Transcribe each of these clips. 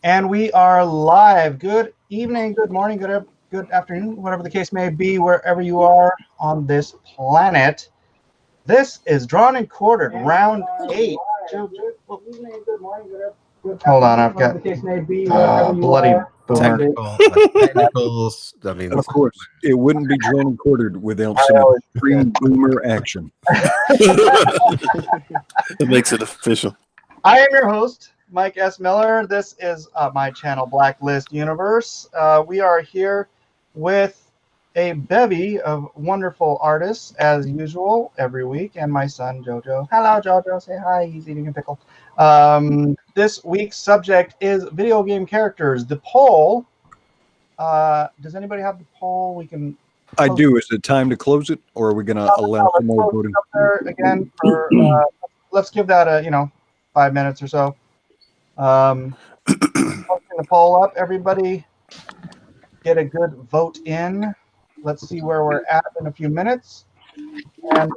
And we are live. Good evening, good morning, good afternoon, whatever the case may be, wherever you are on this planet. This is Drawn and Quartered, round 8. Hold on, I've got bloody technicals. I mean, of course, it wouldn't be Drawn and Quartered without some extreme boomer action. It makes it official. I am your host, Mike S. Miller. This is my channel, Blacklist Universe. We are here with a bevy of wonderful artists, as usual, every week, and my son, Jojo. Hello, Jojo. Say hi. He's eating a pickle. This week's subject is video game characters. The poll. Does anybody have the poll? We can. I do. Is it time to close it, or are we going to allow some more voting? Again, for, let's give that a 5 minutes or so. Open the poll up. Everybody get a good vote in. Let's see where we're at in a few minutes. And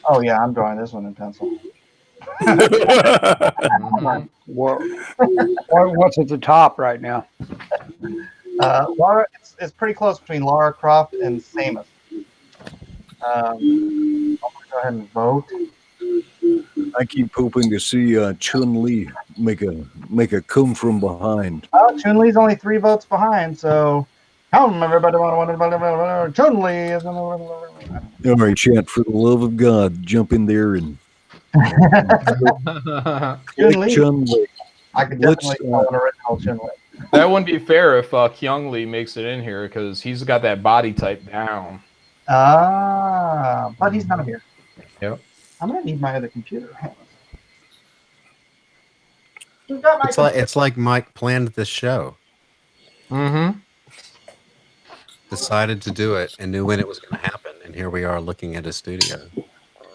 oh yeah, I'm drawing this one in pencil. What's at the top right now? Lara, it's pretty close between Lara Croft and Samus. I'll go ahead and vote. I keep hoping to see Chun-Li make a come from behind. Oh, Chun-Li's only 3 votes behind, so everybody want Chun-Li is. All right, chat, for the love of God, jump in there and Chun-Li. I could definitely call an original Chun-Li. That wouldn't be fair if Kyung-Li makes it in here because he's got that body type down. But he's not here. Yep. I'm gonna need my other computer. it's like Mike planned this show. Mm-hmm. Decided to do it and knew when it was going to happen, and here we are looking at a studio.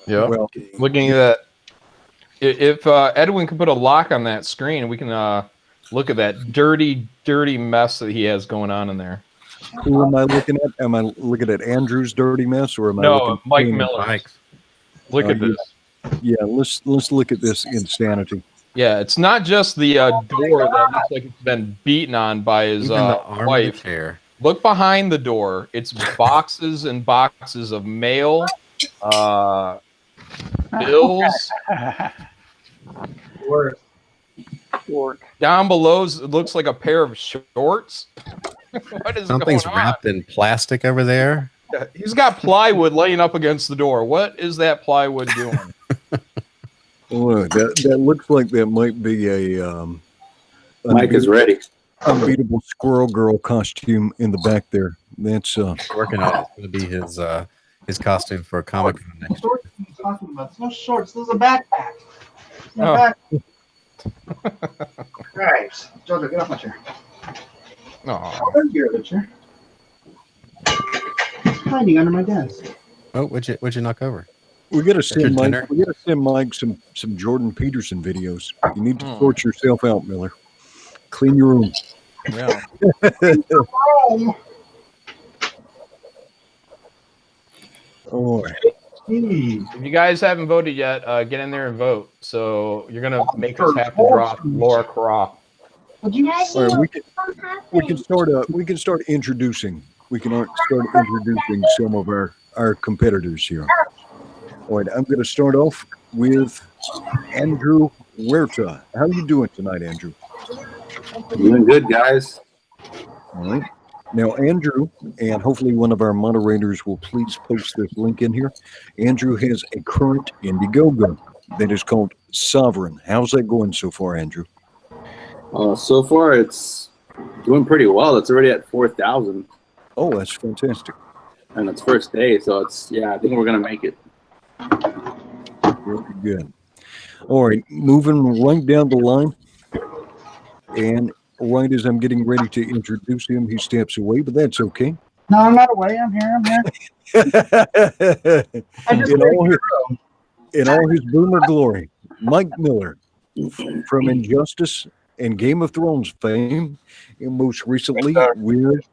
Yeah. Well, Looking at that. If Edwin can put a lock on that screen, we can look at that dirty mess that he has going on in there. who am I looking at? Am I looking at Andrew's dirty mess, or am I looking at Mike Miller? Mike's. Look at this. Yeah, let's look at this insanity. Yeah, it's not just the door that looks like it's been beaten on by his Even the arm of the wife. chair. Look behind the door. It's boxes and boxes of mail, bills. Down below it looks like a pair of shorts. What is Something's going on? wrapped in plastic over there. He's got plywood laying up against the door. What is that plywood doing? Oh, that looks like that might be a Mike is ready. unbeatable squirrel girl costume in the back there. That's Working on it. It's going to be his costume for a Comic Con next year. It's no shorts. This is a backpack. It's not Oh. back. All right, Jojo, get off my chair. Oh, There's your other chair. It's hiding under my desk. Oh, what'd you knock over? we got to send Mike. dinner? We got to send Mike some Jordan Peterson videos. You need to sort yourself out, Miller. Clean your room. yeah. Oh, If you guys haven't voted yet, get in there and vote. So you're gonna make us have to drop Laura Croft. Would you all right, we can start introducing. We can start introducing some of our competitors here. All right, I'm going to start off with Andrew Huerta. How are you doing tonight, Andrew? Doing good, guys. All right. Now, Andrew, and hopefully one of our moderators will please post this link in here. Andrew has a current Indiegogo that is called Sovereign. How's that going so far, Andrew? So far, it's doing pretty well. It's already at 4,000, Oh, that's fantastic. and it's first day, so I think we're gonna make it. Very good. All right, moving right down the line. And right as I'm getting ready to introduce him, he steps away, but that's okay. No, I'm not away. I'm here. I'm here. in all his boomer glory, Mike Miller from Injustice and Game of Thrones fame, and most recently with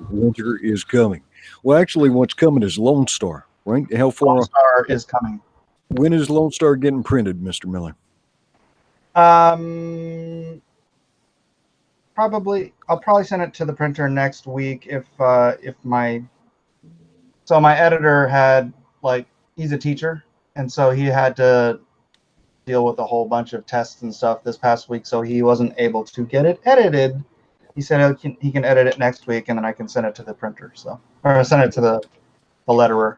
Winter is Coming. Well, actually, what's coming is Lone Star, right? How far? Lone Star is coming. When is Lone Star getting printed, Mr. Miller? Probably, I'll probably send it to the printer next week if my editor had, like, he's a teacher, and so he had to deal with a whole bunch of tests and stuff this past week, so he wasn't able to get it edited. He said he can edit it next week, and then I can send it to the printer, or send it to the letterer.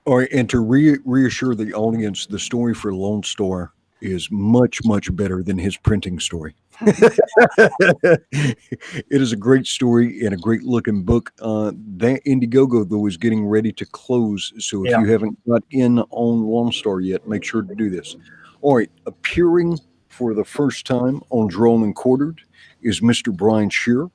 Or and to reassure the audience, the story for Lone Star is much, much better than his printing story. It is a great story and a great looking book. That Indiegogo, though, is getting ready to close. So if you haven't got in on Lone Star yet, make sure to do this. All right, appearing for the first time on Drawn and Quartered is Mr. Brian Shearer.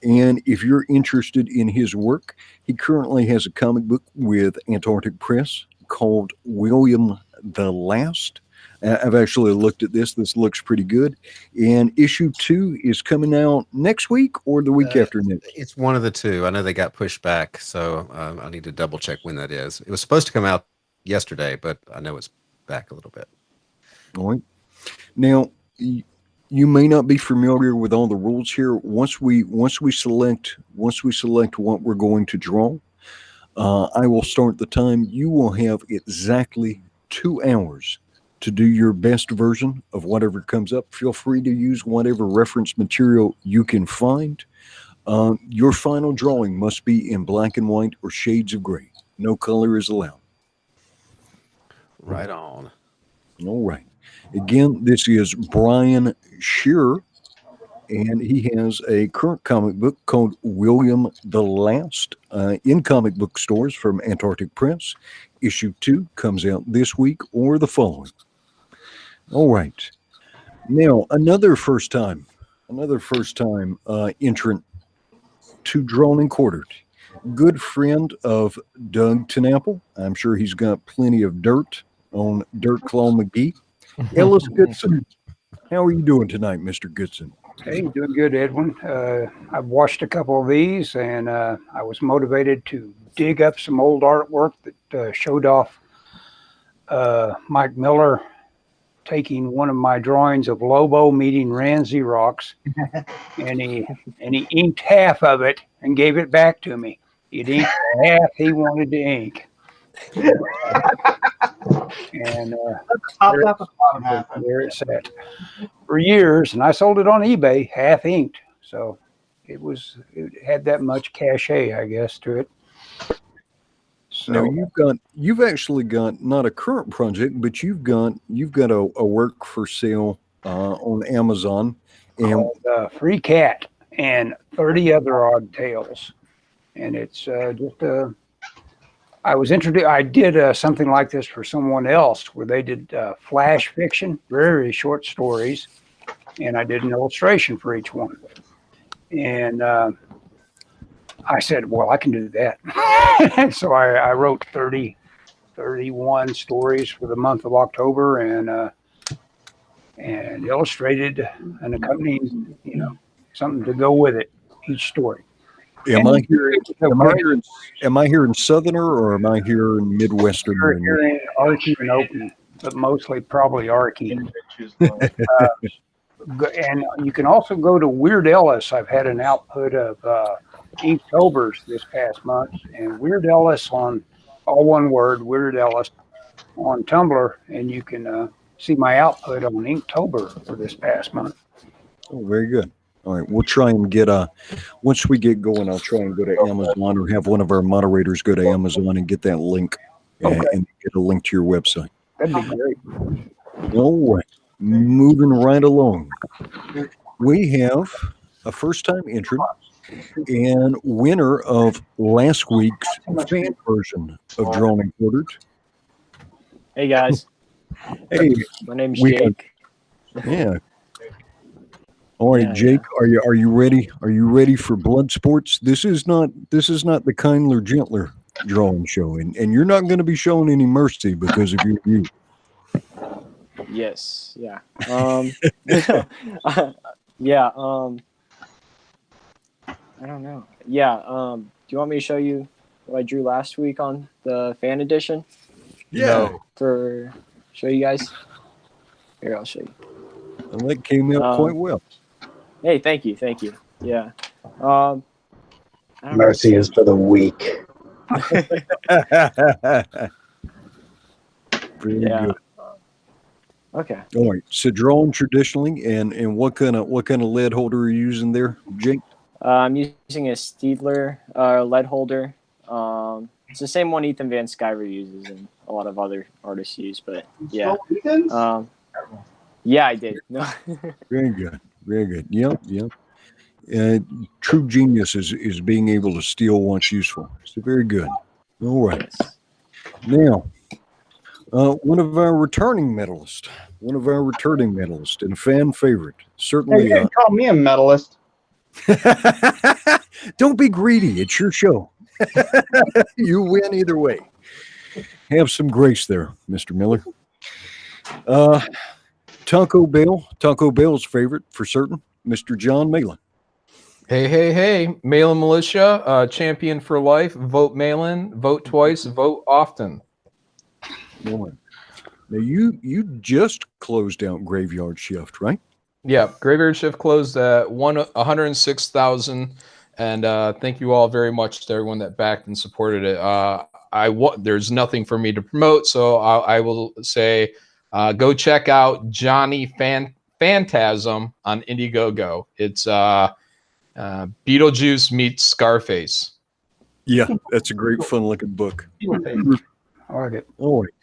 And if you're interested in his work, he currently has a comic book with Antarctic Press called William the Last. I've actually looked at this. This looks pretty good. And issue 2 is coming out next week or the week after next? It's one of the two. I know they got pushed back, so I need to double check when that is. It was supposed to come out yesterday, but I know it's back a little bit. All right. Now, you may not be familiar with all the rules here. Once we select what we're going to draw, I will start the time. You will have exactly 2 hours to do your best version of whatever comes up. Feel free to use whatever reference material you can find. Your final drawing must be in black and white or shades of gray. No color is allowed. Right on. All right. Again, this is Brian Shearer, and he has a current comic book called William the Last in comic book stores from Antarctic Press. Issue 2 comes out this week or the following. All right. Now, another first time entrant to Drawn and Quartered. Good friend of Doug Tenapple. I'm sure he's got plenty of dirt on Dirt Claw McGee. Ellis Goodson. How are you doing tonight, Mr. Goodson? Hey, doing good, Edwin. I've watched a couple of these, and I was motivated to dig up some old artwork that showed off Mike Miller taking one of my drawings of Lobo meeting Ramsey Rocks, and he inked half of it and gave it back to me. He'd inked the half he wanted to ink. And there it sat for years, and I sold it on eBay half inked, so it had that much cachet, I guess, to it. So now you've actually got not a current project, but you've got a work for sale on Amazon and Free Cat and 30 other odd tales, and it's just I was introduced. I did something like this for someone else, where they did flash fiction, very short stories, and I did an illustration for each one. And I said, well, I can do that. And so I wrote 31 stories for the month of October, and illustrated an accompanying, something to go with it, each story. Am I here in Southerner, or am I here in Midwestern? Here in Archie and Open, but mostly probably Archie. And you can also go to Weird Ellis. I've had an output of Inktober's this past month, and Weird Ellis on all one word, Weird Ellis on Tumblr, and you can see my output on Inktober for this past month. Oh, very good. All right, we'll try and get once we get going, I'll try and go to Amazon, or have one of our moderators go to Amazon and get that link and get a link to your website. That'd be great. All right, moving right along. We have a first-time entrant and winner of last week's fan version of Drawn and Quartered. Hey guys. Hey, my name's Jake. Yeah. All right, Jake, are you ready? Are you ready for blood sports? This is not the kindler, gentler drawing show, and you're not going to be showing any mercy because of your view. Yes. Yeah. Yeah. I don't know. Yeah. Do you want me to show you what I drew last week on the fan edition? Yeah. Show you guys. Here, I'll show you. And that came out quite well. Hey, thank you. Yeah. I don't Mercy is for the weak. Very Yeah. good. Okay. All right. So drawing traditionally, and what kind of lead holder are you using there, Jake? I'm using a Stiedler lead holder. It's the same one Ethan Van Sciver uses and a lot of other artists use, but yeah. Yeah, I did. No. Very good. Very good. Yep. True genius is being able to steal once useful. So very good. All right. Yes. Now, one of our returning medalists, and a fan favorite. Hey, Certainly. you didn't call me a medalist. Don't be greedy. It's your show. You win either way. Have some grace there, Mr. Miller. Taco Bell's favorite for certain, Mr. John Malin. Hey. Malin Militia, champion for life. Vote Malin, vote twice, vote often. Now you just closed out Graveyard Shift, right? Yeah, Graveyard Shift closed at 106,000, and thank you all very much to everyone that backed and supported it. There's nothing for me to promote, so I will say go check out Johnny Phantasm on Indiegogo. It's Beetlejuice meets Scarface. Yeah, that's a great, fun-looking book. I like it. All right,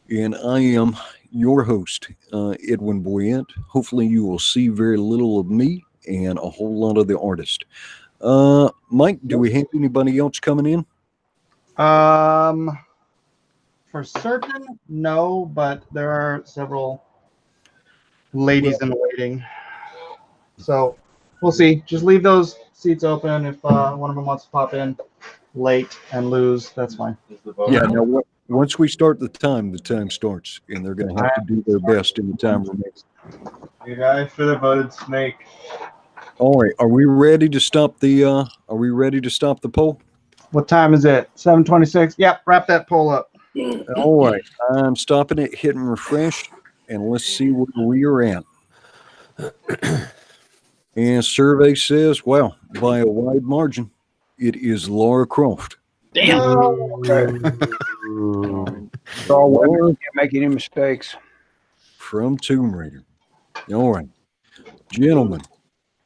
and I am your host, Edwin Boyant. Hopefully, you will see very little of me and a whole lot of the artist. Mike, do we have anybody else coming in? For certain, no, but there are several ladies in waiting. So we'll see. Just leave those seats open. If one of them wants to pop in late and lose, that's fine. Yeah. Now, once we start the time starts, and they're going to have to do their best in the time remains. You guys should have voted Snake. All right. Are we ready to stop the? Poll? What time is it? 7:26. Yep. Wrap that poll up. All right. I'm stopping it, hitting refresh, and let's see where we are at. And survey says, well, by a wide margin, it is Lara Croft. Damn. All women, can't make any mistakes. From Tomb Raider. All right. Gentlemen,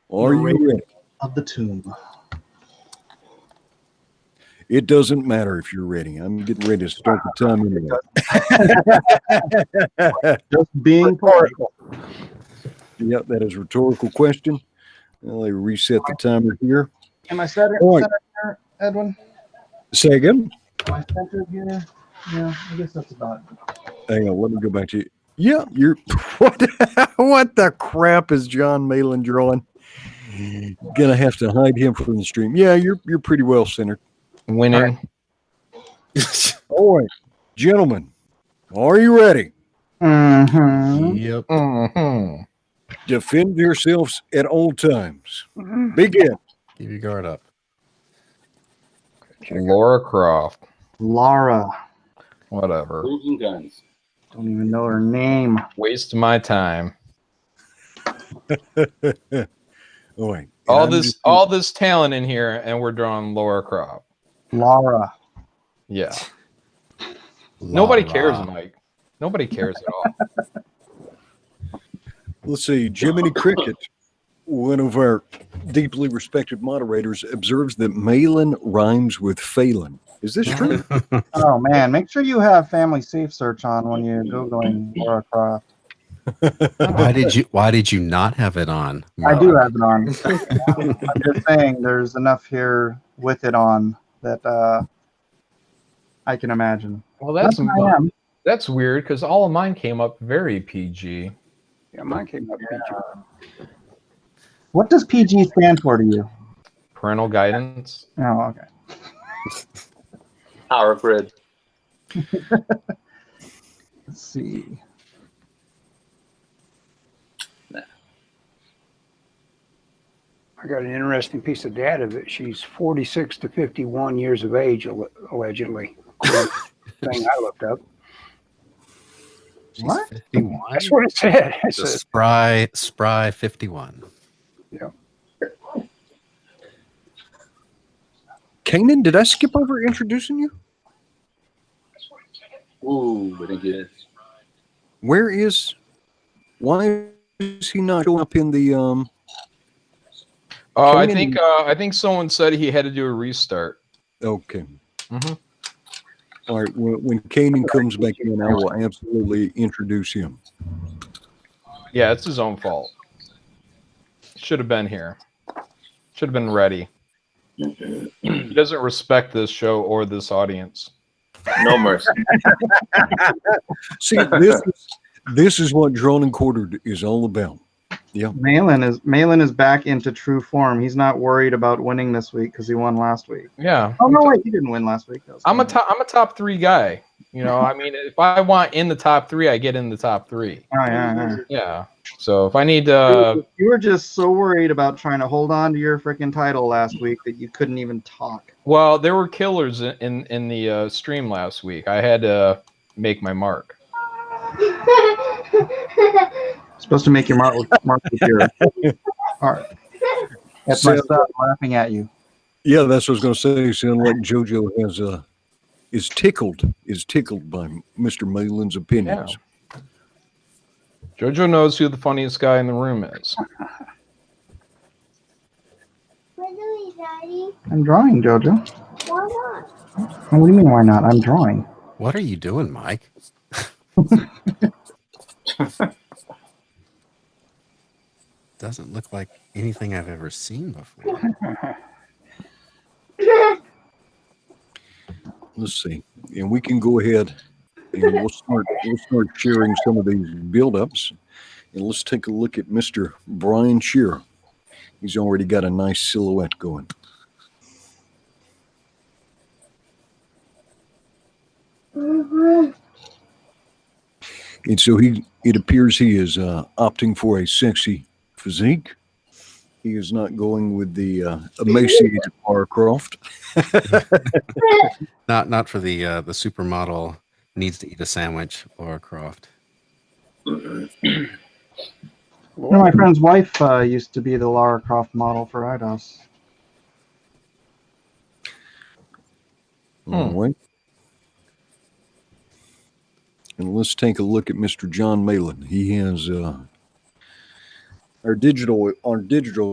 are you ready? Of the tomb. It doesn't matter if you're ready. I'm getting ready to start the time anyway. Just being rhetorical. Yep, that is a rhetorical question. Well, they reset the timer here. Am I centered here, Edwin? Say again? Am I centered here? Yeah, I guess that's about it. Hang on, let me go back to you. Yeah, you're. What the crap is John Malin drawing? Gonna have to hide him from the stream. Yeah, you're pretty well centered. Winning. All right, gentlemen, are you ready? Mm-hmm. Yep. Mm-hmm. Defend yourselves at all times. Begin. Keep your guard up. Lara Croft. Lara. Whatever. Losing guns. Don't even know her name. Waste of my time. All right. All this talent in here, and we're drawing Lara Croft. Lara. Yeah. Nobody cares, Mike. Nobody cares at all. Let's see. Jiminy Cricket, one of our deeply respected moderators, observes that Malin rhymes with Phelan. Is this true? Oh man, make sure you have Family Safe Search on when you're googling Lara Croft. Why did you not have it on? I do have it on. I'm just saying, there's enough here with it on that I can imagine. Well, that's weird because all of mine came up very PG. Yeah, mine came up PG. What does PG stand for to you? Parental guidance. Oh, okay. Power grid. Let's see. I got an interesting piece of data that she's 46 to 51 years of age, allegedly. Thing I looked up. She's What? 51. That's what it said. It The said, spry 51. yeah. Kanan, did I skip over introducing you? Ooh, I think it is. Why is he not showing up in the I Kanan- think someone said he had to do a restart. Okay. Mm-hmm. All right. When Kanan comes back in, I will absolutely introduce him. Yeah, it's his own fault. Should have been here. Should have been ready. He doesn't respect this show or this audience. No mercy. See, this is what Drawn and Quartered is all about. Yeah. Malin is back into true form. He's not worried about winning this week because he won last week. Yeah. Oh no, wait, he didn't win last week. I'm a top 3 guy. You know, I mean, if I want in the top 3, I get in the top 3. Oh yeah. Yeah. So if I need to, You were just so worried about trying to hold on to your freaking title last week that you couldn't even talk. well, there were killers in the stream last week. I had to make my mark. Supposed to make your mark with your heart. That's my son laughing at you. Yeah, that's what I was going to say. Sound like JoJo is tickled by Mr. Malin's opinions. Yeah. JoJo knows who the funniest guy in the room is. What are you doing, Daddy? I'm drawing, JoJo. Why not? What do you mean, why not? I'm drawing. What are you doing, Mike? Doesn't look like anything I've ever seen before. Let's see, and we can go ahead and we'll start sharing some of these build-ups, and let's take a look at Mr. Brian Shearer. He's already got a nice silhouette going. And so it appears he is opting for a sexy physique. He is not going with the emaciated LARA CROFT. Not for the supermodel needs to eat a sandwich, LARA CROFT. My friend's wife used to be the Lara Croft model for IDOS. All right. And let's take a look at Mr. John Malin. He has our digital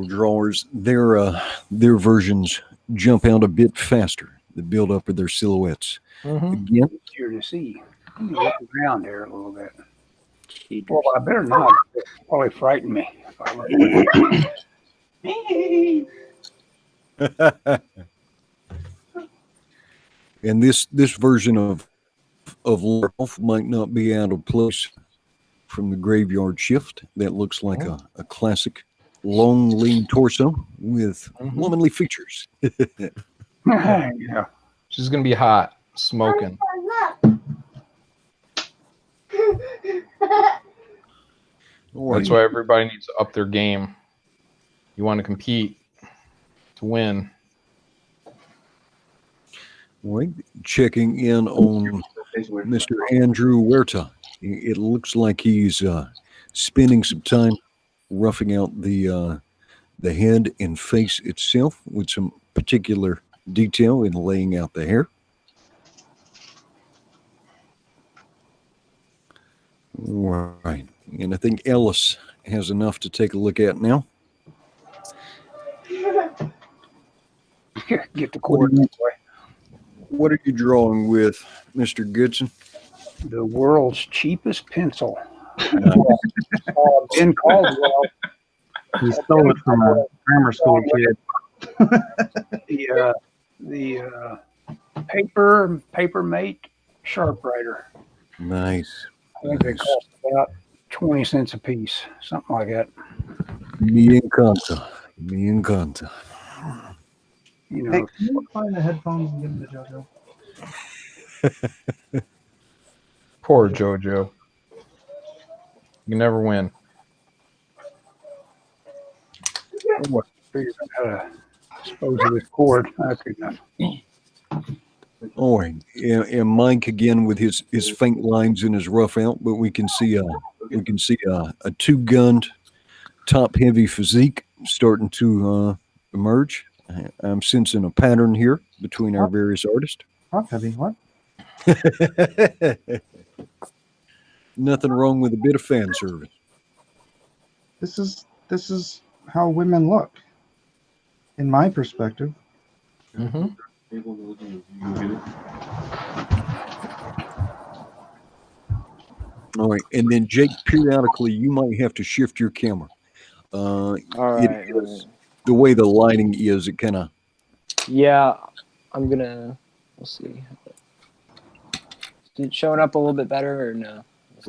drawers. Their versions jump out a bit faster. The build up of their silhouettes. Again, Easier to see. Let me look around there a little bit. Well, I better not. It'll probably frighten me. If I look. and this version of LARA might not be out of place from the graveyard shift. That looks like a classic long, lean torso with womanly features. Yeah. She's gonna be hot, smoking. That's why everybody needs to up their game. You want to compete to win. Right. Checking in on Mr. Andrew Huerta. It looks like he's spending some time roughing out the head and face itself with some particular detail in laying out the hair. All right. And I think Ellis has enough to take a look at now. Get the cord. What are you drawing with, Mr. Goodson? The world's cheapest pencil. Ben Caldwell. He stole it from a grammar school kid. The paper mate sharp writer. Nice. I think they cost about 20 cents a piece, something like that. Me encanta. Me encanta. You know, Hey, can you find the headphones and give them to JoJo? Poor JoJo. You never win. figure out how to dispose of this cord. That's good enough. All right, and Mike again with his faint lines and his rough out, but we can see a two-gunned, top-heavy physique starting to emerge. I'm sensing a pattern here between our various artists. Top heavy. What? Nothing wrong with a bit of fan service. This is how women look, in my perspective. Mm-hmm. All right, and then Jake, periodically you might have to shift your camera. All right. The way the lighting is, it kind of. Yeah, I'm gonna. We'll see. Is it showing up a little bit better or no?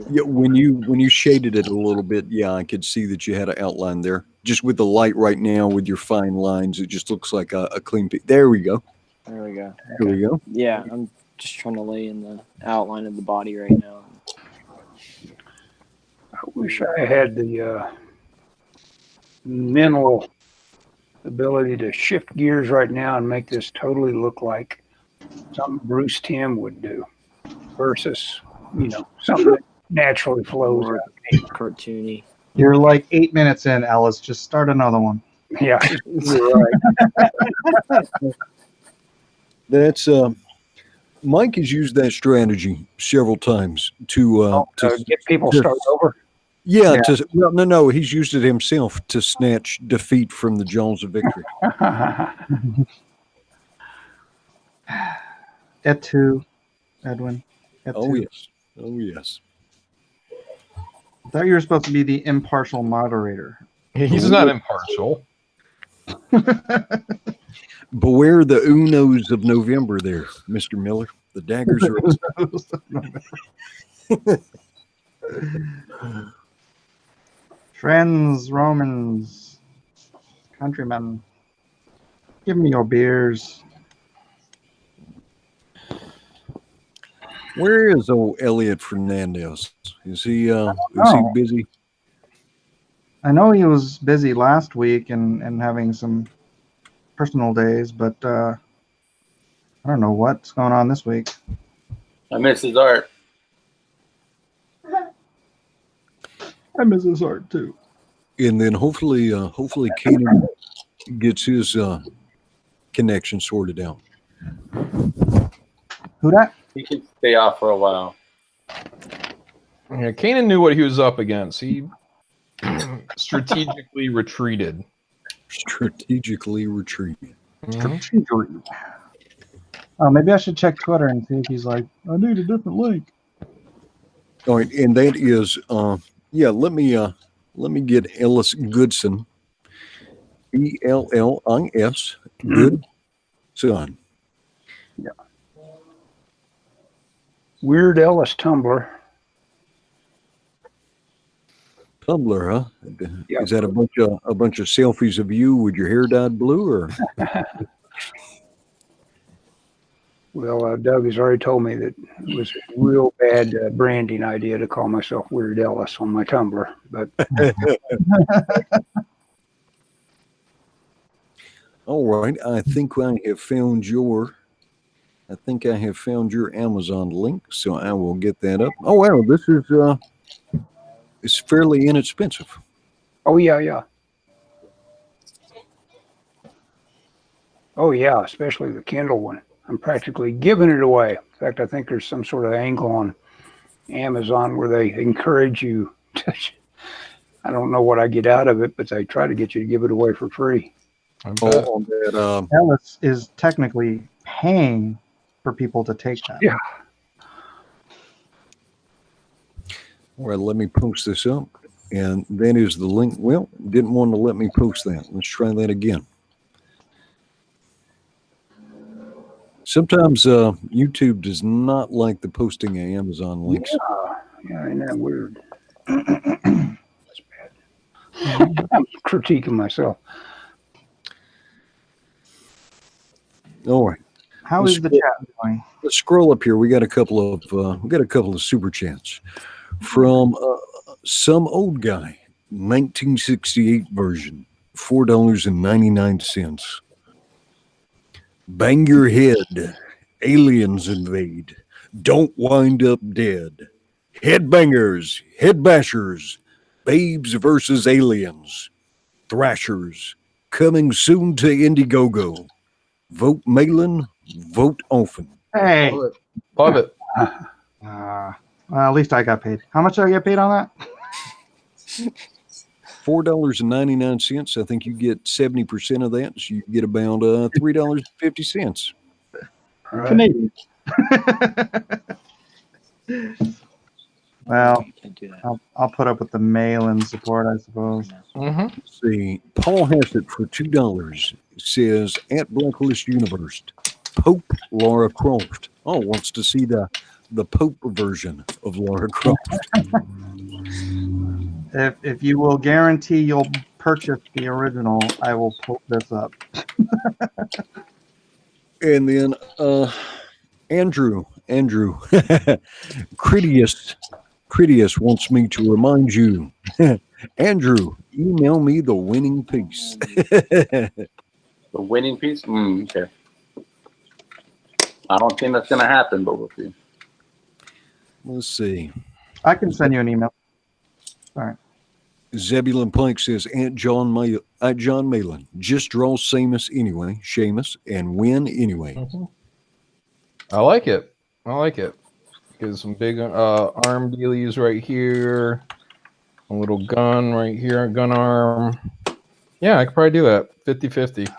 Yeah, when you shaded it a little bit, yeah, I could see that you had an outline there. Just with the light right now, with your fine lines, it just looks like a clean piece. There we go. There we go. There we go. Yeah, I'm just trying to lay in the outline of the body right now. I wish I had the mental ability to shift gears right now and make this totally look like something Bruce Timm would do versus, something that naturally flows out. Cartoony. You're like 8 minutes in, Ellis. Just start another one. Yeah, you're right. That's Mike has used that strategy several times to get people started over. Yeah, no, he's used it himself to snatch defeat from the jaws of victory. Et tu, Edwin. Et Oh tu. yes, oh yes. I thought you were supposed to be the impartial moderator. He's not impartial. Beware the Unos of November there, Mr. Miller. The daggers are. Friends, Romans, countrymen, give me your beers. Where is old Elliot Fernandez? Is he busy? I know he was busy last week and having some personal days, but I don't know what's going on this week. I miss his art. I miss his art too. And then hopefully Kanan gets his connection sorted out. Who that? He can stay off for a while. Yeah, Kanan knew what he was up against. He strategically retreated. Strategically retreated. Mm-hmm. Oh, maybe I should check Twitter and see if he's like, I need a different link. All right, and that is let me get Ellis Goodson, ELLIS, Goodson. Yeah. Weird Ellis Tumblr. Tumblr, huh? Yeah. Is that a bunch of selfies of you with your hair dyed blue, or? Well, Doug has already told me that it was a real bad branding idea to call myself Weird Ellis on my Tumblr. But all right, I think I have found your Amazon link, so I will get that up. Oh wow, this is it's fairly inexpensive. oh yeah. Oh yeah, especially the Kindle one. I'm practically giving it away. In fact, I think there's some sort of angle on Amazon where they encourage you to, I don't know what I get out of it, but they try to get you to give it away for free. Ellis is technically paying for people to take that. Yeah. All right, let me post this up. And that is the link. Well, didn't want to let me post that. Let's try that again. Sometimes YouTube does not like the posting of Amazon links. Yeah, ain't that weird? That's bad. I'm critiquing myself. All right. How is the chat going? Let's scroll up here. We got a couple of super chats from some old guy, 1968 version, $4.99. Bang your head, Aliens invade. Don't wind up dead. Headbangers, headbashers, babes versus aliens, thrashers, coming soon to Indiegogo. Vote Malin, vote often. Hey. Love it. Love it. Well, at least I got paid. How much did I get paid on that? $4.99. I think you get 70% of that, so you get about $3.50. Right. Canadian. Well, Can't do that. I'll put up with the mail-in support, I suppose. Mm-hmm. See, Paul Hassett for $2 says at Blacklist Universe, Pope Lara Croft. Oh, wants to see the Pope version of Lara Croft. If you will guarantee you'll purchase the original, I will pull this up. And then Andrew Critius wants me to remind you, Andrew, email me the winning piece. The winning piece? Okay. I don't think that's going to happen, but we'll see. Let's see. I can send you an email. All right. Zebulon Pike says, John Malin, just draw Seamus and win anyway. Mm-hmm. I like it. Get some big arm dealies right here. A little gun right here, gun arm. Yeah, I could probably do that. 50-50.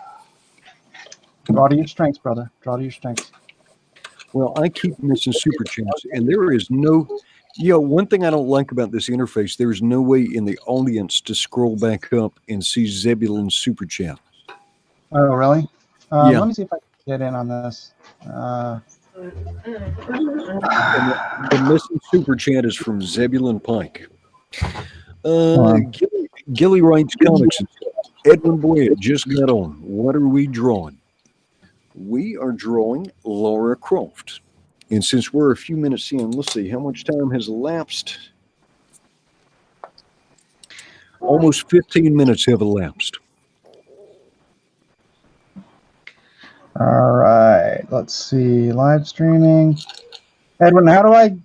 Draw to your strengths, brother. Draw to your strengths. Well, I keep missing super chats, and there is no. One thing I don't like about this interface, there's no way in the audience to scroll back up and see Zebulon's super chat. Oh, really? Yeah. Let me see if I can get in on this. The missing super chat is from Zebulon Pike. Gilly writes comics. Edwin Boyd just got on. What are we drawing? We are drawing Lara Croft. And since we're a few minutes in, let's see, how much time has elapsed? Almost 15 minutes have elapsed. All right. Let's see. Live streaming. Edwin, how do I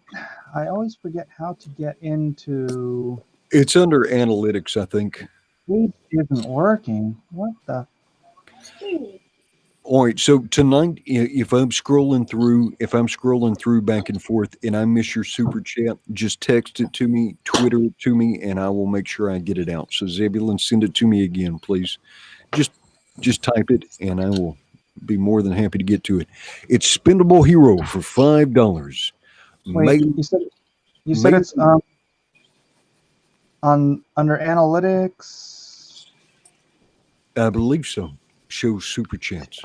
always forget how to get into. It's under analytics, I think. It isn't working. What the? All right, so tonight, if I'm scrolling through back and forth, and I miss your super chat, just text it to me, Twitter it to me, and I will make sure I get it out. So Zebulon, send it to me again, please. Just type it, and I will be more than happy to get to it. It's Spendable Hero for $5. Wait, you said it's on under analytics. I believe so. Shows super chats.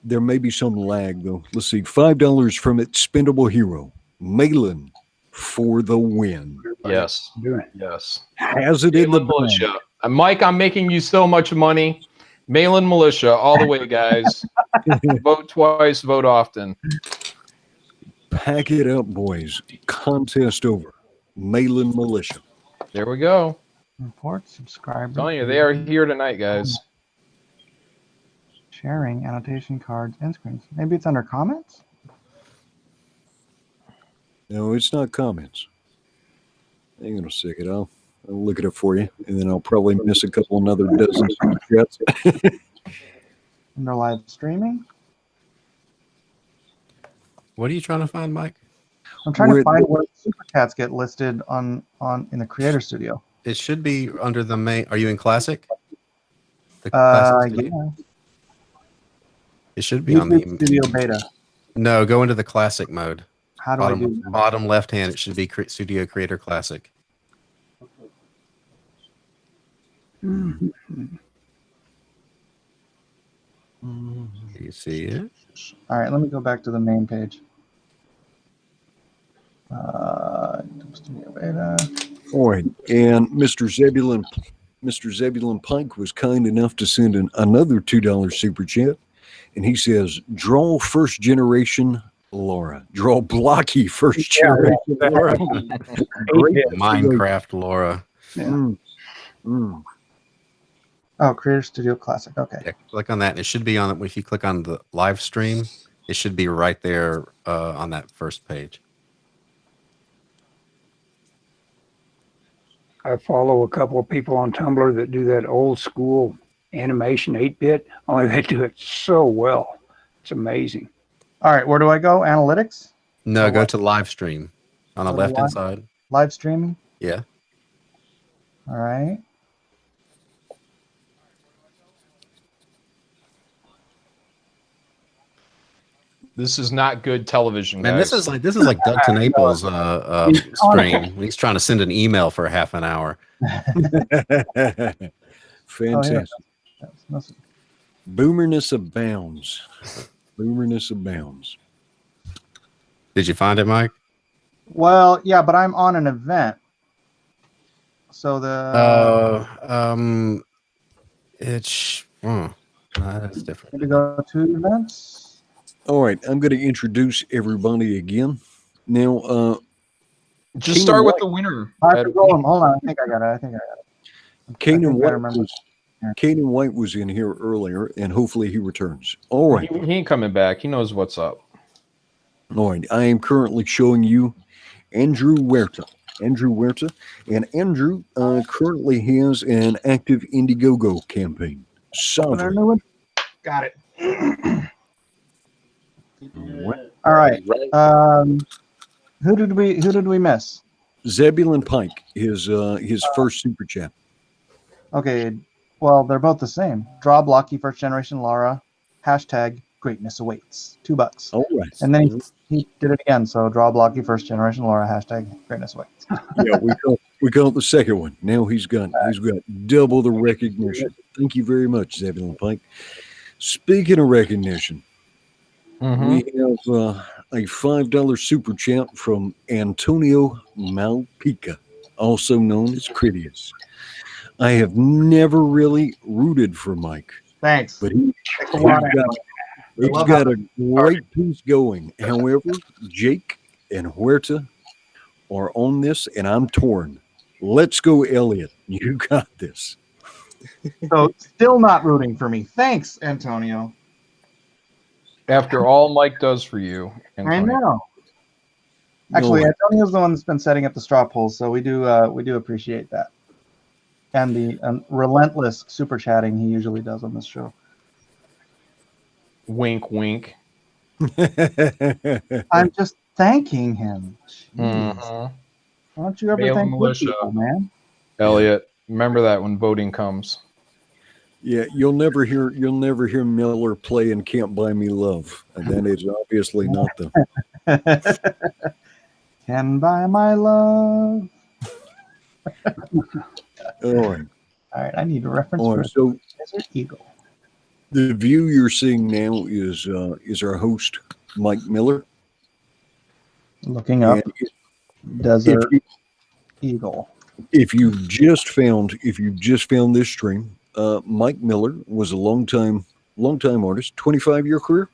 There may be some lag though. Let's see. $5 from Expendable Hero. Malin for the win. Yes. Yes. Has it in the militia. Mike, I'm making you so much money. Malin militia all the way, guys. Vote twice, vote often. Pack it up, boys. Contest over. Malin militia. There we go. Report, subscribe. I'm telling you, they are here tonight, guys. Sharing, annotation cards, end screens. Maybe it's under comments? No, it's not comments. Hang on a second. I'll look it up for you, and then I'll probably miss a couple another dozen super chats. Under live streaming? What are you trying to find, Mike? I'm trying to find where super chats get listed on in the Creator Studio. It should be under the main. Are you in Classic? The Classic Studio? Yeah. It should be on the Studio Beta. No, go into the Classic mode. How do I do that? Bottom left hand, it should be Studio Creator Classic. Mm-hmm. Do you see it? All right, let me go back to the main page. Studio Beta. All right, and Mr. Zebulon Pike was kind enough to send in another $2 super chat, and he says, "Draw first generation Lara. Draw blocky first generation Lara." Great Minecraft Lara. Yeah. Oh, Creator Studio Classic. Okay. Yeah, click on that, and it should be on. If you click on the live stream, It should be right there on that first page. I follow a couple of people on Tumblr that do that old school animation 8-bit, only they do it so well. It's amazing. All right, where do I go? Analytics? No, Or go what? to live stream on the Go to left hand live- side. Live streaming? Yeah. All right. This is not good television, Man, guys. this is like Doug Naples' stream. He's trying to send an email for half an hour. Fantastic. That's- Boomerness abounds. Boomerness abounds. Did you find it, Mike? Well, yeah, but I'm on an event. So the It's that's different. need to go to events. All right, I'm going to introduce everybody again. Now, Just Keenan start with White- the winner. I have to go. Hold on. I think I got it. Kanan think I White remember. Kanan White was in here earlier, and hopefully he returns. All right. He ain't coming back. He knows what's up. All right, I am currently showing you Andrew Huerta. Andrew Huerta. And Andrew currently has an active Indiegogo campaign. Sovereign. Got it. What? All right. Who did we miss? Zebulon Pike, his first super chat. Okay. Well, they're both the same. Draw Blocky First Generation Lara. Hashtag Greatness Awaits. $2. All right. And then he did it again. So Draw Blocky First Generation Lara. Hashtag Greatness Awaits. Yeah, we call it the second one. Now he's got double the recognition. Thank you very much, Zebulon Pike. Speaking of recognition, we have a $5 super chat from Antonio Malpica, also known as Critias. I have never really rooted for Mike, Thanks. but he's got a great piece going. However, Jake and Huerta are on this, and I'm torn. Let's go, Elliot. You got this. So still not rooting for me. Thanks, Antonio. After all Mike does for you, I know. Actually, Antonio's the one that's been setting up the straw polls, so we do appreciate that, and the relentless super chatting he usually does on this show. Wink, wink. I'm just thanking him. Mhm. Why don't you ever Male thank good militia. people, man? Elliot, remember that when voting comes. Yeah, you'll never hear Miller play in "Can't Buy Me Love," and that is obviously not the. Can buy my love. All right. All right, I need a reference All for right. So Desert Eagle. the view you're seeing now is our host Mike Miller. Looking up And Desert Eagle. If you've just found this stream, Mike Miller was a longtime artist, 25-year career.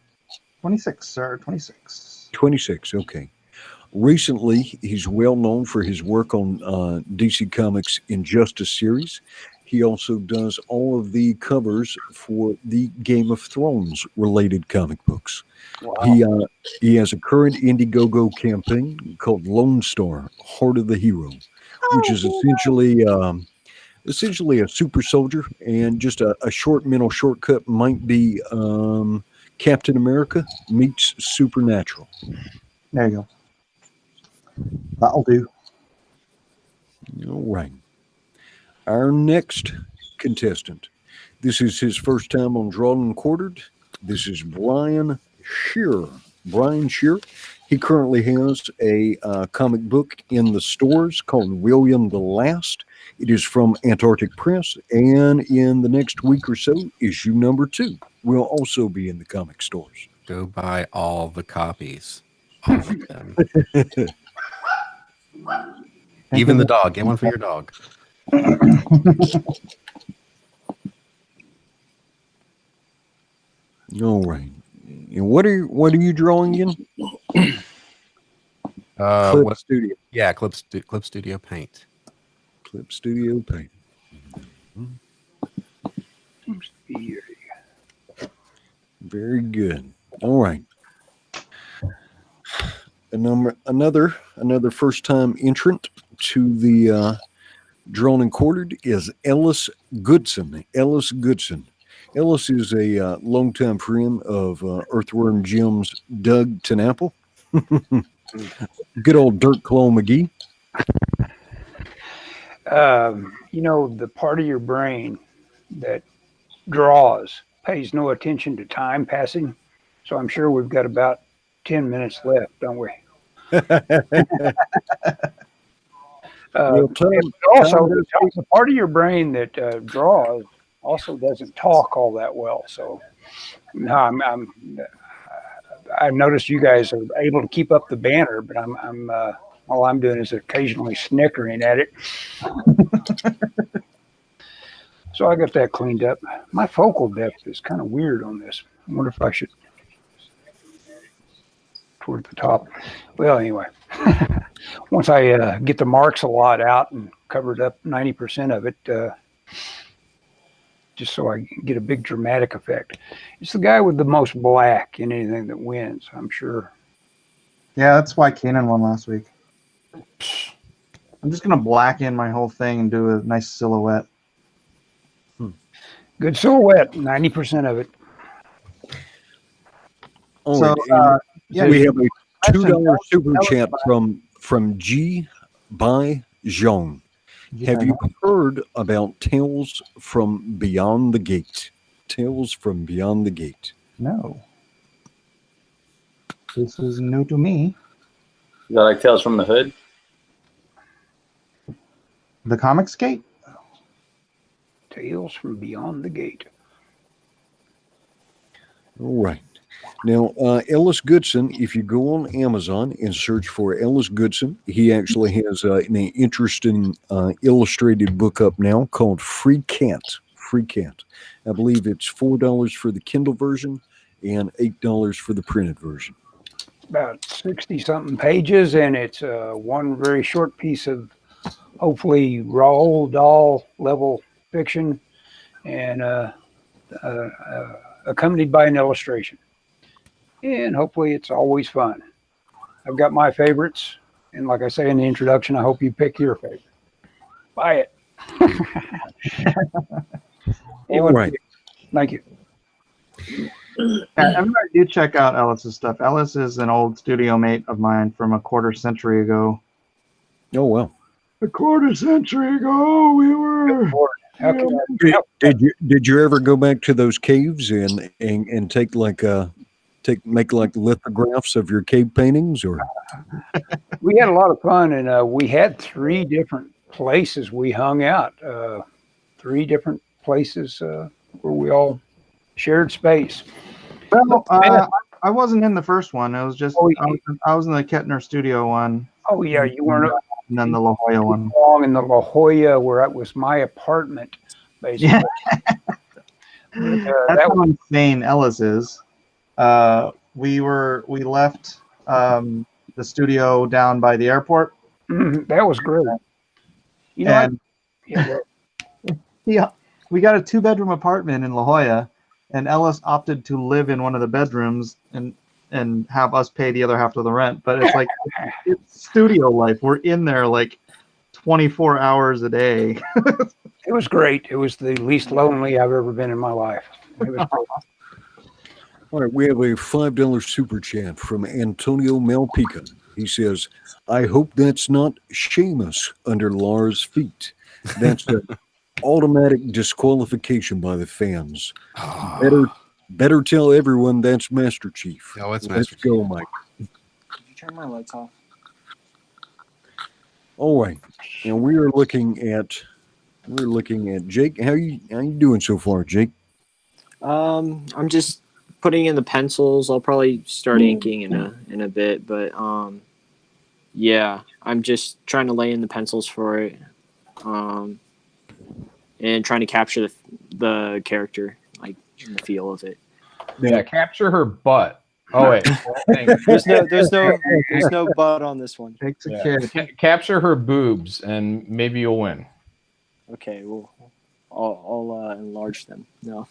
26, sir. 26. 26. Okay. Recently, he's well known for his work on DC Comics Injustice series. He also does all of the covers for the Game of Thrones related comic books. Wow. He has a current Indiegogo campaign called Lone Star, Heart of the Hero, which is essentially a super soldier, and just a short mental shortcut might be Captain America meets Supernatural. There you go. That'll do. All right. Our next contestant. This is his first time on Drawn and Quartered. This is Brian Shearer. Brian Shearer. He currently has a comic book in the stores called William the Last. It is from Antarctic Press, and in the next week or so, issue number 2 will also be in the comic stores. Go buy all the copies. All of them. Even the dog. Get one for your dog. All right. And what are you drawing in? Clip Studio. Yeah, Clip Studio Paint. Clip Studio Paint. Very good. All right. Another first time entrant to the Drawn and Quartered is Ellis Goodson. Ellis is a longtime friend of Earthworm Jim's Doug Tenapple. Good old Dirt Claw McGee. The part of your brain that draws pays no attention to time passing. So I'm sure we've got about 10 minutes left, don't we? Also, the part of your brain that draws also doesn't talk all that well. So no, I noticed you guys are able to keep up the banner, but all I'm doing is occasionally snickering at it. So I got that cleaned up. My focal depth is kind of weird on this. I wonder if I should toward the top. Well, anyway, once I get the marks a lot out and covered up 90% of it, just so I get a big dramatic effect. It's the guy with the most black in anything that wins, I'm sure. Yeah, that's why Kanan won last week. I'm just going to black in my whole thing and do a nice silhouette. Good silhouette, 90% of it. So, we have a $2 super chat from G by Jean. Have you heard about Tales from Beyond the Gate? Tales from Beyond the Gate. No. This is new to me. You got like Tales from the Hood? The Comics Gate? Tales from Beyond the Gate. All right. Now, Ellis Goodson, if you go on Amazon and search for Ellis Goodson, he actually has an interesting illustrated book up now called Free Cat. Free Cat. I believe it's $4 for the Kindle version and $8 for the printed version. About 60-something pages, and it's one very short piece of hopefully Roald Dahl level fiction, and accompanied by an illustration. And hopefully it's always fun. I've got my favorites, and like I say in the introduction, I hope you pick your favorite. Buy it. All right. Thank you. Everybody do check out Ellis's stuff. Ellis is an old studio mate of mine from a quarter century ago. Oh, well. A quarter century ago, we were... Did you ever go back to those caves and take make lithographs of your cave paintings? Or We had a lot of fun, and we had 3 different places we hung out. 3 different places where we all shared space. Well, I wasn't in the first one. It was just I was in the Kettner studio one. Oh yeah, you weren't. And then the La Jolla one. In the La Jolla, where it was my apartment, basically. Yeah. That's how insane Ellis is. We left the studio down by the airport. That was great. You know, yeah, we got a 2-bedroom apartment in La Jolla, and Ellis opted to live in one of the bedrooms and have us pay the other half of the rent. But it's like it's studio life. We're in there like 24 hours a day. It was great. It was the least lonely I've ever been in my life. It was great. All right, we have a $5 super chat from Antonio Malpica. He says, I hope that's not Seamus under Lara's feet. That's an automatic disqualification by the fans. Better tell everyone that's Master Chief. No, it's Let's Master go, Chief. Mike. Did you turn my lights off? All right. And we're looking at Jake. How you doing so far, Jake? I'm just putting in the pencils. I'll probably start inking in a bit, but yeah, I'm just trying to lay in the pencils for it, and trying to capture the character, like the feel of it. Yeah, capture her butt. Oh wait, there's no butt on this one. Takes a kid. Capture her boobs, and maybe you'll win. Okay, well, I'll enlarge them. No,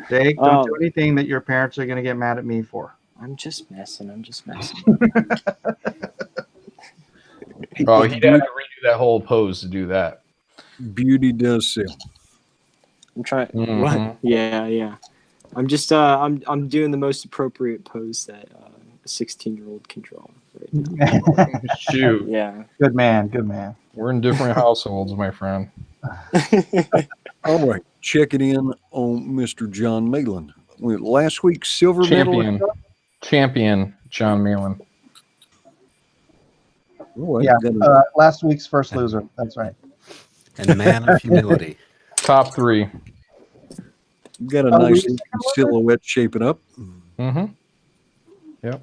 Jake, don't do anything that your parents are going to get mad at me for. I'm just messing. Oh, he'd have to redo that whole pose to do that. Beauty does sell. I'm trying. Mhm. What? Yeah. I'm just I'm doing the most appropriate pose that a 16-year-old can draw right now. Shoot. Yeah. Good man. Good man. We're in different households, my friend. All right, checking in on Mr. John Malin. Last week's silver medal. Champion John Malin. Oh, Yeah. Last week's first loser. That's right. And man of humility. Top 3. Got a nice looking silhouette shaping up. Mm-hmm. Yep.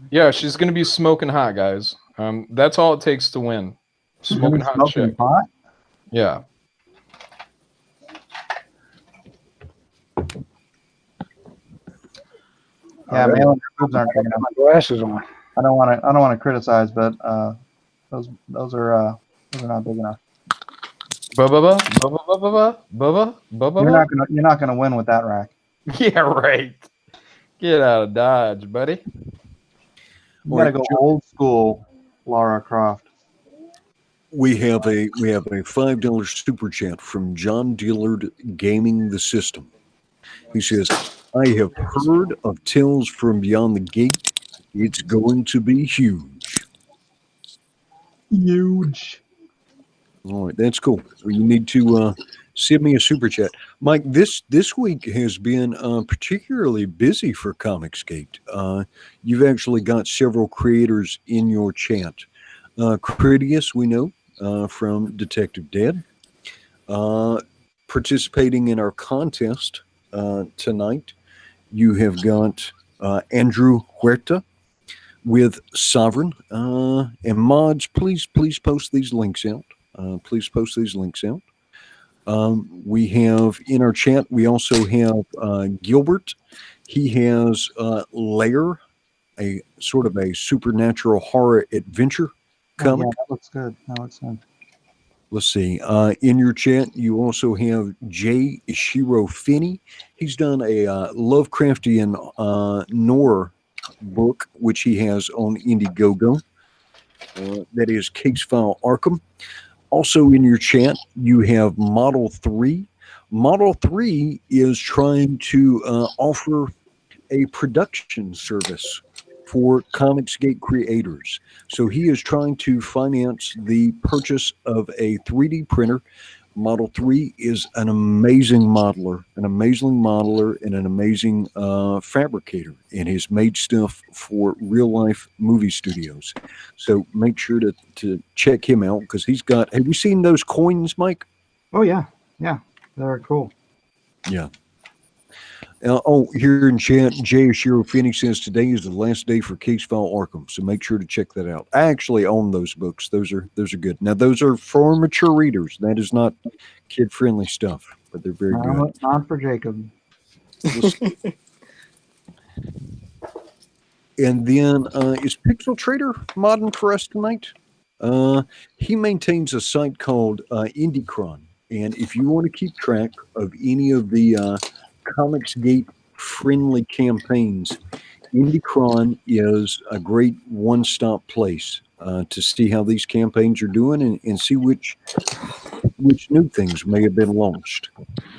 Yeah, she's gonna be smoking hot, guys. That's all it takes to win. Smoking hot chick. Hot? Yeah. Yeah, man, your boobs aren't big enough. My glasses on. I don't want to criticize, but those are not big enough. You're not gonna win with that rack. Yeah, right. Get out of Dodge, buddy. You gotta go old school, Lara Croft. We have a $5 super chat from John Dillard Gaming the System. He says, I have heard of Tales from Beyond the Gate. It's going to be huge. Huge. All right, that's cool. Well, you need to send me a super chat. Mike, this week has been particularly busy for Comicsgate. You've actually got several creators in your chat. Critius, we know, from Detective Dead, participating in our contest tonight. You have got Andrew Huerta with Sovereign. And mods, please post these links out. Please post these links out. We have in our chat, we also have Gilbert. He has Lair, a sort of a supernatural horror adventure comic. Yeah, that looks good. That looks good. Let's see. In your chat, you also have J. Ishiro Finney. He's done a Lovecraftian noir book, which he has on Indiegogo. That is Case File Arkham. Also in your chat, you have Model 3. Model 3 is trying to offer a production service for Comicsgate creators. So he is trying to finance the purchase of a 3D printer. Model 3 is an amazing modeler, and an amazing fabricator, and has made stuff for real life movie studios. So make sure to check him out, because he's got, have you seen those coins, Mike? Oh yeah, they're cool. Yeah. Here in chat, Jay Ashiro Finney says today is the last day for Case File Arkham, so make sure to check that out. I actually own those books. Those are good. Now those are for mature readers. That is not kid friendly stuff, but they're very good. Not for Jacob. And then is Pixel Trader modding for us tonight? He maintains a site called Indiecron, and if you want to keep track of any of the Comicsgate friendly campaigns, Indiecron is a great one-stop place to see how these campaigns are doing and see which new things may have been launched.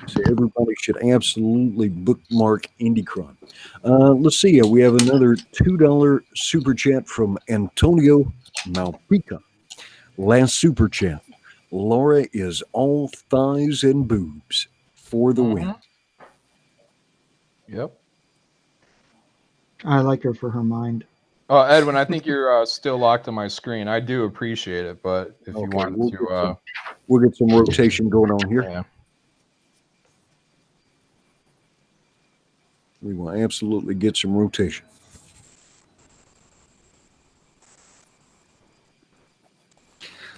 So everybody should absolutely bookmark Indiecron. Let's see. We have another $2 super chat from Antonio Malpica. Last super chat. Laura is all thighs and boobs for the win. Yep. I like her for her mind. Oh, Edwin, I think you're still locked on my screen. I do appreciate it, but if you want to... we'll get some rotation going on here. Yeah. We will absolutely get some rotation.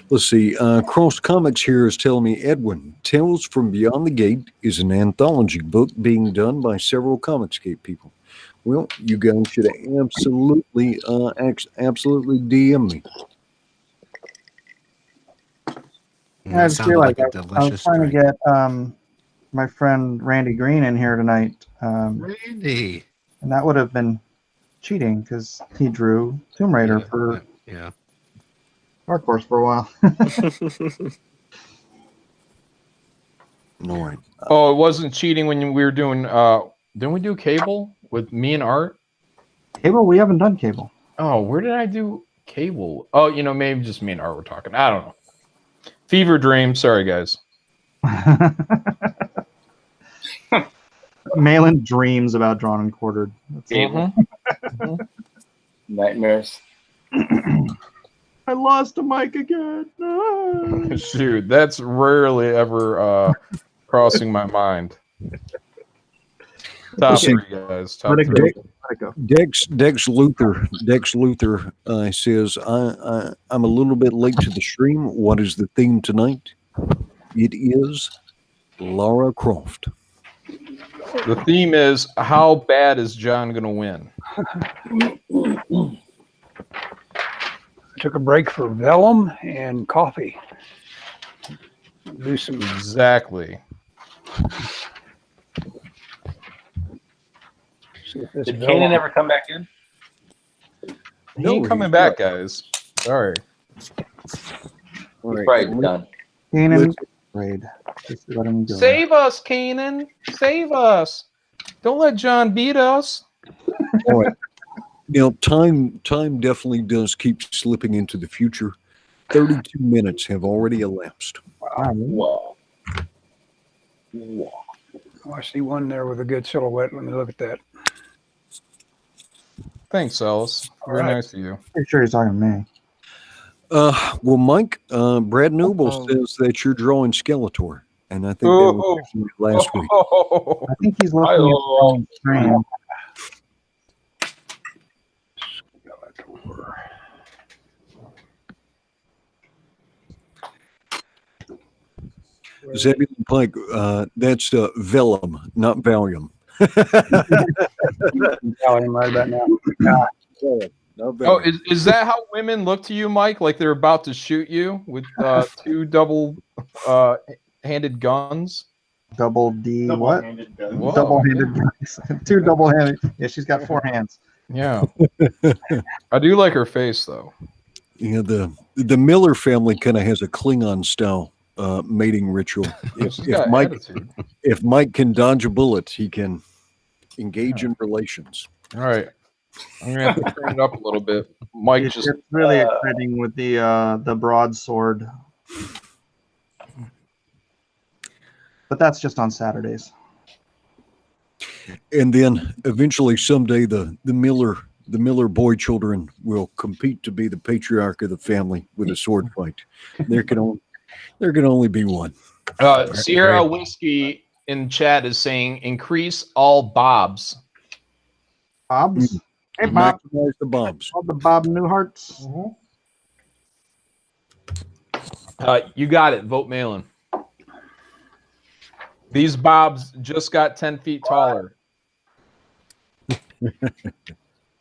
Let's see. Cross Comics here is telling me, Edwin, Tales from Beyond the Gate is an anthology book being done by several Comicsgate people. Well, you guys should absolutely DM me. I just feel like I was trying to get my friend Randy Green in here tonight. Randy. And that would have been cheating because he drew Tomb Raider for Dark Horse for a while. All right. Oh, it wasn't cheating when we were doing. Didn't we do Cable with me and Art? Cable? We haven't done Cable. Oh, where did I do Cable? Oh, maybe just me and Art were talking. I don't know. Fever Dream. Sorry, guys. Malin dreams about drawn and quartered. Nightmares. I lost a mic again. No. Shoot, that's rarely ever crossing my mind. Top Listen, 3, guys. Top Let it 3. go. Let it go. Dex Luther says, I'm a little bit late to the stream. What is the theme tonight? It is Lara Croft. The theme is, how bad is John going to win? Took a break for vellum and coffee. Do some Exactly. Did Kanan ever come back in? He ain't coming back, guys. Sorry. All right. Right, done. Kanan, afraid. Just let him go. Save us, Kanan. Save us. Don't let John beat us. All right. Time definitely does keep slipping into the future. 32 minutes have already elapsed. Wow. Oh, I see one there with a good silhouette. Let me look at that. Thanks, Alice. Very nice of you. Pretty sure he's talking to me. Well, Mike, Brad Noble says that you're drawing Skeletor, and I think that was actually last week. I think he's looking at the wrong screen. Zebulon Pike, that's vellum, not Valium. Telling him right about now. Oh, is that how women look to you, Mike? Like they're about to shoot you with 2 double-handed guns? Double D what? Whoa. Double-handed guns. 2 double-handed. Yeah, she's got 4 hands. Yeah. I do like her face, though. Yeah, the Miller family kind of has a Klingon style mating ritual. If Mike can dodge a bullet, he can engage in relations. All right. I'm gonna have to turn it up a little bit. Mike It's just really exciting with the broadsword. But that's just on Saturdays. And then eventually someday the Miller boy children will compete to be the patriarch of the family with a sword fight. There can only be one. Sierra Whiskey in chat is saying increase all bobs. Bobs? Hey, Bob. Maximize the bombs. All the Bob Newharts. You got it. Vote Malin. These bobs just got 10 feet taller.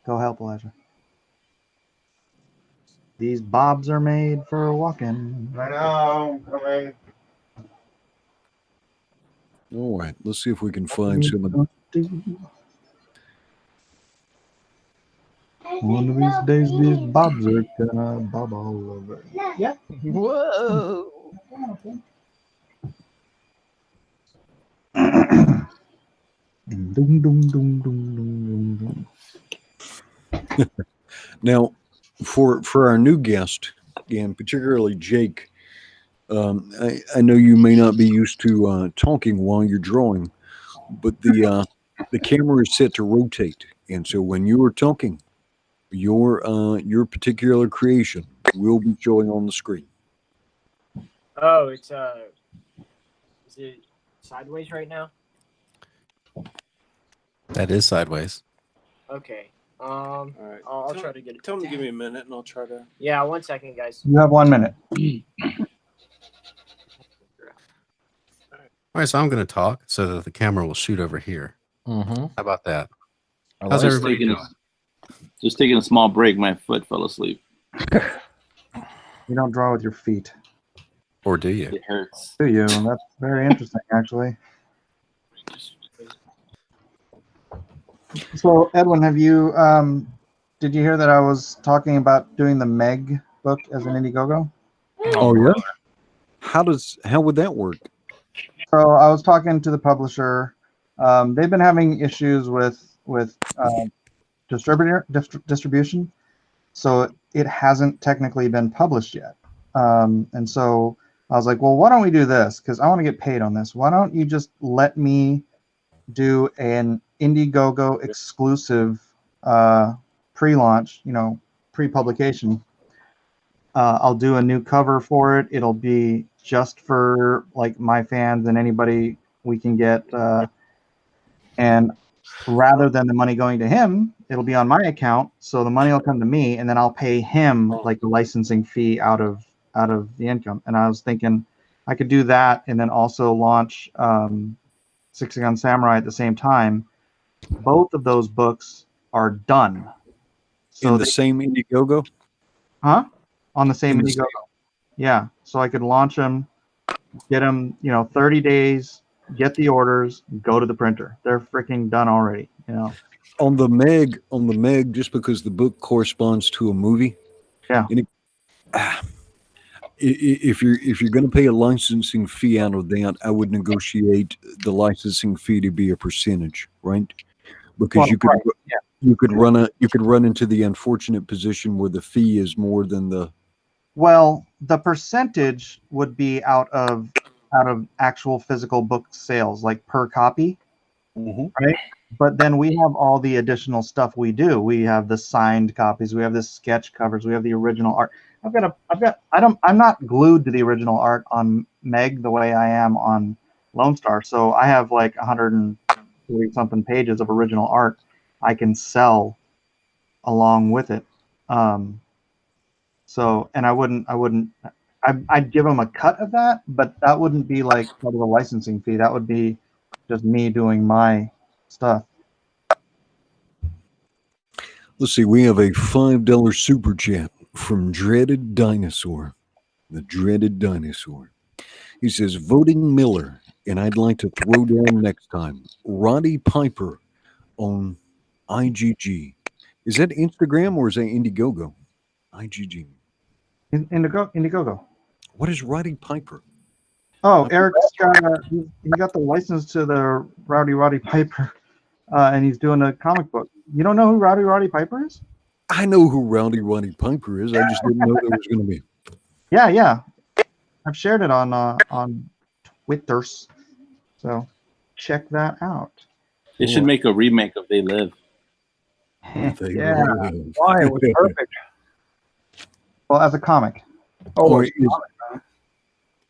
Go help, Elijah. These bobs are made for walking. I know. Coming. All right, let's see if we can find some of them. One of these days, these bobs are gonna bob all over. Yeah. Whoa. Dum, dum, dum, dum, dum, dum. Now, for our new guest, and particularly Jake, I know you may not be used to talking while you're drawing, but the camera is set to rotate, and so when you are talking, your particular creation will be showing on the screen. Oh, it's is it sideways right now? That is sideways. Okay. All right. I'll try to get it. Tell him to give me a minute, and I'll try to. Yeah, 1 second, guys. You have 1 minute. All right, so I'm going to talk so that the camera will shoot over here. Mm-hmm. How about that? I How's like everybody doing? Just taking a small break. My foot fell asleep. You don't draw with your feet, Or do you? It hurts. do you? That's very interesting, actually. So, Edwin, have you did you hear that I was talking about doing the Meg book as an Indiegogo? Oh yeah. How would that work? So I was talking to the publisher. They've been having issues with distribution, so it hasn't technically been published yet. And so I was like, well, why don't we do this? Because I want to get paid on this. Why don't you just let me do an Indiegogo exclusive pre-launch, pre-publication. I'll do a new cover for it. It'll be just for like my fans and anybody we can get. And rather than the money going to him, it'll be on my account. So the money will come to me, and then I'll pay him like the licensing fee out of the income. And I was thinking I could do that, and then also launch Sixagon Samurai at the same time. Both of those books are done. So in the same Indiegogo? Huh? On the same In the Indiegogo. Yeah. So I could launch them, get them, 30 days, get the orders, go to the printer. They're freaking done already, On the Meg, just because the book corresponds to a movie. Yeah. If you're going to pay a licensing fee out of that, I would negotiate the licensing fee to be a percentage, right? Because you could run into the unfortunate position where the fee is more than the. Well, the percentage would be out of actual physical book sales, like per copy, right? But then we have all the additional stuff we do. We have the signed copies. We have the sketch covers. We have the original art. I'm not glued to the original art on Meg the way I am on Lone Star. So I have like 140 something pages of original art I can sell along with it. So, and I'd give them a cut of that, but that wouldn't be like part of the licensing fee. That would be just me doing my stuff. Let's see. We have a $5 super chat from Dreaded Dinosaur. The Dreaded Dinosaur. He says, voting Miller, and I'd like to throw down next time. Roddy Piper on IGG. Is that Instagram or is that Indiegogo? IGG. Indiegogo. What is Roddy Piper? Oh, Eric's got he got the license to the Roddy Piper, and he's doing a comic book. You don't know who Roddy Piper is? I know who Roddy Piper is. I just didn't know there was going to be. Yeah. I've shared it on Twitters, so check that out. They should make a remake of They Live. Yeah. Why? It was perfect. Well, as a comic. Oh,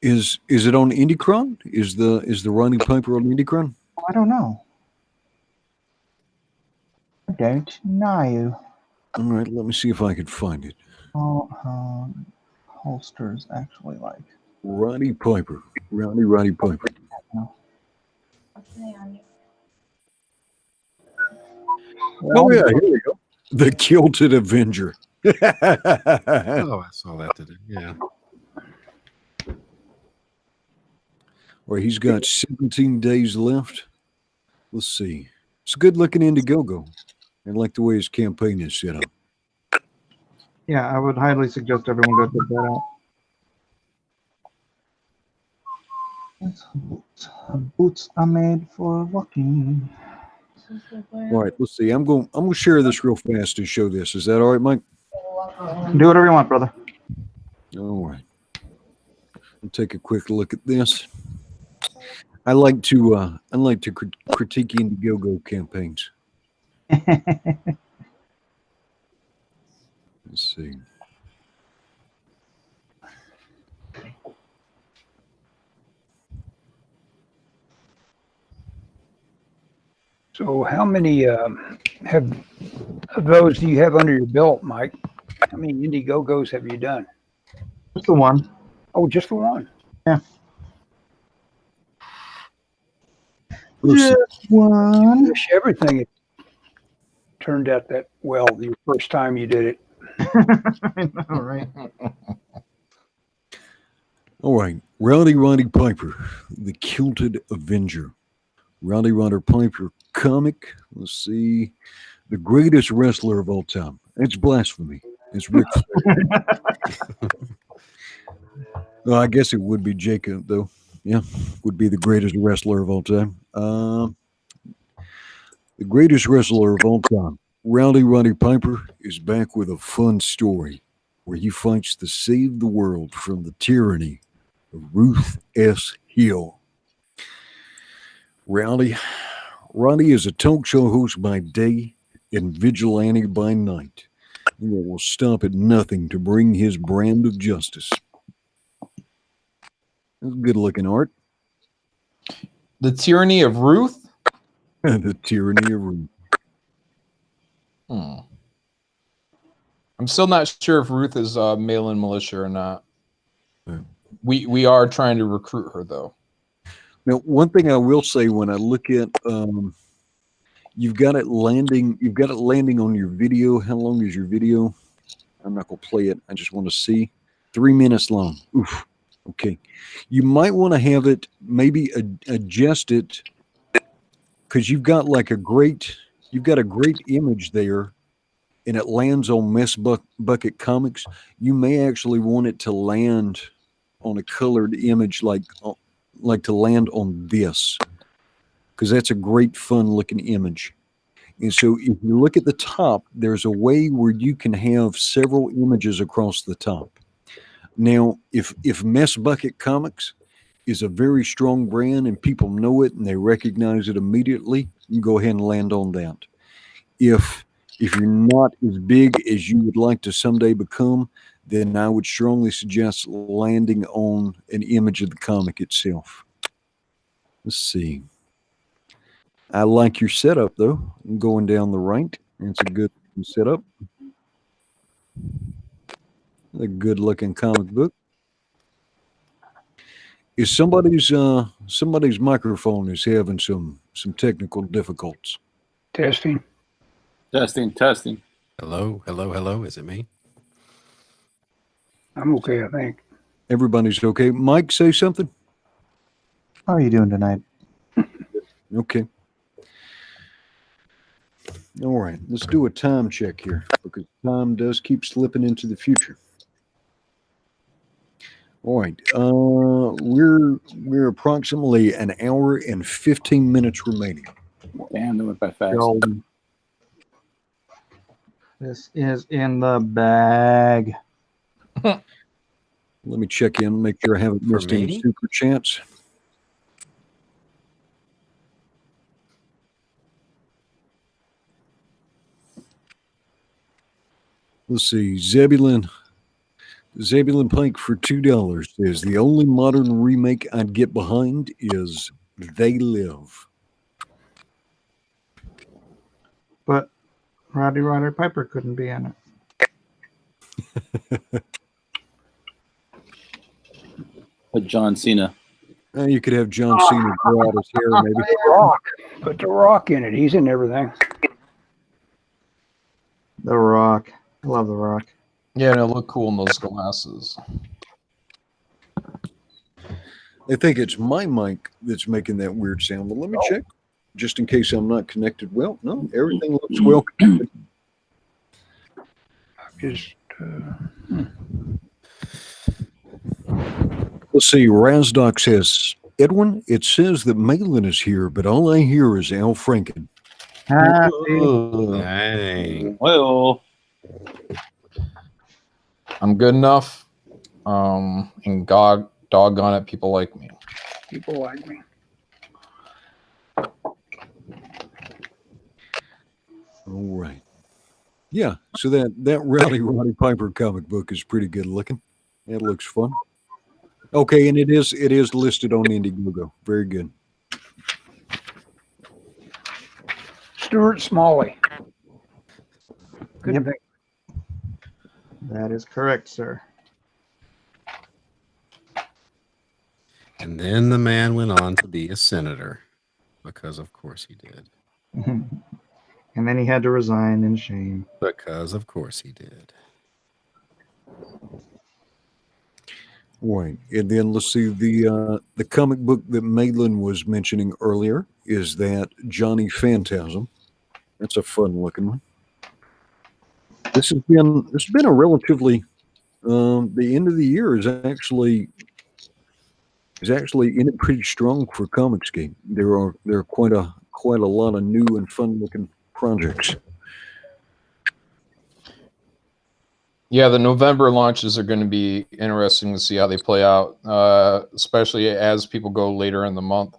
is it on Indicron? Is the Roddy Piper on Indicron? I don't know. I don't know. All right, let me see if I can find it. Oh, holsters actually like Roddy Piper. Roddy Piper. Oh yeah, here we go. The Kilted Avenger. Oh, I saw that today. Yeah. Well, he's got 17 days left. Let's see. It's a good looking Indiegogo. I like the way his campaign is set up. Yeah, I would highly suggest everyone go check that out. Boots are made for walking. All right, let's see. I'm going to share this real fast and show this. Is that all right, Mike? Do whatever you want, brother. All right. I'll take a quick look at this. I like to critique Indiegogo campaigns. Let's see. So how many of those do you have under your belt, Mike? How many Indiegogos have you done? Just the one. Oh, just the one. Yeah. Just one. I wish everything turned out that well the first time you did it. I know, right? All right. Roddy Piper, the Kilted Avenger. Roddy Piper comic. Let's see. The greatest wrestler of all time. It's blasphemy. It's Ric Flair. Well, I guess it would be Jacob, though. Yeah, would be the greatest wrestler of all time. The greatest wrestler of all time, Roddy Piper, is back with a fun story where he fights to save the world from the tyranny of Ruth S. Hill. Roddy is a talk show host by day and vigilante by night. He will stop at nothing to bring his brand of justice. That's good looking art. The Tyranny of Ruth? The Tyranny of Ruth. I'm still not sure if Ruth is mail-in militia or not. We are trying to recruit her, though. Now, one thing I will say when I look at you've got it landing on your video. How long is your video? I'm not gonna play it. I just want to see. 3 minutes long. Oof. Okay. You might want to have it maybe adjust it because you've got a great image there and it lands on Bucket Comics. You may actually want it to land on a colored image like to land on this because that's a great fun looking image. And so if you look at the top, there's a way where you can have several images across the top. Now, if Mess Bucket Comics is a very strong brand and people know it and they recognize it immediately, you can go ahead and land on that. If you're not as big as you would like to someday become, then I would strongly suggest landing on an image of the comic itself. Let's see. I like your setup, though. I'm going down the right. It's a good setup. A good-looking comic book. Is somebody's microphone is having some technical difficulties? Testing. Testing. Hello. Is it me? I'm okay, I think. Everybody's okay. Mike, say something. How are you doing tonight? Okay. All right. Let's do a time check here because time does keep slipping into the future. All right. We're approximately an hour and 15 minutes remaining. Damn, that went by fast. Golden. This is in the bag. Let me check in, make sure I haven't missed any super chats. Let's see. Zebulon Pike for $2 says the only modern remake I'd get behind is They Live. But Roddy Piper couldn't be in it. But John Cena. You could have John Cena grow out his hair, maybe. Put The Rock in it. He's in everything. The Rock. I love The Rock. Yeah, and it'll look cool in those glasses. I think it's my mic that's making that weird sound, but let me check just in case I'm not connected well. No, everything looks well connected. Let's see. Razdoc says, Edwin, it says that Malin is here, but all I hear is Al Franken. Dang. Well, I'm good enough. And doggone it, people like me. People like me. All right. Yeah, so that Roddy Piper comic book is pretty good looking. It looks fun. Okay, and it is listed on Indiegogo. Very good. Stuart Smalley. Good thing. That is correct, sir. And then the man went on to be a senator, because of course he did. And then he had to resign in shame. Because of course he did. Right, and then let's see the comic book that Malin was mentioning earlier is that Johnny Phantasm. That's a fun looking one. This has been a relatively the end of the year is actually in it pretty strong for Comicsgate. There are quite a lot of new and fun looking projects. Yeah, the November launches are going to be interesting to see how they play out, especially as people go later in the month,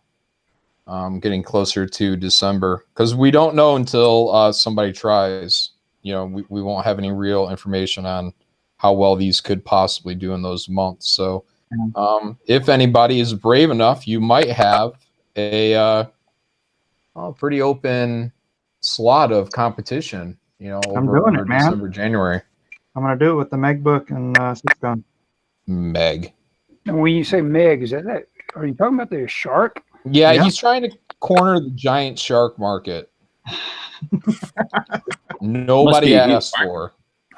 getting closer to December. Because we don't know until somebody tries. You know, we won't have any real information on how well these could possibly do in those months. So if anybody is brave enough, you might have a pretty open slot of competition, you know, I'm doing over it, man. December, January. I'm gonna do it with the Meg book and Six Gun. Meg. And when you say Meg, is that are you talking about the shark? Yeah, he's trying to corner the giant shark market. Nobody asked for.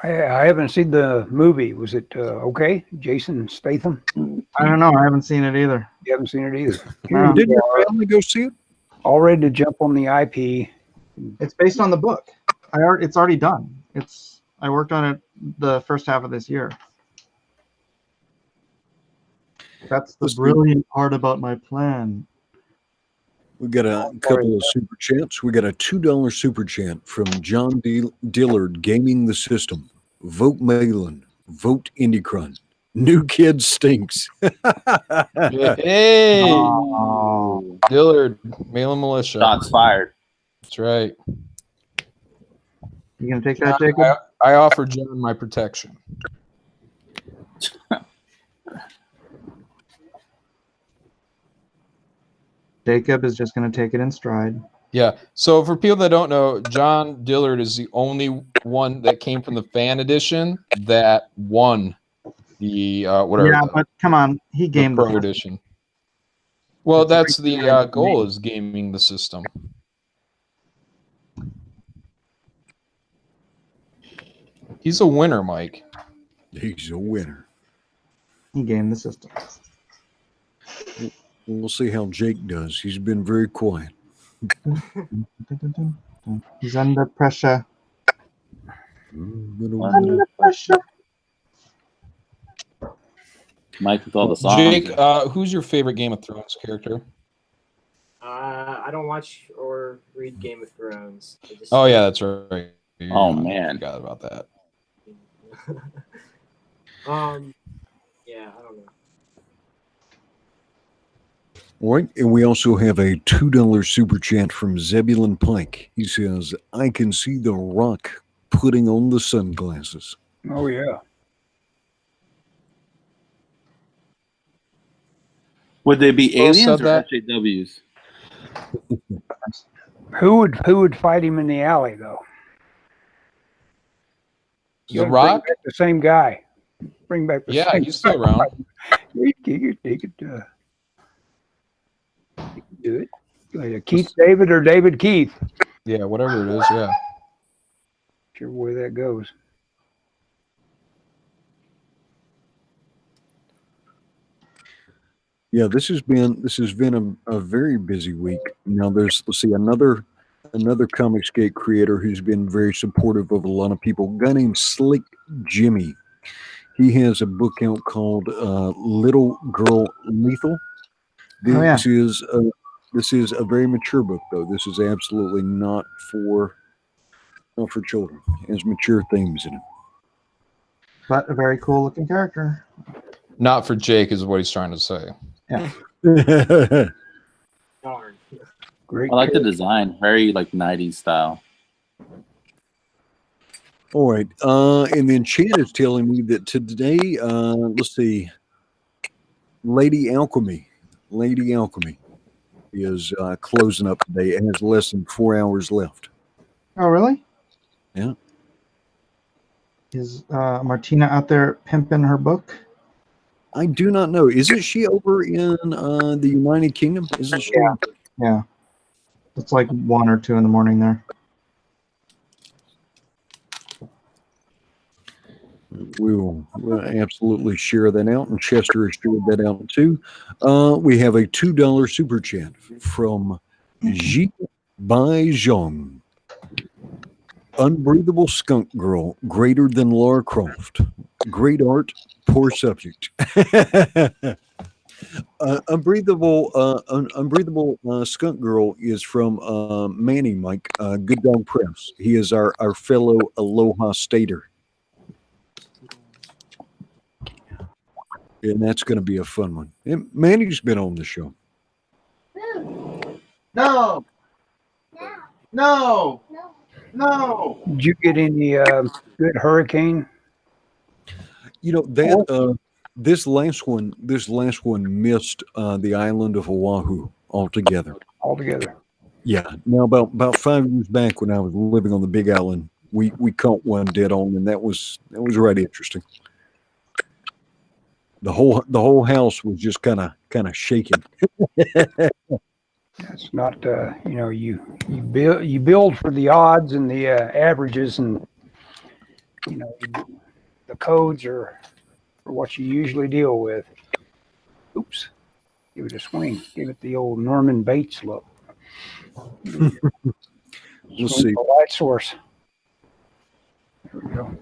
I haven't seen the movie. Was it okay? Jason Statham? I don't know. I haven't seen it either. You haven't seen it either. Didn't your family go see it? All ready to jump on the IP. It's based on the book. It's already done. I worked on it the first half of this year. That's the brilliant part about my plan. We got a couple of super chats. We got a $2 super chat from John Dillard, Gaming the System. Vote Malin. Vote Indicron. New kid stinks. Hey, Dillard, Malin Militia. Shots fired. That's right. You gonna take that, Jacob? I offer John my protection. Jacob is just going to take it in stride. Yeah. So for people that don't know, John Dillard is the only one that came from the fan edition that won the whatever. Yeah, but come on, he gamed the pro edition. Well, that's the goal, is gaming the system. He's a winner, Mike. He's a winner. He gamed the system. We'll see how Jake does. He's been very quiet. He's under pressure. Under pressure. Mike with all the songs. Jake, who's your favorite Game of Thrones character? I don't watch or read Game of Thrones. Oh yeah, that's right. Oh man, forgot about that. Yeah, I don't know. All right, and we also have a $2 super chat from Zebulon Pike. He says, I can see The Rock putting on the sunglasses. Oh, yeah. Would they be aliens or that? SJWs? Who would fight him in the alley, though? The Rock? Bring back the same guy. Bring back the same he's still around. He could do it. Like Keith David or David Keith. Yeah, whatever it is, yeah. Sure where that goes. Yeah, this has been a very busy week. Now let's see, another Comicsgate creator who's been very supportive of a lot of people. A guy named Slick Jimmy. He has a book out called Little Girl Lethal. This is a very mature book, though. This is absolutely not for children. It has mature themes in it. But a very cool looking character. Not for Jake is what he's trying to say. Yeah. Darn. Great. I like the design, very like 90s style. All right. And then Chad is telling me that today, let's see, Lady Alchemy is closing up today. It has less than 4 hours left. Oh, really? Yeah. Is Martina out there pimping her book? I do not know. Isn't she over in the United Kingdom? Isn't she? Yeah. It's like 1 or 2 in the morning there. We'll absolutely share that out, and Chester has shared that out too. We have a $2 super chat from Ji Bai Zhong. Unbreathable skunk girl, greater than Lara Croft. Great art, poor subject. Unbreathable skunk girl is from Manny Mike, Good Dog Press. He is our fellow Aloha Stater, and that's going to be a fun one. And Manny's been on the show. No. No. No. Did you get any good hurricane? You know that this last one missed the island of Oahu altogether. Altogether. Yeah. Now about 5 years back, when I was living on the Big Island, we caught one dead on, and that was right interesting. The whole house was just kind of shaking. It's not you build for the odds and the averages, and the codes are for what you usually deal with. Oops, give it a swing. Give it the old Norman Bates look. We'll see. Light source. There we go.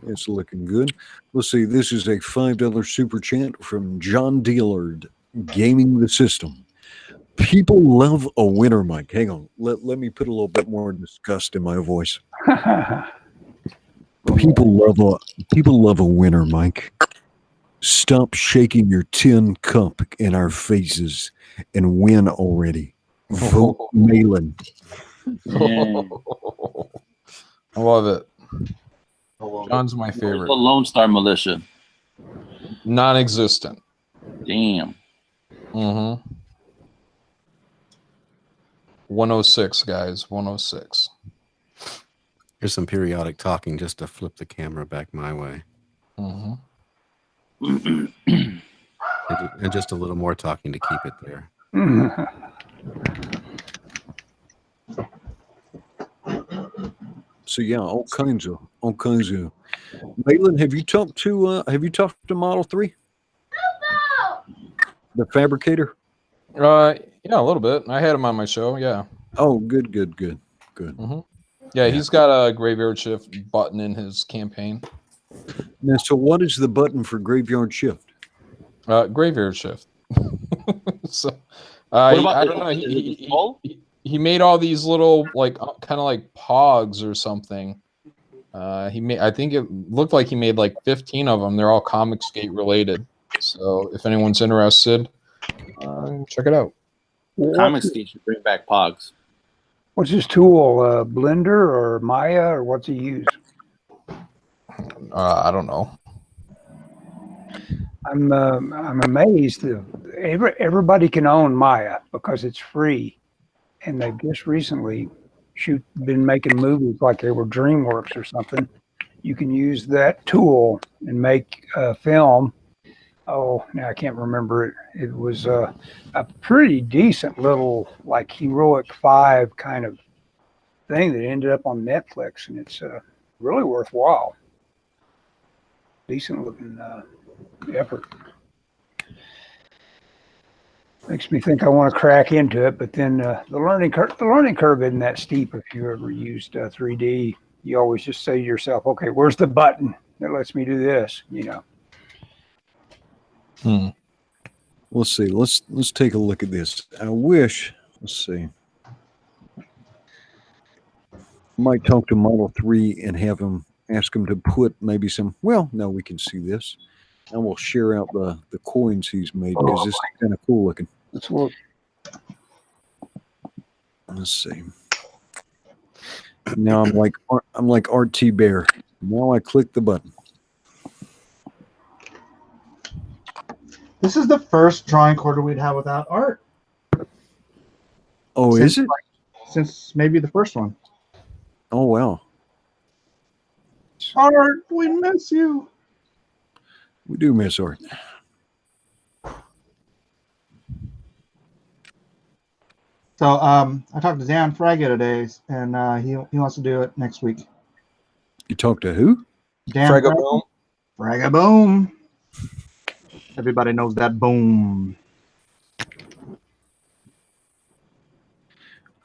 It's looking good. Let's see. This is a $5 super chat from John Dealard, Gaming the System. People love a winner, Mike. Hang on. Let me put a little bit more disgust in my voice. People love a winner, Mike. Stop shaking your tin cup in our faces and win already. Vote Malin. I love it. John's my favorite. The Lone Star Militia. Non-existent. Damn. 106, guys. 106. Here's some periodic talking just to flip the camera back my way. And just a little more talking to keep it there. So yeah, all kinds of. Malin, have you talked to Model 3? The fabricator? Yeah, a little bit. I had him on my show. Yeah. Oh, good. Yeah, he's got a graveyard shift button in his campaign. Now, so what is the button for graveyard shift? Graveyard shift. So, What about I don't know. He made all these little kind of like pogs or something. I think it looked like he made like 15 of them. They're all Comicsgate related. So if anyone's interested, check it out. Comicsgate should bring back Pogs. What's his tool? Blender or Maya, or what's he use? I don't know. I'm amazed that everybody can own Maya because it's free, and they've just recently been making movies like they were DreamWorks or something. You can use that tool and make a film. Oh, now I can't remember it. It was a pretty decent little like Heroic 5 kind of thing that ended up on Netflix, and it's really worthwhile. Decent looking effort. Makes me think I want to crack into it, but then the learning curve isn't that steep. If you ever used 3D, you always just say to yourself, "Okay, where's the button that lets me do this?" Let's see. Let's take a look at this. I wish. Let's see. Might talk to Model 3 and ask him to put maybe some. Well, no, we can see this. And we'll share out the coins he's made because this is kind of cool looking. Let's look. Let's see. Now I'm like RT Bear. Now I click the button. This is the first drawing quarter we'd have without art. Oh, is it? Since maybe the first one. Oh, wow. Art, we miss you. We do miss art. So I talked to Dan Fraga today, and he wants to do it next week. You talked to who? Dan Fraga Boom. Fraga Boom. Everybody knows that boom.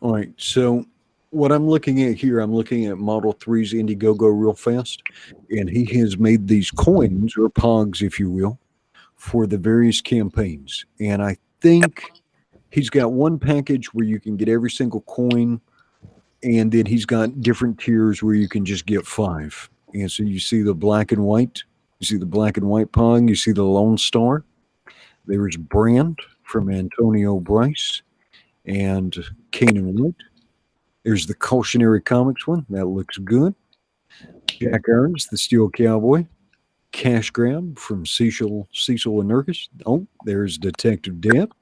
All right. So what I'm looking at here, I'm looking at Model 3's Indiegogo real fast, and he has made these coins or pogs, if you will, for the various campaigns. And I think he's got one package where you can get every single coin, and then he's got different tiers where you can just get 5. And so you see the black and white, you see the black and white pog, you see the Lone Star. There's Brand from Antonio Bryce and Kanan Wood. There's the Cautionary Comics one. That looks good. Jack Irons, the Steel Cowboy. Cash Grab from Cecil and Nurkish. Oh, there's Detective Deb.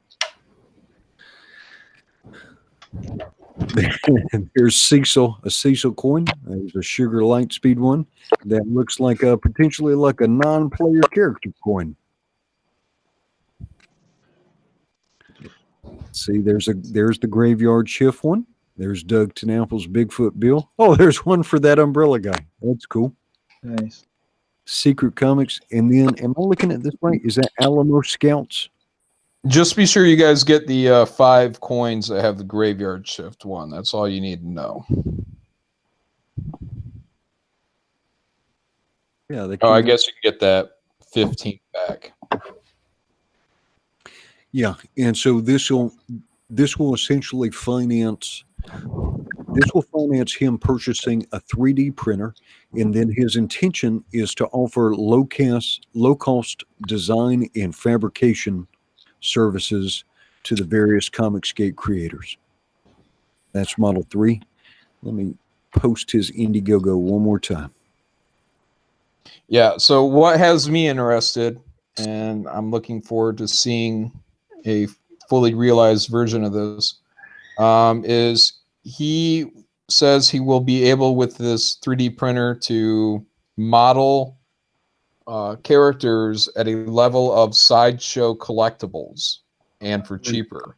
There's Cecil, a Cecil coin. There's a Sugar Lightspeed one. That looks like potentially like a non-player character coin. See, there's the Graveyard Shift one. There's Doug Tanapple's Bigfoot Bill. Oh, there's one for that umbrella guy. That's cool. Nice. Secret Comics. And then, am I looking at this right? Is that Alamo Scouts? Just be sure you guys get the 5 coins that have the Graveyard Shift one. That's all you need to know. Yeah. Oh, I guess you can get that 15 back. Yeah, and so this will essentially finance. This will finance him purchasing a 3D printer, and then his intention is to offer low cost design and fabrication services to the various Comicsgate creators. That's Model 3. Let me post his Indiegogo one more time. Yeah, so what has me interested, and I'm looking forward to seeing a fully realized version of this, is he says he will be able with this 3D printer to model characters at a level of Sideshow collectibles and for cheaper.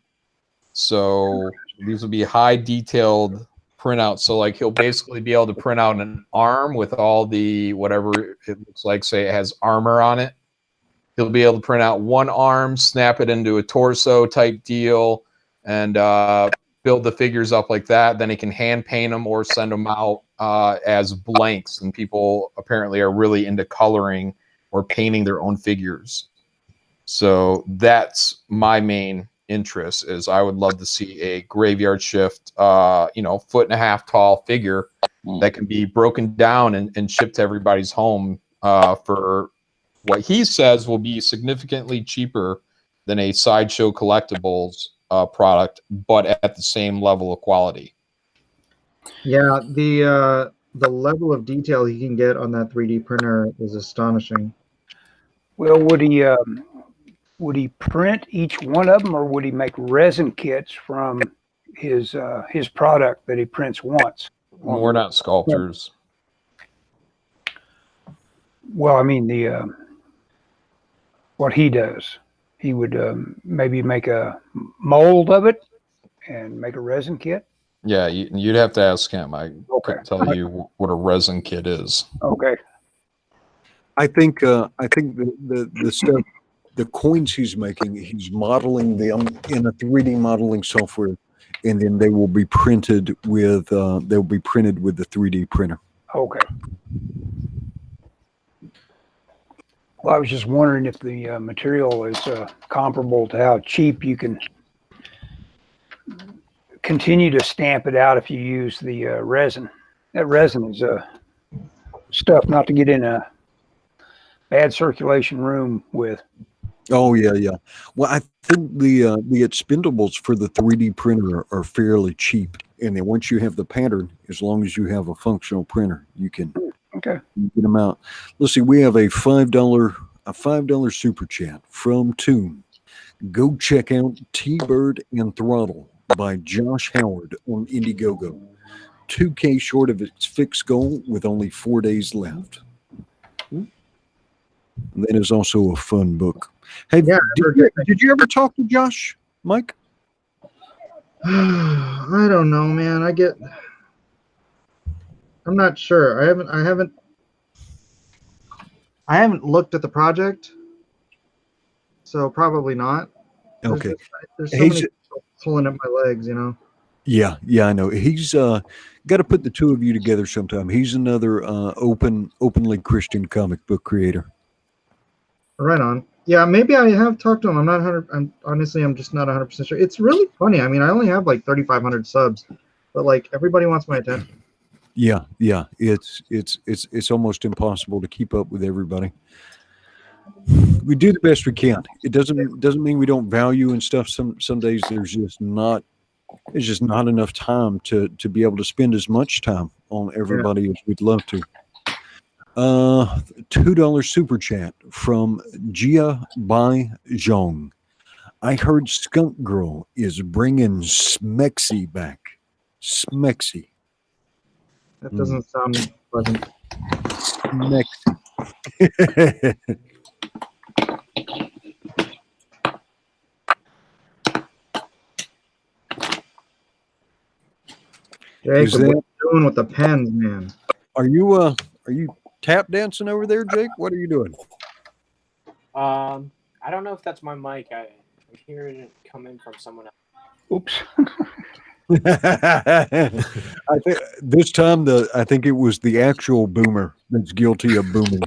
So these will be high detailed printouts. So like he'll basically be able to print out an arm with all the whatever it looks like, say it has armor on it. He'll be able to print out one arm, snap it into a torso type deal, and build the figures up like that. Then he can hand paint them or send them out as blanks. And people apparently are really into coloring or painting their own figures. So that's my main interest. Is I would love to see a Graveyard Shift, 1.5 foot tall figure that can be broken down and shipped to everybody's home for what he says will be significantly cheaper than a Sideshow Collectibles product, but at the same level of quality. Yeah, the level of detail he can get on that 3D printer is astonishing. Well, would he print each one of them, or would he make resin kits from his product that he prints once? We're not sculptors. Well, I mean what he does. He would maybe make a mold of it and make a resin kit. Yeah, you'd have to ask him. I couldn't tell you what a resin kit is. Okay. I think the stuff, the coins he's making, he's modeling them in a 3D modeling software, and then they will be printed with the 3D printer. Okay. Well, I was just wondering if the material is comparable to how cheap you can continue to stamp it out if you use the resin. That resin is stuff not to get in a bad circulation room with. Oh yeah. Well, I think the expendables for the 3D printer are fairly cheap, and then once you have the pattern, as long as you have a functional printer, you can get them out. Let's see, we have a $5 super chat from Toon. Go check out T-Bird and Throttle by Josh Howard on Indiegogo. 2K short of its fixed goal with only 4 days left. And that is also a fun book. Hey, did you ever talk to Josh, Mike? I don't know, man. I'm not sure. I haven't looked at the project, so probably not. Okay. There's so many people pulling at my legs, Yeah, I know. He's got to put the two of you together sometime. He's another openly Christian comic book creator. Right on. Yeah, maybe I have talked to him. I'm not 100. I'm just not 100% sure. It's really funny. I mean, I only have like 3,500 subs, but like everybody wants my attention. Yeah. It's almost impossible to keep up with everybody. We do the best we can. It doesn't mean we don't value and stuff. Some days there's just not enough time to be able to spend as much time on everybody as we'd love to. $2 super chat from Jia Bai Zhong. I heard Skunk Girl is bringing Smexy back. Smexy. That doesn't sound pleasant. Smexy. Jacob, what are you doing with the pens, man? Are you tap dancing over there, Jake? What are you doing? I don't know if that's my mic. I'm hearing it come in from someone else. Oops. I think this time I think it was the actual boomer that's guilty of booming.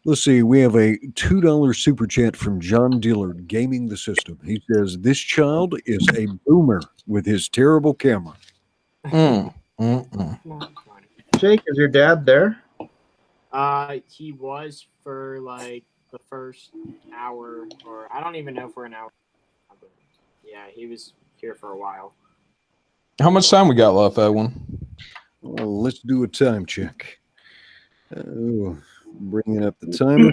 Let's see. We have a $2 super chat from John Dillard, gaming the system. He says this child is a boomer with his terrible camera. Jake, is your dad there? He was for like the first hour, or I don't even know for an hour. But yeah, he was here for a while. How much time we got left, Edwin? Well, let's do a time check. Bringing up the timer.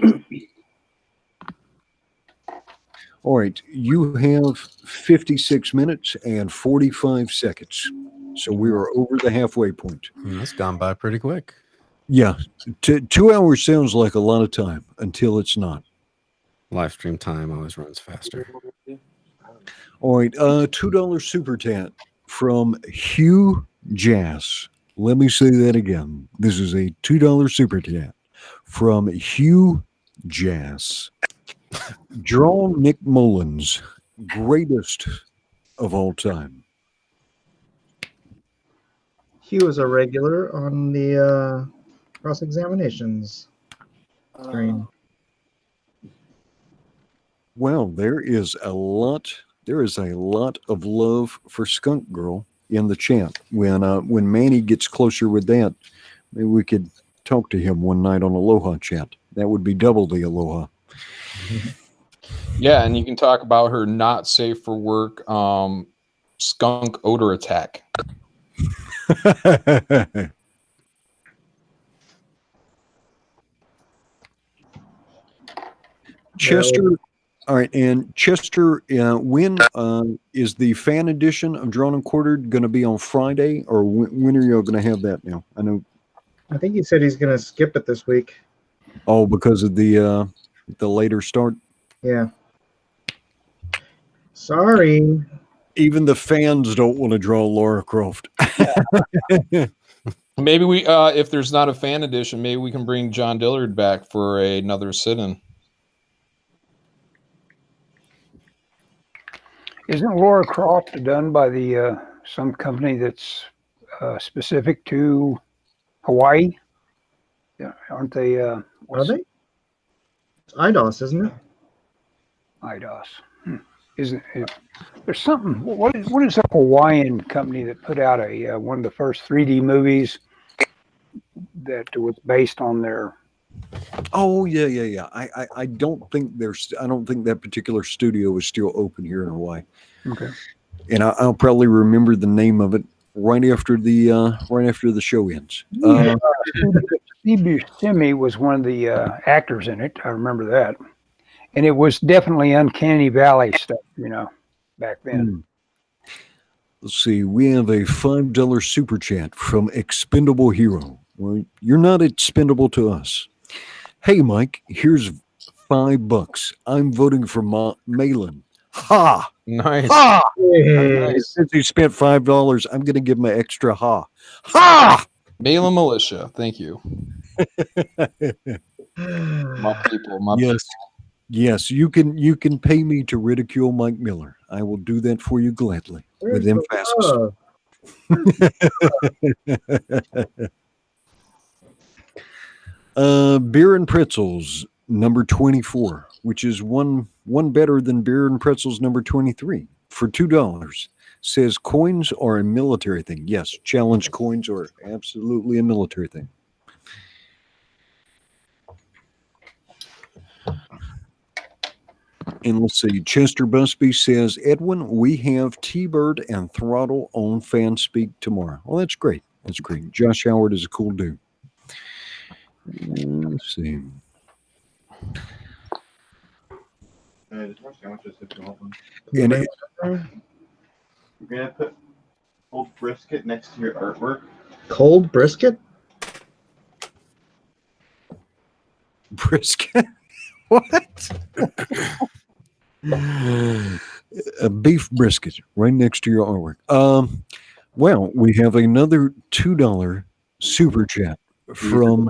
All right, you have 56 minutes and 45 seconds. So we are over the halfway point. That's gone by pretty quick. Yeah, 2 hours sounds like a lot of time until it's not. Live stream time always runs faster. All right, $2 super chat from Hugh Jazz. Let me say that again. This is a $2 super chat from Hugh Jazz. Draw Nick Mullins, greatest of all time. He was a regular on the cross-examinations stream. Well, there is a lot of love for Skunk Girl in the chat. When Manny gets closer with that, maybe we could talk to him one night on Aloha chat. That would be double the Aloha. Yeah, and you can talk about her not safe for work skunk odor attack. Chester, all right, and Chester, when is the fan edition of Drawn and Quartered going to be on Friday, or when are you going to have that now? I know. I think he said he's going to skip it this week. Oh, because of the later start. Yeah. Sorry. Even the fans don't want to draw Lara Croft. Maybe we, if there's not a fan edition, maybe we can bring John Dillard back for another sit-in. Isn't Lara Croft done by the some company that's specific to Hawaii? Yeah, aren't they? Are they? It's IDOS, isn't it? IDOS. Isn't it? There's something. What is a Hawaiian company that put out a one of the first 3D movies that was based on their? Oh yeah. I don't think that particular studio is still open here in Hawaii. Okay. And I'll probably remember the name of it right after the show ends. Steve Buscemi was one of the actors in it. I remember that, and it was definitely Uncanny Valley stuff, back then. Let's see. We have a $5 super chat from Expendable Hero. Well, you're not expendable to us. Hey, Mike, here's $5. I'm voting for Malin. Ha! Nice. Ha! Nice. Since he spent $5, I'm going to give him an extra ha. Ha! Malin Militia. Thank you. My people. Yes. Yes, you can pay me to ridicule Mike Miller. I will do that for you gladly with emphasis. Beer and Pretzels number 24, which is one better than Beer and Pretzels number 23 for $2. Says coins are a military thing. Yes, challenge coins are absolutely a military thing. And let's see, Chester Busby says, Edwin, we have T-Bird and Throttle on FanSpeak tomorrow. Well, that's great. That's great. Josh Howard is a cool dude. Let's see. The torch sandwiches if you want one. And You're gonna put cold brisket next to your artwork. Cold brisket? Brisket? What? A beef brisket right next to your artwork. Well, we have another $2 super chat from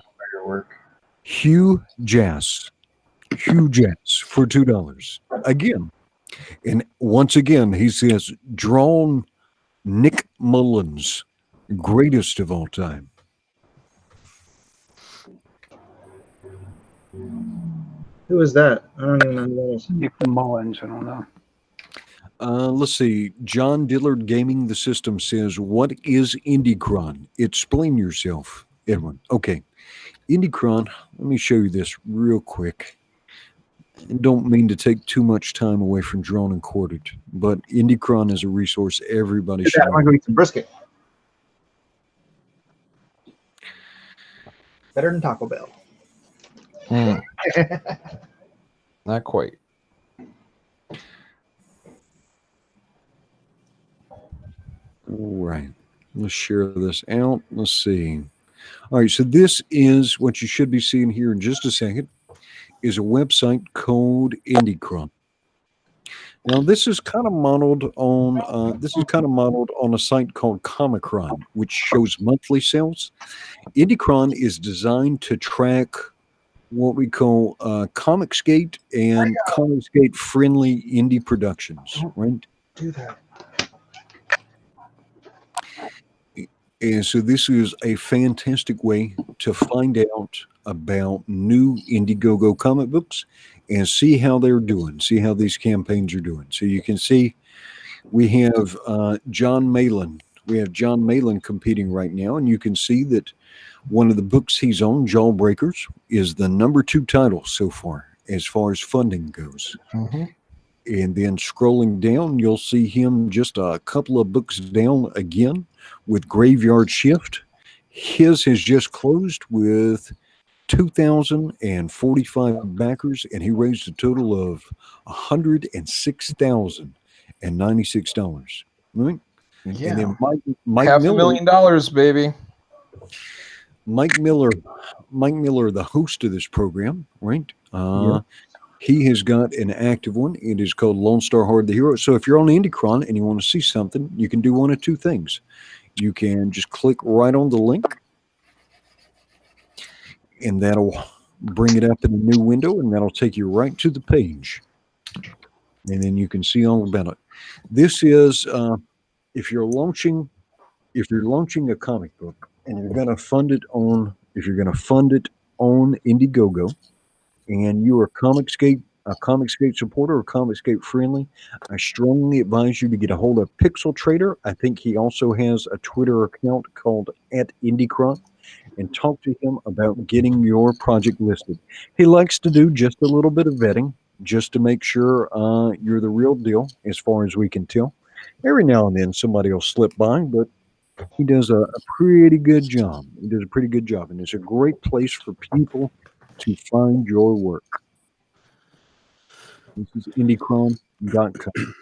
Hugh Jass. Hugh Jass for $2 again. And once again, he says, drawn Nick Mullins, greatest of all time. Who is that? I don't even know who that is. Nick Mullins, I don't know. Let's see. John Dillard Gaming the System says, what is IndieCron? Explain yourself, Edwin. Okay. IndieCron, let me show you this real quick. I don't mean to take too much time away from Drawn and Quartered, but IndieCron is a resource everybody should I'm going to eat some brisket. Better than Taco Bell. Not quite. All right. Let's share this out. Let's see. All right. So this is what you should be seeing here in just a second. Is a website called IndieCron. Now this is kind of modeled on a site called Comicron, which shows monthly sales. IndieCron is designed to track what we call Comicsgate and Comicsgate friendly indie productions, right? Do that. And so this is a fantastic way to find out about new Indiegogo comic books and see how they're doing, see how these campaigns are doing. So you can see we have John Malin. We have John Malin competing right now, and you can see that one of the books he's on, Jawbreakers, is the number 2 title so far as funding goes. Mm-hmm. And then scrolling down, you'll see him just a couple of books down again with Graveyard Shift. His has just closed with 2,045 backers, and he raised a total of $106,096. Right? Yeah. And then Mike Miller, $500,000, baby. Mike Miller, the host of this program, right? He has got an active one. It is called Lone Star Hard the Hero. So if you're on IndieCron and you want to see something, you can do one of two things. You can just click right on the link, and that'll bring it up in a new window, and that'll take you right to the page. And then you can see all about it. This is if you're launching a comic book and you're going to fund it on Indiegogo, and you are a Comicsgate supporter or Comicsgate friendly, I strongly advise you to get a hold of Pixel Trader. I think he also has a Twitter account called @IndieCron, and talk to him about getting your project listed. He likes to do just a little bit of vetting just to make sure you're the real deal as far as we can tell. Every now and then somebody will slip by, but he does a pretty good job. He does a pretty good job, and it's a great place for people to find your work. This is IndieCron.com.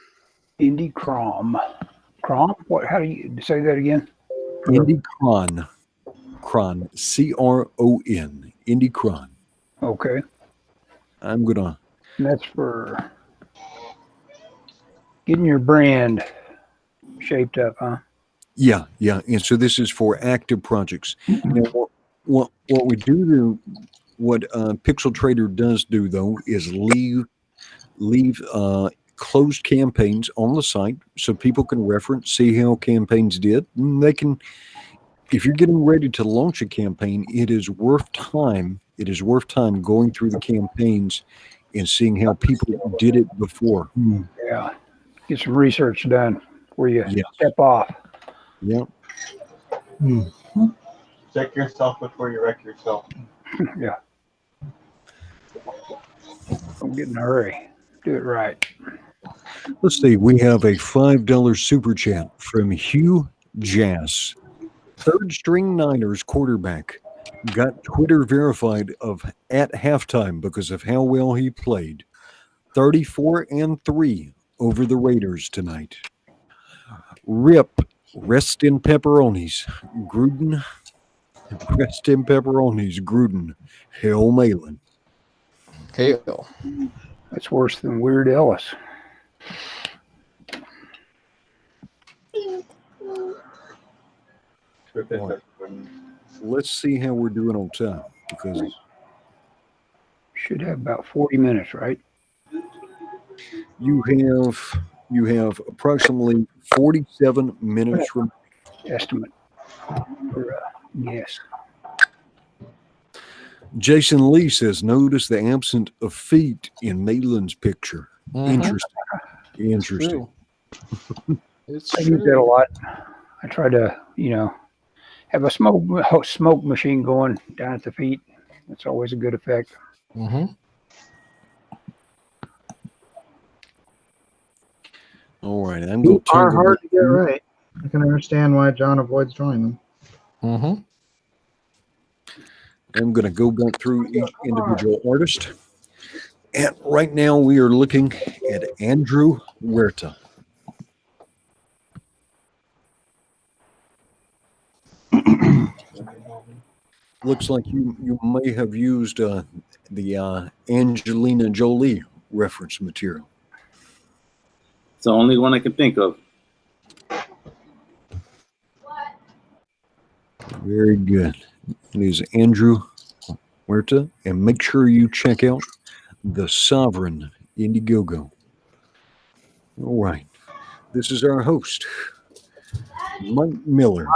IndieCron. Crom? What? How do you say that again? IndieCron. Cron. CRON. IndieCron. Okay. I'm gonna. And that's for getting your brand shaped up, huh? Yeah. And so this is for active projects. Now, what we do What Pixel Trader does do though is leave closed campaigns on the site so people can reference, see how campaigns did. And they can, if you're getting ready to launch a campaign, it is worth time. It is worth time going through the campaigns and seeing how people did it before. Yeah. Get some research done before you Yeah. step off. Yeah. Check yourself before you wreck yourself. Yeah. Don't get in a hurry. Do it right. Let's see. We have a $5 super chat from Hugh Jass. Third string Niners quarterback got Twitter verified at halftime because of how well he played. 34-3 over the Raiders tonight. Rip, rest in pepperonis. Gruden, rest in pepperonis. Gruden, Hail Malin. Hail. That's worse than Weird Ellis. Let's see how we're doing on time because should have about 40 minutes, right? you have approximately 47 minutes remaining. Estimate. Yes. Jason Lee says, notice the absence of feet in Malin's picture. Interesting. Interesting. I use that a lot. I try to, have a smoke machine going down at the feet. That's always a good effect. All right. I'm going to are hard to get right. I can understand why John avoids drawing them. I'm going to go back through each individual artist. And right now we are looking at Andrew Huerta. Looks like you may have used the Angelina Jolie reference material. It's the only one I can think of. Very good. It is Andrew Huerta. And make sure you check out the Sovereign Indiegogo. All right. This is our host, Mike Miller.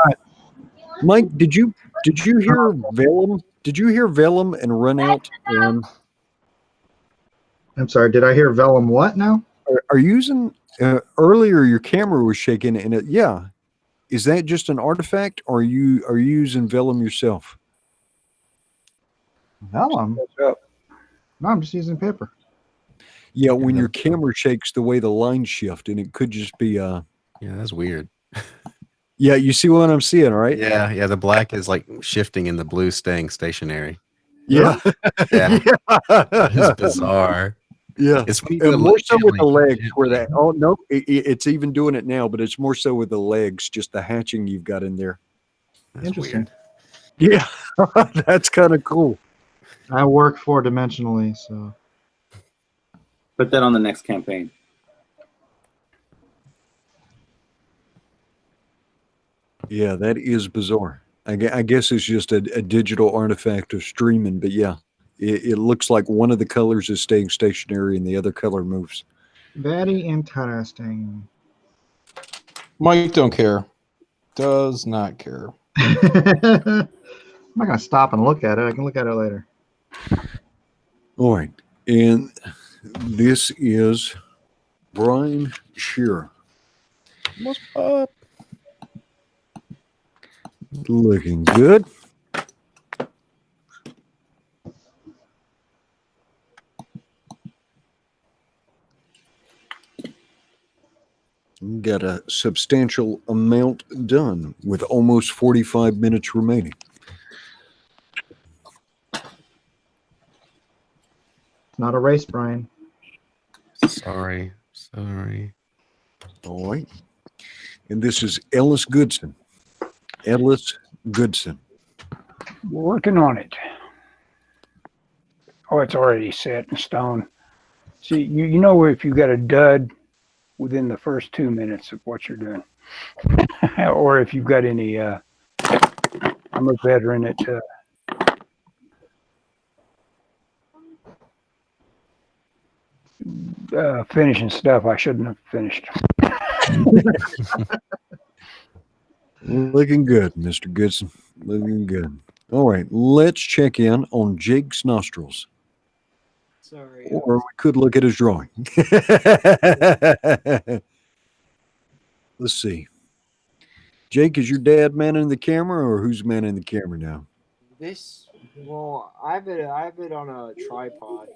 Mike, did you hear Vellum? Did you hear Vellum and run out? I'm sorry. Did I hear Vellum what now? Are you using earlier? Your camera was shaking, and yeah. Is that just an artifact, or are you using Vellum yourself? Vellum? No, I'm just using paper. Yeah, when your camera shakes, the way the lines shift, and it could just be Yeah, that's weird. Yeah, you see what I'm seeing, right? Yeah. The black is like shifting and the blue staying stationary. Yeah. Yeah. Yeah. It's bizarre. Yeah. It's more so with the legs where that. Oh no, it's even doing it now, but it's more so with the legs, just the hatching you've got in there. That's interesting. Weird. Yeah, that's kind of cool. I work four-dimensionally, so put that on the next campaign. Yeah, that is bizarre. I guess it's just a digital artifact of streaming, but yeah, it looks like one of the colors is staying stationary and the other color moves. Very interesting. Mike don't care. Does not care. I'm not going to stop and look at it. I can look at it later. All right. And this is Brian Shearer. What's up? Looking good. Got a substantial amount done with almost 45 minutes remaining. It's not a race, Brian. Sorry. All right. And this is Ellis Goodson. Ellis Goodson. We're working on it. Oh, it's already set in stone. See, you know if you got a dud within the first 2 minutes of what you're doing, or if you've got any. I'm a veteran at Finishing stuff I shouldn't have finished. Looking good, Mr. Goodson. Looking good. All right, let's check in on Jake's nostrils. Sorry. Or we could look at his drawing. Let's see. Jake, is your dad manning the camera, or who's manning the camera now? Well, I have it on a tripod.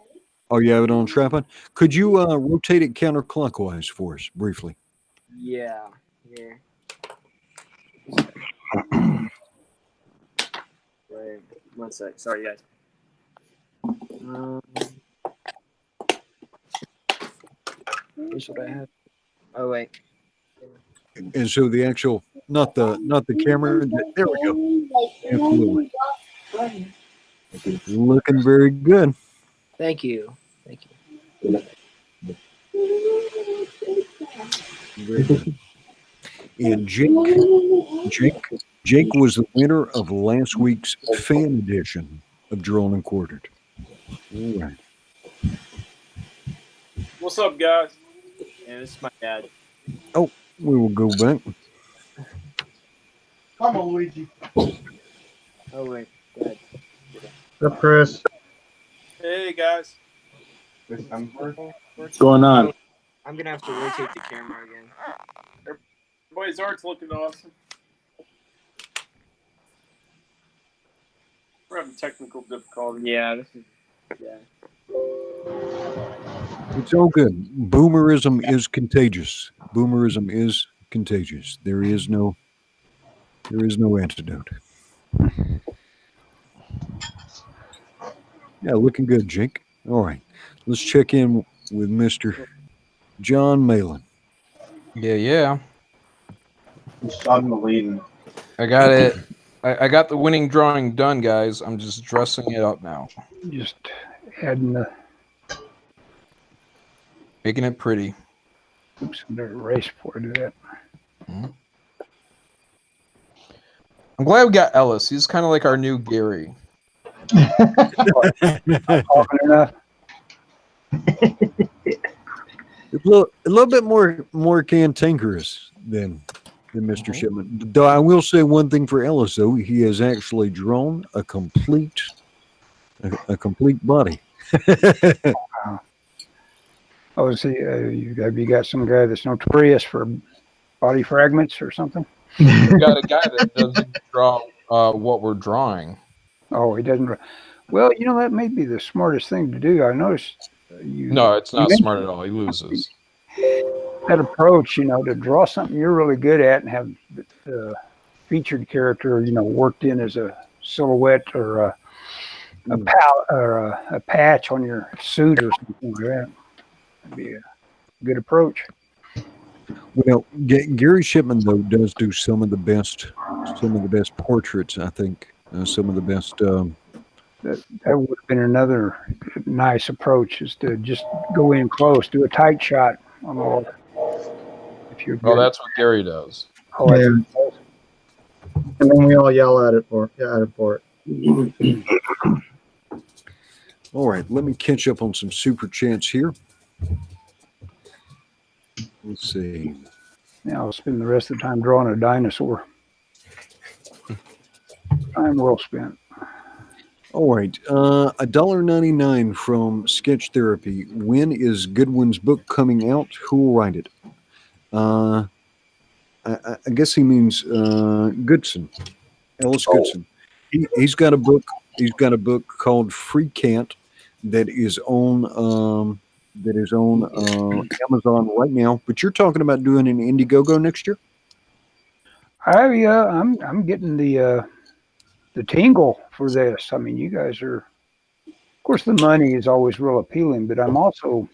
Oh, you have it on tripod? Could you rotate it counterclockwise for us briefly? Yeah. Here. Wait, 1 sec. Sorry, guys. Here's what I have. Oh wait. And so the actual, not the camera. There we go. Absolutely. Looking very good. Thank you. Thank you. Very good. And Jake was the winner of last week's fan edition of Drawn and Quartered. All right. What's up, guys? Yeah, this is my dad. Oh, we will go back. Come on, Luigi. Oh wait. Go ahead. What's up, Chris? Hey, guys. What's going on? I'm gonna have to rotate the camera again. Everybody's art's looking awesome. We're having technical difficulties. Yeah, this is. Yeah. It's all good. Boomerism is contagious. Boomerism is contagious. There is no antidote. Yeah, looking good, Jake. All right. Let's check in with Mr. John Malin. Yeah. I'm the leading. I got it. I got the winning drawing done, guys. I'm just dressing it up now. Just adding the. Making it pretty. Oops, I'm gonna erase before I do that. I'm glad we got Ellis. He's kind of like our new Gary. Talking enough. A little bit more cantankerous than Mr. Shipman. Though I will say one thing for Ellis, though, he has actually drawn a complete body. Oh, see, have you got some guy that's notorious for body fragments or something? We got a guy that doesn't draw what we're drawing. Oh, he doesn't. Well, that may be the smartest thing to do. I noticed No, it's not smart at all. He loses. That approach, to draw something you're really good at and have the featured character, worked in as a silhouette or a patch on your suit or something like that. That'd be a good approach. Well, Gary Shipman though does do some of the best portraits. I think some of the best. That would have been another nice approach, is to just go in close, do a tight shot on the wall. If you're good. Well, that's what Gary does. Oh, yeah. And then we all yell at it for it. All right, let me catch up on some super chats here. Let's see. Now I'll spend the rest of the time drawing a dinosaur. Time well spent. All right, $1.99 from Sketch Therapy. When is Goodwin's book coming out? Who will write it? I guess he means Goodson, Ellis Goodson. He's got a book. He's got a book called Free Cat that is on Amazon right now. But you're talking about doing an Indiegogo next year? I'm getting the tingle for this. I mean, you guys are, of course, the money is always real appealing, but I'm also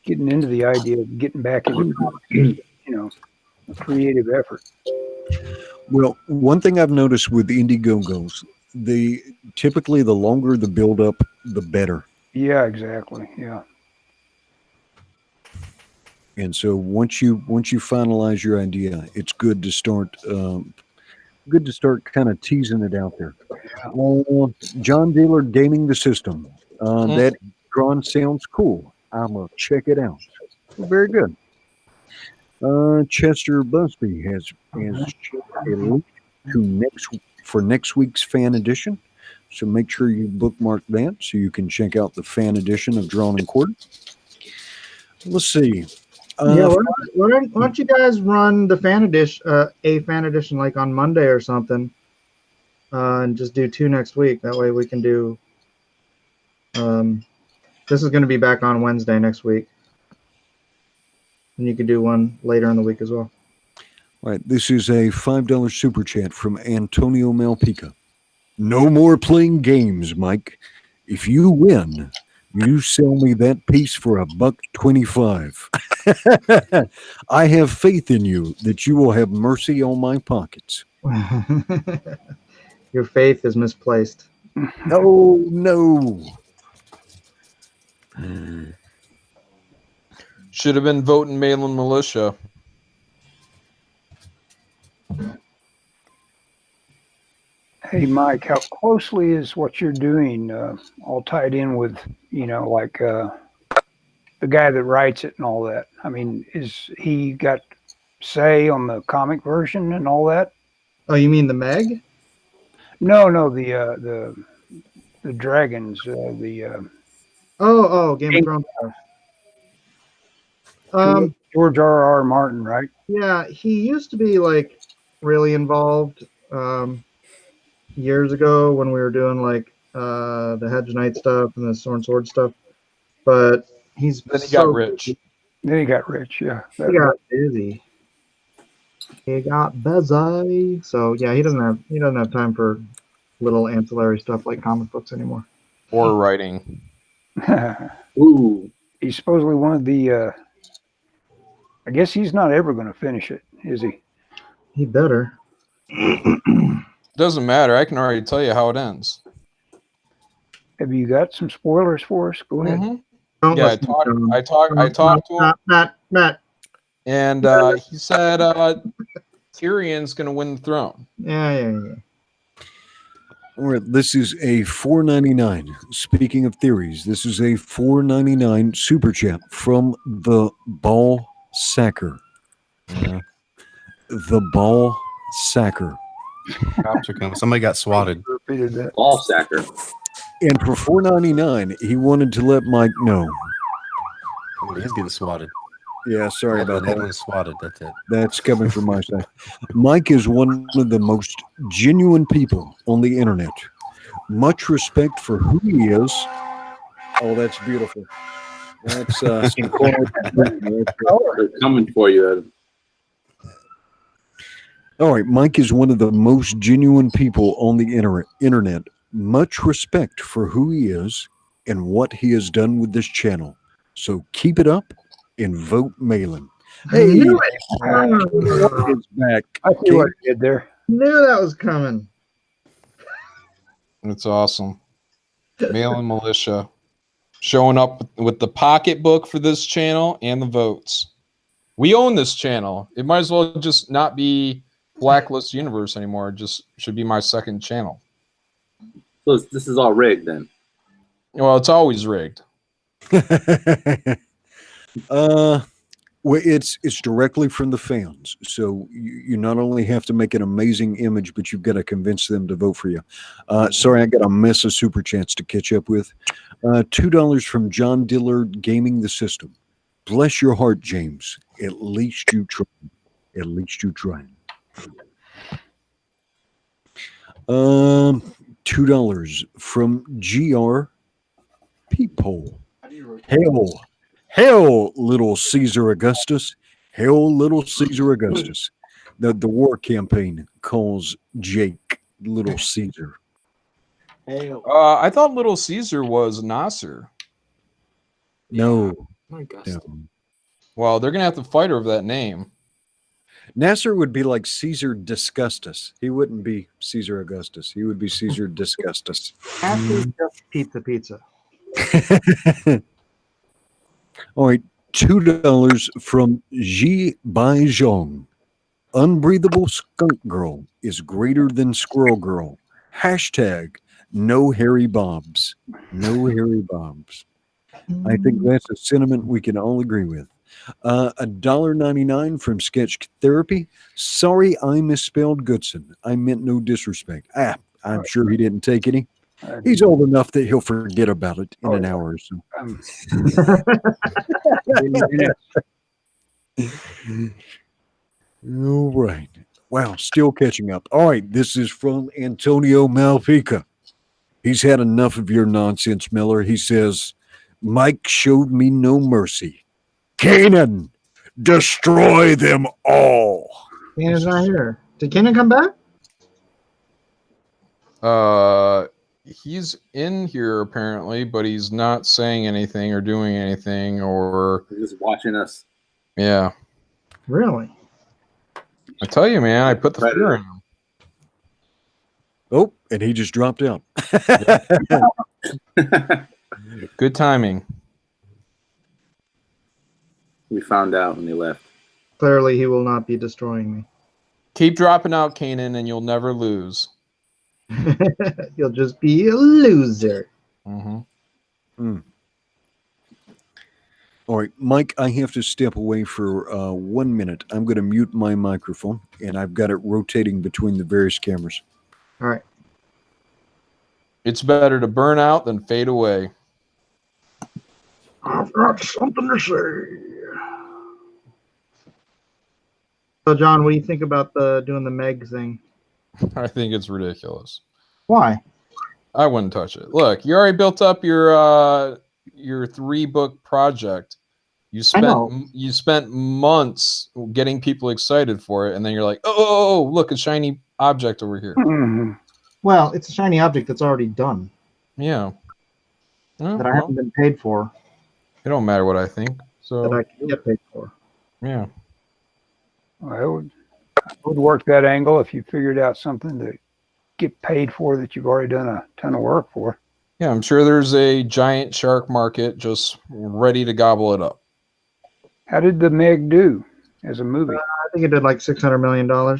getting into the idea of getting back into a creative effort. Well, one thing I've noticed with Indiegogos, typically the longer the build up, the better. Yeah, exactly. Yeah. And so once you finalize your idea, it's good to start kind of teasing it out there. John Dealer Gaming the System. That drawn sounds cool. I'm going to check it out. Very good. Chester Busby has shared a link to next week's fan edition. So make sure you bookmark that so you can check out the fan edition of Drawn and Quartered. Let's see. Yeah, why don't you guys run the fan edition, a fan edition, like on Monday or something, and just do 2 next week. That way we can do. This is going to be back on Wednesday next week, and you could do one later in the week as well. All right, this is a $5 super chat from Antonio Malpica. No more playing games, Mike. If you win, you sell me that piece for $1.25. I have faith in you that you will have mercy on my pockets. Your faith is misplaced. No. Should have been voting Malin Militia. Hey, Mike, how closely is what you're doing all tied in with, like the guy that writes it and all that? I mean, is he got say on the comic version and all that? Oh, you mean the Meg? No, the dragons, Game of Thrones stuff. George R.R. Martin, right? Yeah, he used to be like really involved years ago when we were doing like the Hedge Knight stuff and the Sword stuff. But then he got rich. Then he got rich, yeah. He got busy. He got busy. So yeah, he doesn't have time for little ancillary stuff like comic books anymore. Or writing. Ooh. He's supposedly one of the I guess he's not ever going to finish it, is he? He better. Doesn't matter. I can already tell you how it ends. Have you got some spoilers for us? Go ahead. Mm-hmm. Yeah, I talked to him. Matt. And he said Tyrion's going to win the throne. Yeah. All right, this is a $4.99. Speaking of theories, this is a $4.99 super chat from the Ball Sacker. The Ball Sacker. Cops are coming. Somebody got swatted. Repeated that. Ball sacker. And for $4.99, he wanted to let Mike know. Somebody is getting swatted. Yeah, sorry about that. Everyone's swatted. That's it. That's coming from my side. Mike is one of the most genuine people on the internet. Much respect for who he is. Oh, that's beautiful. That's They're coming for you, Adam. All right, Mike is one of the most genuine people on the internet. Much respect for who he is and what he has done with this channel. So keep it up and vote Malin. Hey, Knew it. Is back. I see what you did there. Knew that was coming. It's awesome. Malin Militia showing up with the pocketbook for this channel and the votes. We own this channel. It might as well just not be Blacklist Universe anymore. It just should be my second channel. So this is all rigged then. Well, it's always rigged. Well, it's directly from the fans. So you not only have to make an amazing image, but you've got to convince them to vote for you. Sorry, I got a mess of super chats to catch up with. $2 from John Dillard, Gaming the System. Bless your heart, James. At least you try. At least you try. $2 from GR Peephole. Hail, little Caesar Augustus. Hail, little Caesar Augustus. The war campaign calls Jake Little Caesar. I thought Little Caesar was Nasser. No. My gosh. No. Well, they're gonna have to fight over that name. Nasser would be like Caesar Disgustus. He wouldn't be Caesar Augustus. He would be Caesar Disgustus. After just pizza. All right, $2 from Ji Baizhong. Unbreathable skunk girl is greater than squirrel girl. Hashtag No Harry Bobs. No Harry Bobs. I think that's a sentiment we can all agree with. $1.99 from Sketch Therapy. Sorry, I misspelled Goodson. I meant no disrespect. I'm sure he didn't take any. He's old enough that he'll forget about it in an hour or so. All right. Wow, still catching up. All right, this is from Antonio Malpica. He's had enough of your nonsense, Miller. He says, Mike showed me no mercy. Kanan, destroy them all. Kanan's not here. Did Kanan come back? He's in here apparently, but he's not saying anything or doing anything, or He's just watching us. Yeah. Really? I tell you, man, I put the fear in him. Oh, and he just dropped out. Good timing. We found out when he left. Clearly, he will not be destroying me. Keep dropping out, Kanan, and you'll never lose. You'll just be a loser. Mm-hmm. All right, Mike, I have to step away for 1 minute. I'm going to mute my microphone, and I've got it rotating between the various cameras. All right. It's better to burn out than fade away. I've got something to say. So, John, what do you think about doing the Meg thing? I think it's ridiculous. Why? I wouldn't touch it. Look, you already built up your 3-book project. You spent months getting people excited for it, and then you're like, oh, look, a shiny object over here. Well, it's a shiny object that's already done. Yeah. That I haven't been paid for. It don't matter what I think. So that I can get paid for. Yeah. I would work that angle if you figured out something to get paid for that you've already done a ton of work for. Yeah, I'm sure there's a giant shark market just ready to gobble it up. How did the Meg do as a movie? I think it did like $600 million. Oh,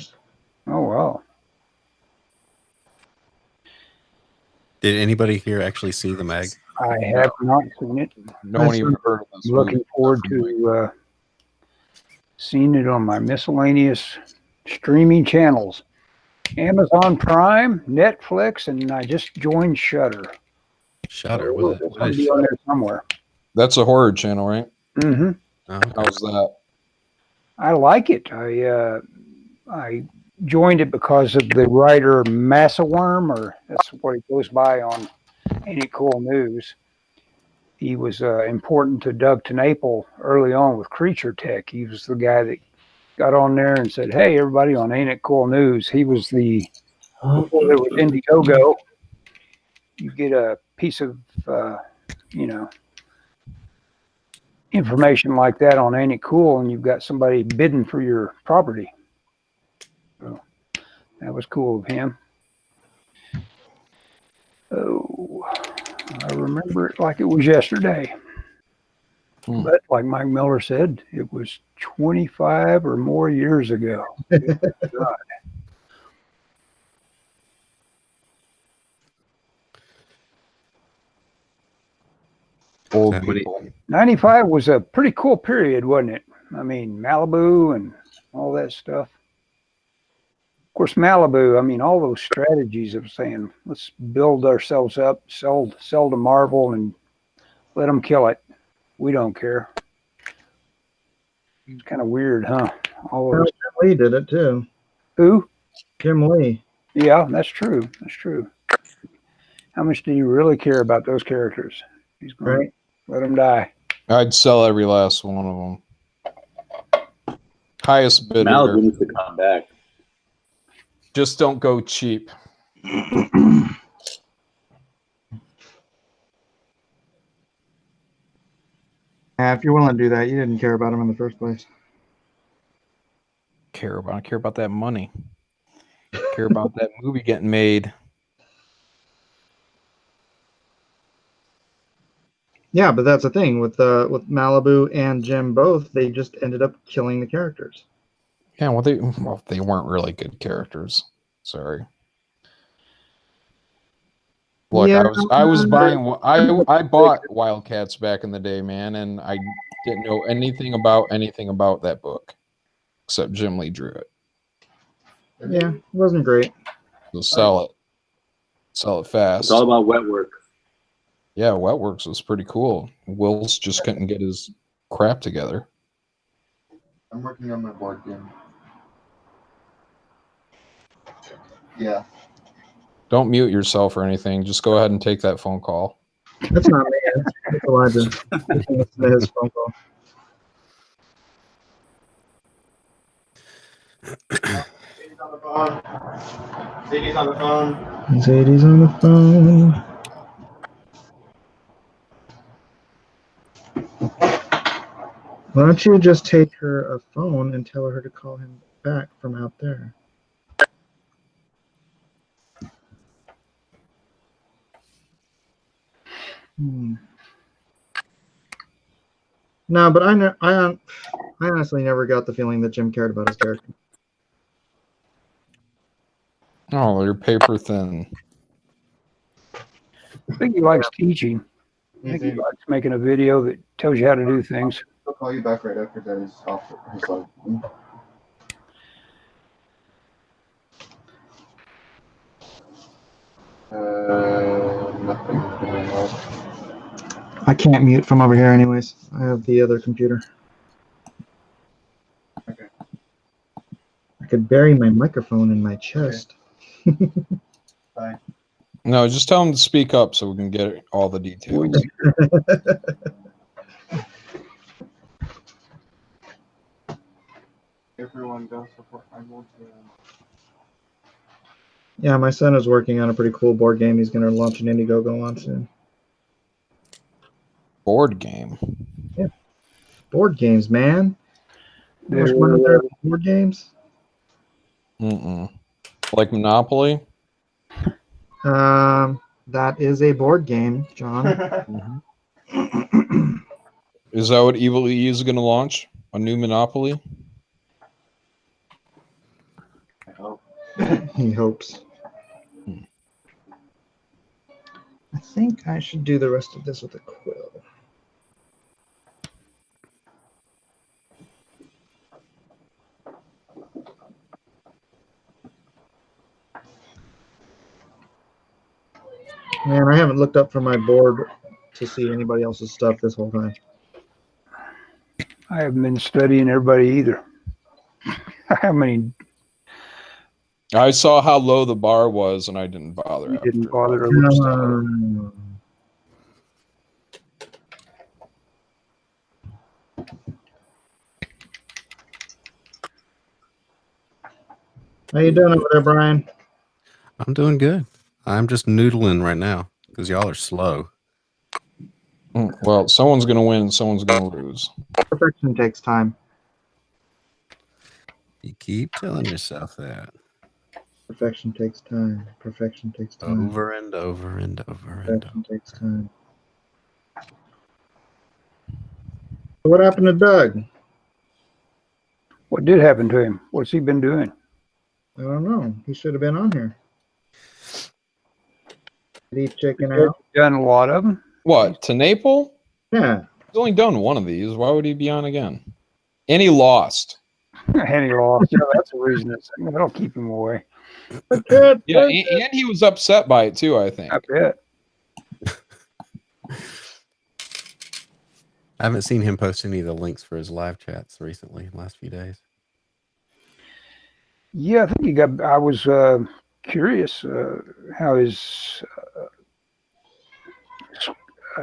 wow. Did anybody here actually see the Meg? I have not seen it. No one even heard of this. I'm looking forward to seeing it on my miscellaneous streaming channels. Amazon Prime, Netflix, and I just joined Shudder. Shudder? What is on there somewhere. That's a horror channel, right? Mm-hmm. How's that? I like it. I joined it because of the writer Massaworm, or that's what he goes by on Ain't It Cool News. He was important to Doug TenNapel early on with Creature Tech. He was the guy that got on there and said, hey, everybody on Ain't It Cool News. He was before there was Indiegogo, you get a piece of, information like that on Ain't It Cool, and you've got somebody bidding for your property. So that was cool of him. Oh, I remember it like it was yesterday. But like Mike Miller said, it was 25 or more years ago. God. Old people. 95 was a pretty cool period, wasn't it? I mean, Malibu and all that stuff. Of course, Malibu, I mean, all those strategies of saying, let's build ourselves up, sell to Marvel and let them kill it. We don't care. It's kind of weird, huh? All Jim Lee did it too. Who? Jim Lee. Yeah, that's true. That's true. How much do you really care about those characters? He's going to let them die. I'd sell every last one of them. Highest bidder. Malibu needs to come back. Just don't go cheap. If you're willing to do that, you didn't care about him in the first place. I care about that money. Care about that movie getting made. Yeah, but that's the thing with Malibu and Jim both. They just ended up killing the characters. Yeah, well, they weren't really good characters. Sorry. Look, Yeah, I was buying I bought Wildcats back in the day, man, and I didn't know anything about that book except Jim Lee drew it. yeah, it wasn't great. So sell it fast. It's all about wet work. Yeah, Wetworks was pretty cool. Will's just couldn't get his crap together. I'm working on my board game. Yeah. Don't mute yourself or anything. Just go ahead and take that phone call. That's not me. That's Elijah. You can listen to his phone call. Sadie's on the phone. Sadie's on the phone. Sadie's on the phone. Why don't you just take her a phone and tell her to call him back from out there? No, but I honestly never got the feeling that Jim cared about his character. Oh, you're paper thin. I think he likes teaching. I think he likes making a video that tells you how to do things. I'll call you back right after Daddy's off his live. Nothing. I can't mute from over here anyways. I have the other computer. Okay. I could bury my microphone in my chest. Okay. Bye. No, just tell him to speak up so we can get all the details. Everyone go support my board game. Yeah, my son is working on a pretty cool board game. He's going to launch an Indiegogo launch soon. Board game? Yeah. Board games, man. There's one of their board games. Like Monopoly? That is a board game, John. Is that what Evil E is going to launch? A new Monopoly? I hope. He hopes. I think I should do the rest of this with a quill. Man, I haven't looked up from my board to see anybody else's stuff this whole time. I haven't been studying everybody either. How many? I saw how low the bar was, and I didn't bother. You didn't bother to look stuff. How you doing over there, Brian? I'm doing good. I'm just noodling right now because y'all are slow. Well, someone's going to win, someone's going to lose. Perfection takes time. You keep telling yourself that. Perfection takes time. Perfection takes time. Over and over and over and Perfection takes time. What happened to Doug? What did happen to him? What's he been doing? I don't know. He should have been on here. Did he chicken out? Done a lot of them. What, to Naples? Yeah. He's only done one of these. Why would he be on again? And he lost. And he lost. Yeah, that's the reason. That'll keep him away. Yeah, and he was upset by it too, I think. I bet. I haven't seen him post any of the links for his live chats recently, in the last few days. Yeah, I think he got. I was curious how his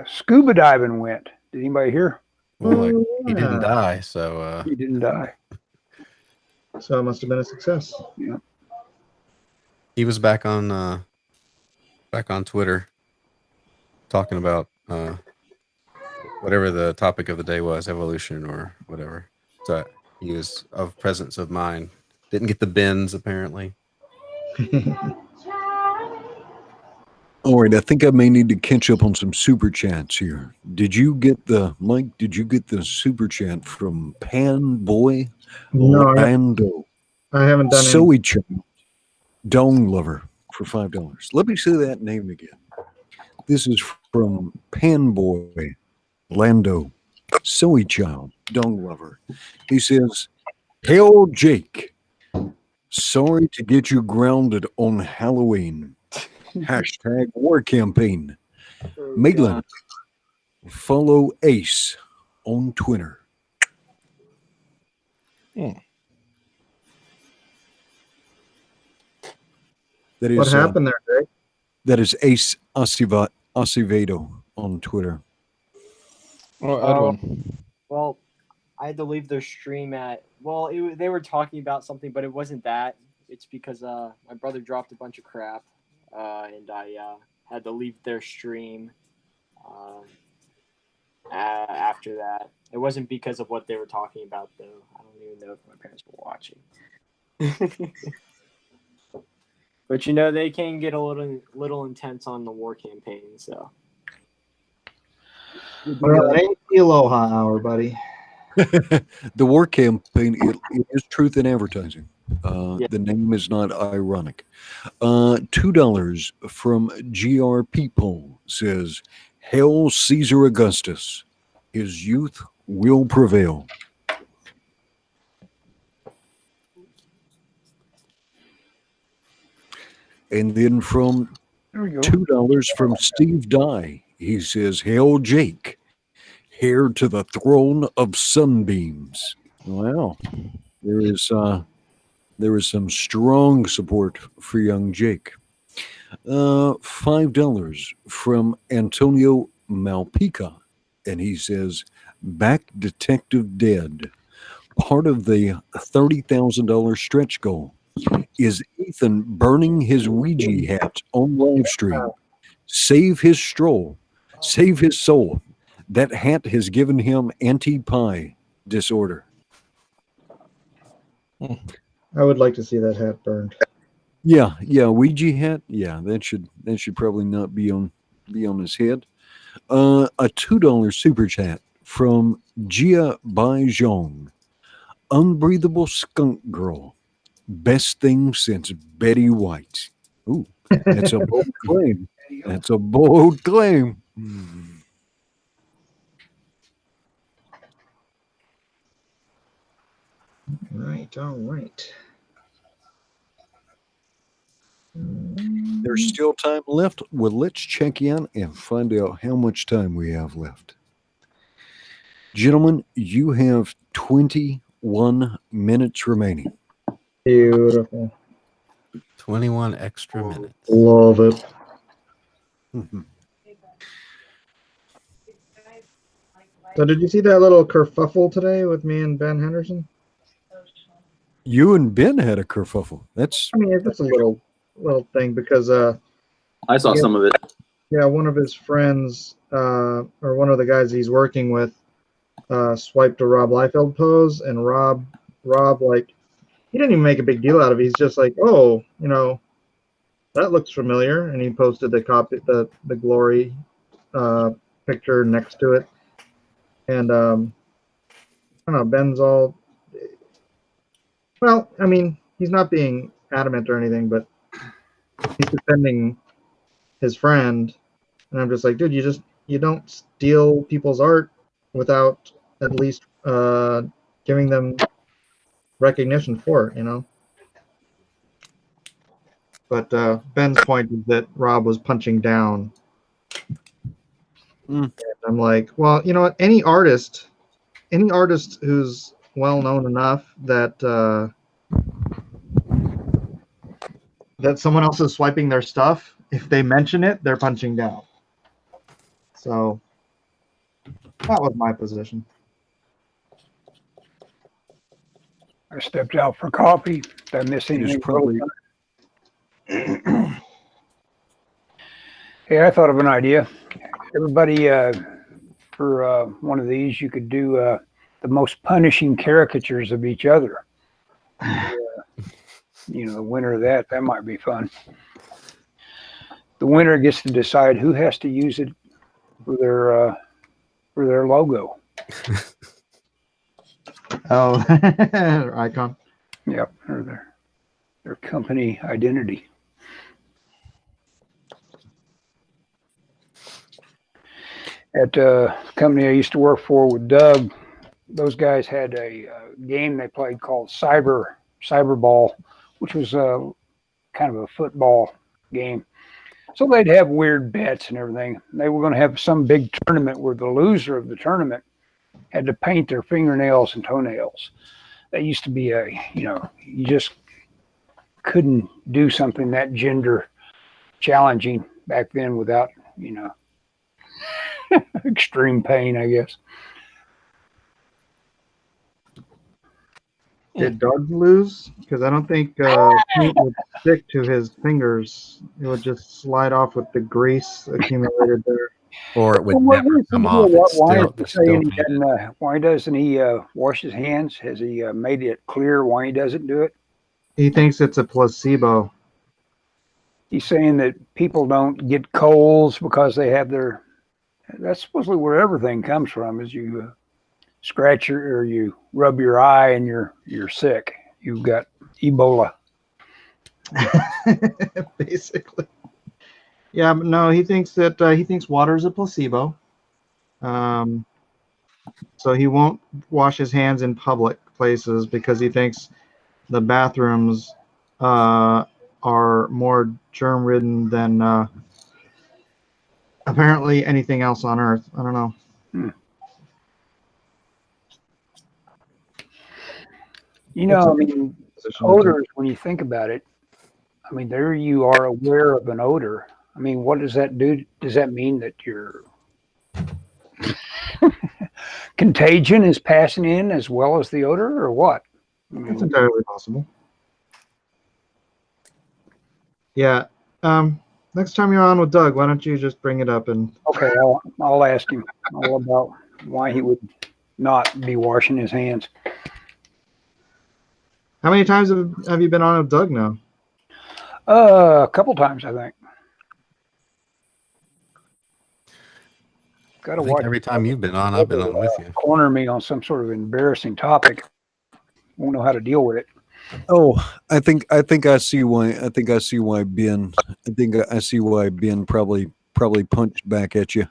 scuba diving went. Did anybody hear? Well, he didn't die, so he didn't die. So it must have been a success. Yeah. He was back on Twitter talking about whatever the topic of the day was, evolution or whatever. So he was of presence of mind. Didn't get the bins apparently. All right, I think I may need to catch up on some super chats here. Did you get the Mike? Did you get the super chat from Pan Boy? No, Lando? I haven't done Soy Child, Dong Lover for $5. Let me say that name again. This is from Panboy Lando, Soy Child, Dog Lover. He says, "Hail Jake. Sorry to get you grounded on Halloween. Hashtag war campaign. Maitland, follow Ace on Twitter." That is What happened there, Jake? That is Ace Acevedo on Twitter. Oh, Edwin. Well, I had to leave their stream at. Well, they were talking about something, but it wasn't that. It's because my brother dropped a bunch of crap, and I had to leave their stream after that. It wasn't because of what they were talking about, though. I don't even know if my parents were watching. But you know, they can get a little intense on the war campaign. So. Well, it ain't the Aloha Hour, buddy. The war campaign, it is truth in advertising. The name is not ironic. $2 from GRP Poll says, "Hail Caesar Augustus. His youth will prevail." And then from $2 from Steve Dye, he says, "Hail Jake, heir to the throne of sunbeams." Wow, there is some strong support for young Jake. $5 from Antonio Malpica, and he says, "Back Detective Dead. Part of the $30,000 stretch goal. Is Ethan burning his Ouija hat on live stream? Save his soul. That hat has given him anti-pie disorder." I would like to see that hat burned. Yeah, Ouija hat. Yeah, that should probably not be on his head. A $2 super chat from Jia Baizhong. "Unbreathable skunk girl. Best thing since Betty White." Ooh, that's a bold claim. That's a bold claim. All right. There's still time left. Well, let's check in and find out how much time we have left. Gentlemen, you have 21 minutes remaining. Beautiful. 21 extra minutes. Love it. So did you see that little kerfuffle today with me and Ben Henderson? You and Ben had a kerfuffle. That's a little thing because I saw some of it. Yeah, one of his friends or one of the guys he's working with swiped a Rob Liefeld pose, and Rob like he didn't even make a big deal out of it. He's just like, "Oh, that looks familiar," and he posted the glory picture next to it. And I don't know, Ben's all, well, I mean, he's not being adamant or anything, but he's defending his friend, and I'm just like, dude, you don't steal people's art without at least giving them recognition for it, But Ben's point is that Rob was punching down. And I'm like, well, you know what? Any artist who's well known enough that that someone else is swiping their stuff, if they mention it, they're punching down. So that was my position. I stepped out for coffee. Did I miss anything? Hey, I thought of an idea. Everybody, for one of these, you could do the most punishing caricatures of each other. The winner of that might be fun. The winner gets to decide who has to use it for their logo. Oh, icon. Yep, or their company identity. At the company I used to work for with Doug, those guys had a game they played called Cyberball, which was kind of a football game. So they'd have weird bets and everything. They were going to have some big tournament where the loser of the tournament had to paint their fingernails and toenails. That used to be you just couldn't do something that gender challenging back then without, extreme pain, I guess. Did Doug lose? Because I don't think paint would stick to his fingers. It would just slide off with the grease accumulated there. Or it would Well, never come off. It's Why doesn't he wash his hands? Has he made it clear why he doesn't do it? He thinks it's a placebo. He's saying that people don't get colds because they have their. That's supposedly where everything comes from. Is you scratch or you rub your eye and you're sick. You've got Ebola. Basically. Yeah, but no, he thinks that water is a placebo. So he won't wash his hands in public places because he thinks the bathrooms are more germ-ridden than apparently anything else on Earth. I don't know. Odors, when you think about it, there you are aware of an odor. What does that do? Does that mean that your contagion is passing in as well as the odor, or what? It's entirely possible. Yeah. Next time you're on with Doug, why don't you just bring it up and? Okay, I'll ask him all about why he would not be washing his hands. How many times have you been on with Doug now? A couple times, I think. Got to watch. Every time you've been on, I've been on with you. Corner me on some sort of embarrassing topic. Won't know how to deal with it. Oh, I think I see why. I think I see why Ben. I think I see why Ben probably punched back at you.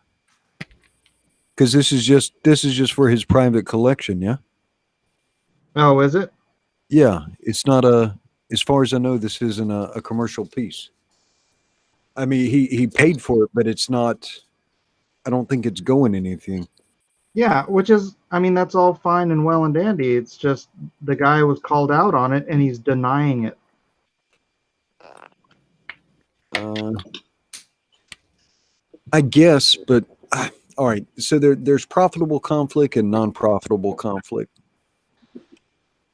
Because this is just for his private collection, yeah. Oh, is it? Yeah, it's not as far as I know, this isn't a commercial piece. He paid for it, but it's not. I don't think it's going anything. Yeah, which is, that's all fine and well and dandy. It's just the guy was called out on it and he's denying it. I guess, but all right. So there's profitable conflict and non-profitable conflict,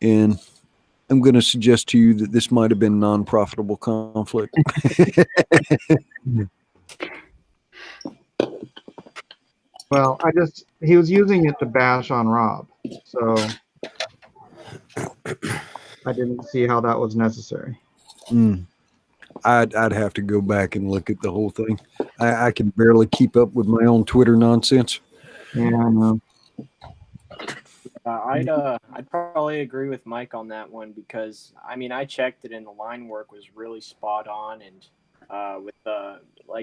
and I'm going to suggest to you that this might have been non-profitable conflict. Well, he was using it to bash on Rob, so I didn't see how that was necessary. I'd have to go back and look at the whole thing. I can barely keep up with my own Twitter nonsense. Yeah, I know. I'd probably agree with Mike on that one because I checked it and the line work was really spot on and with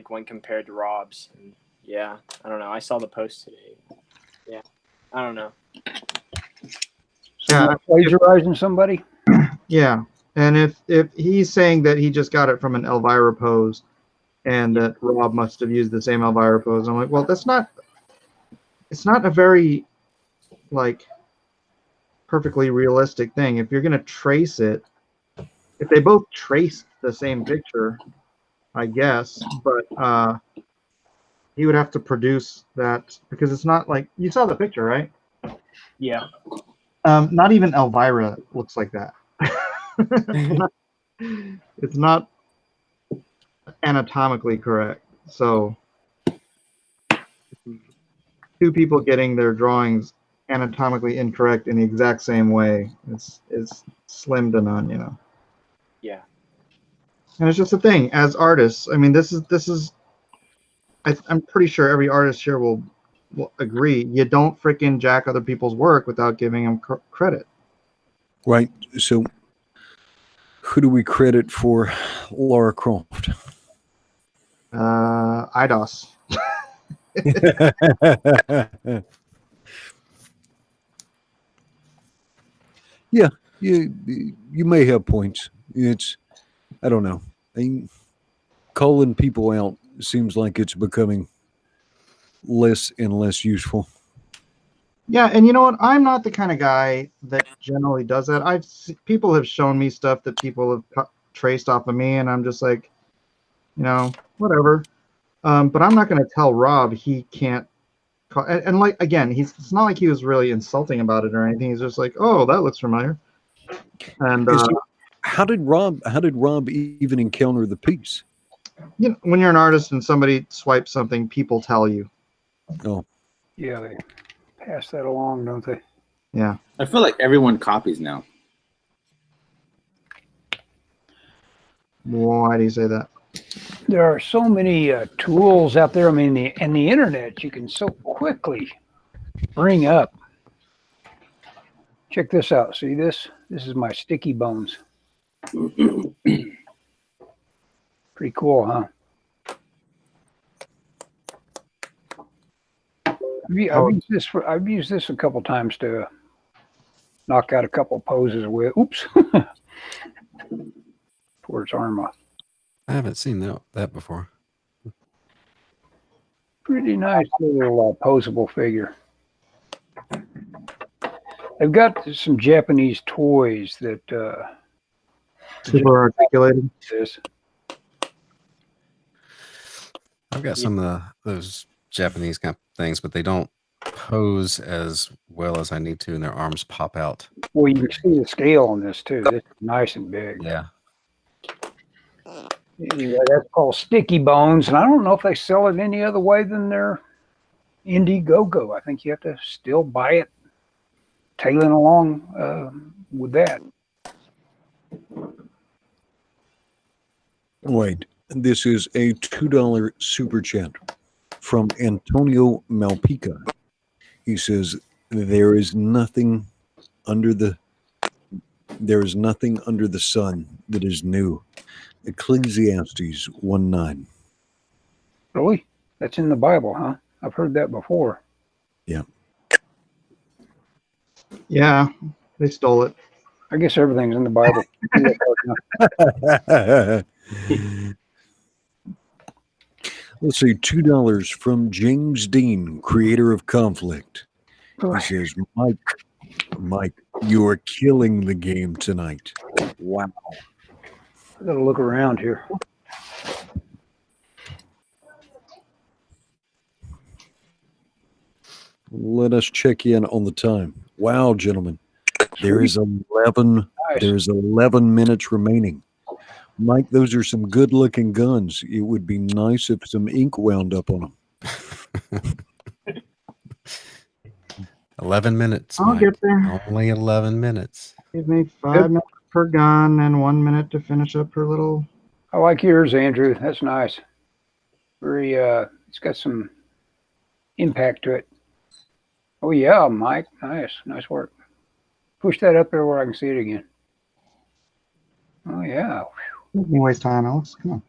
when compared to Rob's. And yeah, I don't know. I saw the post today. Yeah, I don't know. Yeah, plagiarizing somebody. Yeah, and if he's saying that he just got it from an Elvira pose, and that Rob must have used the same Elvira pose, I'm like, well, that's not. It's not a very perfectly realistic thing. If you're gonna trace it, if they both traced the same picture, I guess, but he would have to produce that because it's not like you saw the picture, right? Yeah. Not even Elvira looks like that. It's not anatomically correct. So two people getting their drawings anatomically incorrect in the exact same way is slim to none, Yeah. And it's just a thing as artists. This is I'm pretty sure every artist here will agree. You don't freaking jack other people's work without giving them credit. Right. So who do we credit for Lara Croft? IDOS. Yeah, you may have points. It's I don't know. Calling people out seems like it's becoming less and less useful. Yeah, and you know what? I'm not the kind of guy that generally does that. People have shown me stuff that people have traced off of me, and I'm just like, whatever. But I'm not going to tell Rob he can't. And like again, it's not like he was really insulting about it or anything. He's just like, oh, that looks familiar. And how did Rob even encounter the piece? When you're an artist and somebody swipes something, people tell you. Oh, yeah, they pass that along, don't they? Yeah. I feel like everyone copies now. Why do you say that? There are so many tools out there. I mean, the internet, you can so quickly bring up. Check this out. See this? This is my sticky bones. Pretty cool, huh? I've used this a couple times to knock out a couple poses with. Oops. Tore its arm off. I haven't seen that before. Pretty nice little posable figure. They've got some Japanese toys that super articulated. I've got some of those Japanese kind of things, but they don't pose as well as I need to, and their arms pop out. Well, you can see the scale on this too. This is nice and big. Yeah. Yeah, that's called sticky bones, and I don't know if they sell it any other way than their Indiegogo. I think you have to still buy it, tailing along with that. wait. This is a $2 super chat from Antonio Malpica. He says, there is nothing under the sun that is new. Ecclesiastes 1:9. Really? That's in the Bible, huh? I've heard that before. Yeah. Yeah, they stole it. I guess everything's in the Bible. Let's see, $2 from James Dean, creator of Conflict. He says, Mike, you are killing the game tonight. Wow. I gotta look around here. Let us check in on the time. Wow, gentlemen. There is 11. Nice. There's 11 minutes remaining. Mike, those are some good-looking guns. It would be nice if some ink wound up on them. 11 minutes. I'll Mike. get there. Only 11 minutes. Give me 5 minutes per gun and 1 minute to finish up her little. I like yours, Andrew. That's nice. Very it's got some impact to it. Oh yeah, Mike. Nice work. Push that up there where I can see it again. Oh yeah. You waste time, Alex. Come on.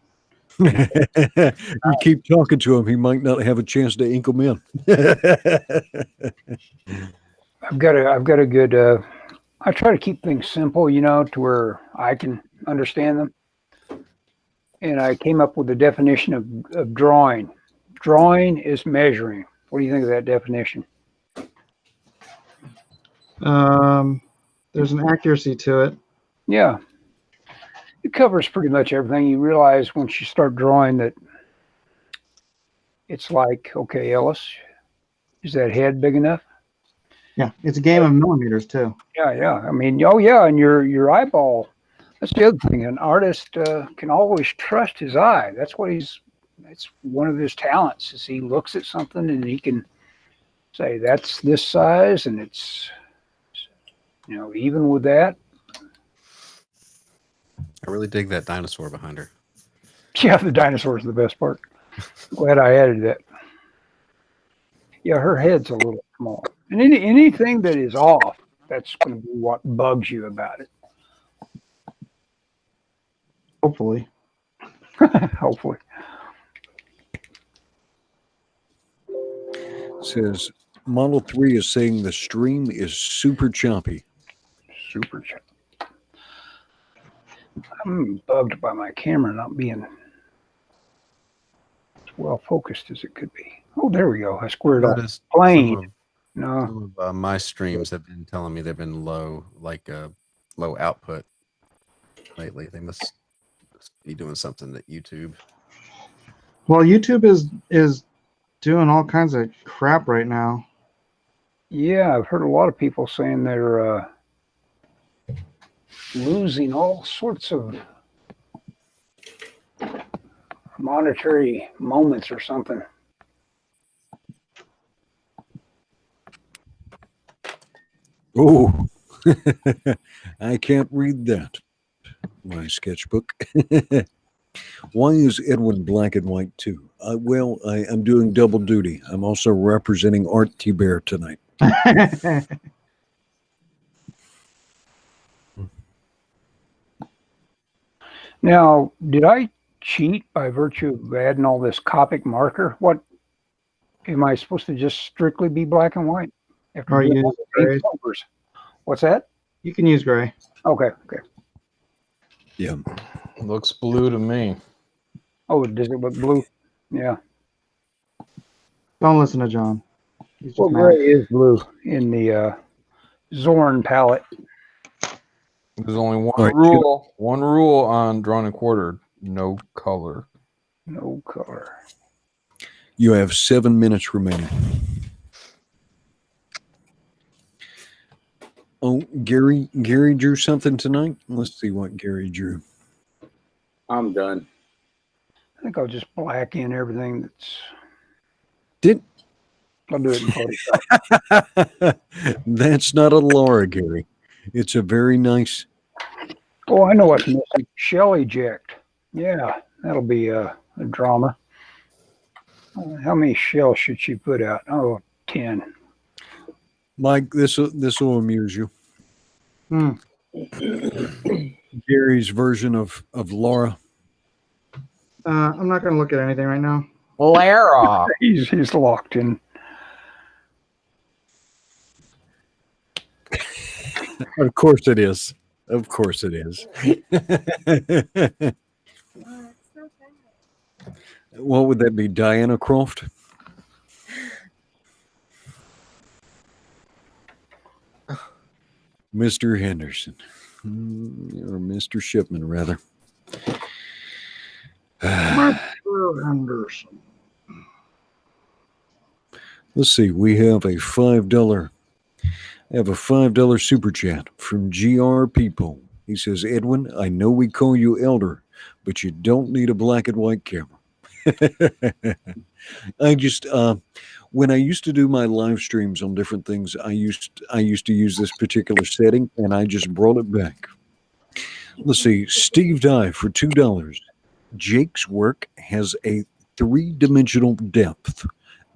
You keep talking to him, he might not have a chance to ink them in. I've got a good I try to keep things simple, to where I can understand them. And I came up with the definition of drawing. Drawing is measuring. What do you think of that definition? There's an accuracy to it. Yeah. It covers pretty much everything. You realize once you start drawing that it's like, okay, Ellis, is that head big enough? Yeah, it's a game of millimeters too. Yeah. I mean, oh yeah, and your eyeball. That's the other thing. An artist can always trust his eye. That's one of his talents. Is he looks at something and he can say that's this size, and it's even with that. I really dig that dinosaur behind her. Yeah, the dinosaur is the best part. Glad I added that. Yeah, her head's a little small. And anything that is off, that's going to be what bugs you about it. Hopefully. Hopefully. says Model 3 is saying the stream is super choppy. Super choppy. I'm bugged by my camera not being as well focused as it could be. Oh, there we go. I squared off. Noticed Plane. No. some of my streams have been telling me they've been low, like low output lately. They must be doing something at YouTube. Well, YouTube is doing all kinds of crap right now. Yeah, I've heard a lot of people saying they're losing all sorts of monetary moments or something. Oh, I can't read that. My sketchbook. Why is Edwin black and white too? Well, I'm doing double duty. I'm also representing Art T. Bear tonight. Now, did I cheat by virtue of adding all this Copic marker? What am I supposed to just strictly be black and white? Or use gray. What's that? You can use gray. Okay, okay. Yeah. Looks blue to me. Oh, does it look blue? Yeah. Don't listen to John. He's just Well, mad. gray is blue in the Zorn palette. There's only one All right, rule. One rule on drawn and quartered: no color. No color. You have 7 minutes remaining. Oh, Gary drew something tonight. Let's see what Gary drew. I'm done. I think I'll just black in everything that's. Did I'll do it in Photoshop. That's not a Laura, Gary. It's a very nice. Oh, I know what's missing. Shell eject. Yeah, that'll be a drama. How many shells should she put out? Oh, 10. Mike, this will amuse you. Hmm. Gary's version of Laura. I'm not going to look at anything right now. LARA. He's locked in. Of course it is. Of course it is. What would that be? Diana Croft? Mr. Henderson. Or Mr. Shipman, rather. Mr. Henderson. Let's see. We have a $5. I have a $5 super chat from GR People. He says, Edwin, I know we call you elder, but you don't need a black and white camera. I just when I used to do my live streams on different things, I used to use this particular setting, and I just brought it back. Let's see, Steve Dye for $2. Jake's work has a 3-dimensional depth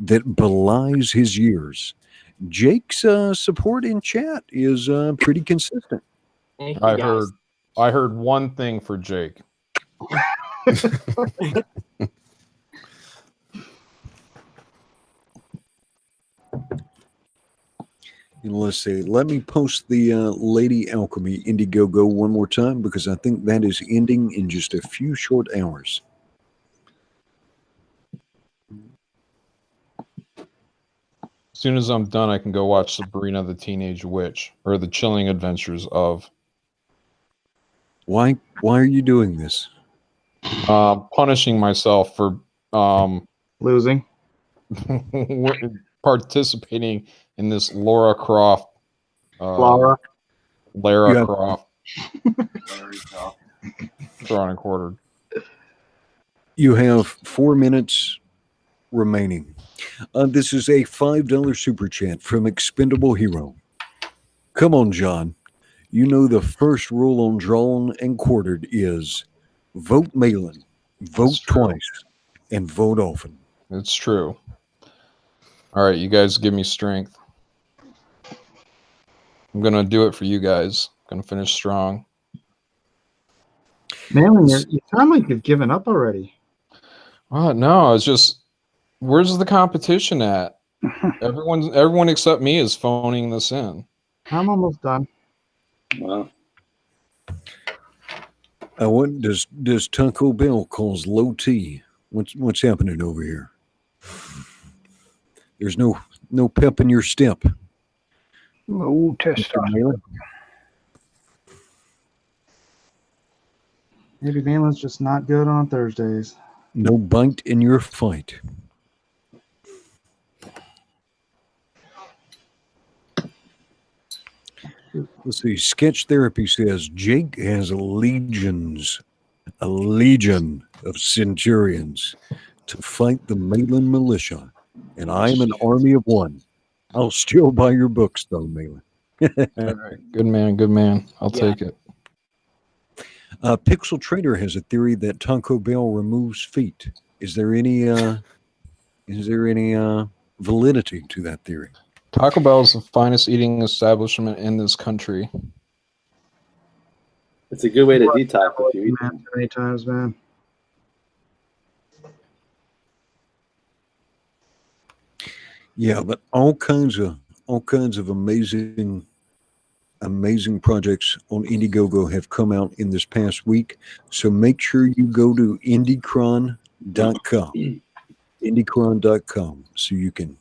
that belies his years. Jake's support in chat is pretty consistent. I heard one thing for Jake. Let's see. Let me post the Lady Alchemy Indiegogo one more time because I think that is ending in just a few short hours. As soon as I'm done, I can go watch Sabrina the Teenage Witch or The Chilling Adventures of. Why are you doing this? Punishing myself for Losing. participating in this Laura Croft. Laura. Lara Croft. Drawn and quartered. You have 4 minutes remaining. This is a $5 super chat from Expendable Hero. Come on, John. You know the first rule on drawn and quartered is vote mail-in, vote twice, and vote often. It's true. All right, you guys give me strength. I'm going to do it for you guys. I'm going to finish strong. Man, you sound like you've given up already. No, it's just, where's the competition at? Everyone except me is phoning this in. I'm almost done. Wow. What does Taco Bell calls low T? What's happening over here? There's no pep in your step. Low Mr. testosterone. Malin. Maybe Malin's just not good on Thursdays. No bite in your fight. Let's see. Sketch Therapy says Jake has a legion of centurions to fight the Malin militia, and I'm an army of one. I'll still buy your books, though, Malin. All right, good man. I'll take it. Pixel Trader has a theory that Taco Bell removes feet. Is there any validity to that theory? Taco Bell is the finest eating establishment in this country. It's a good way to detox if you eat Man, too many times, man. Yeah, but all kinds of amazing projects on Indiegogo have come out in this past week. So make sure you go to Indiecron.com. Indiecron.com so you can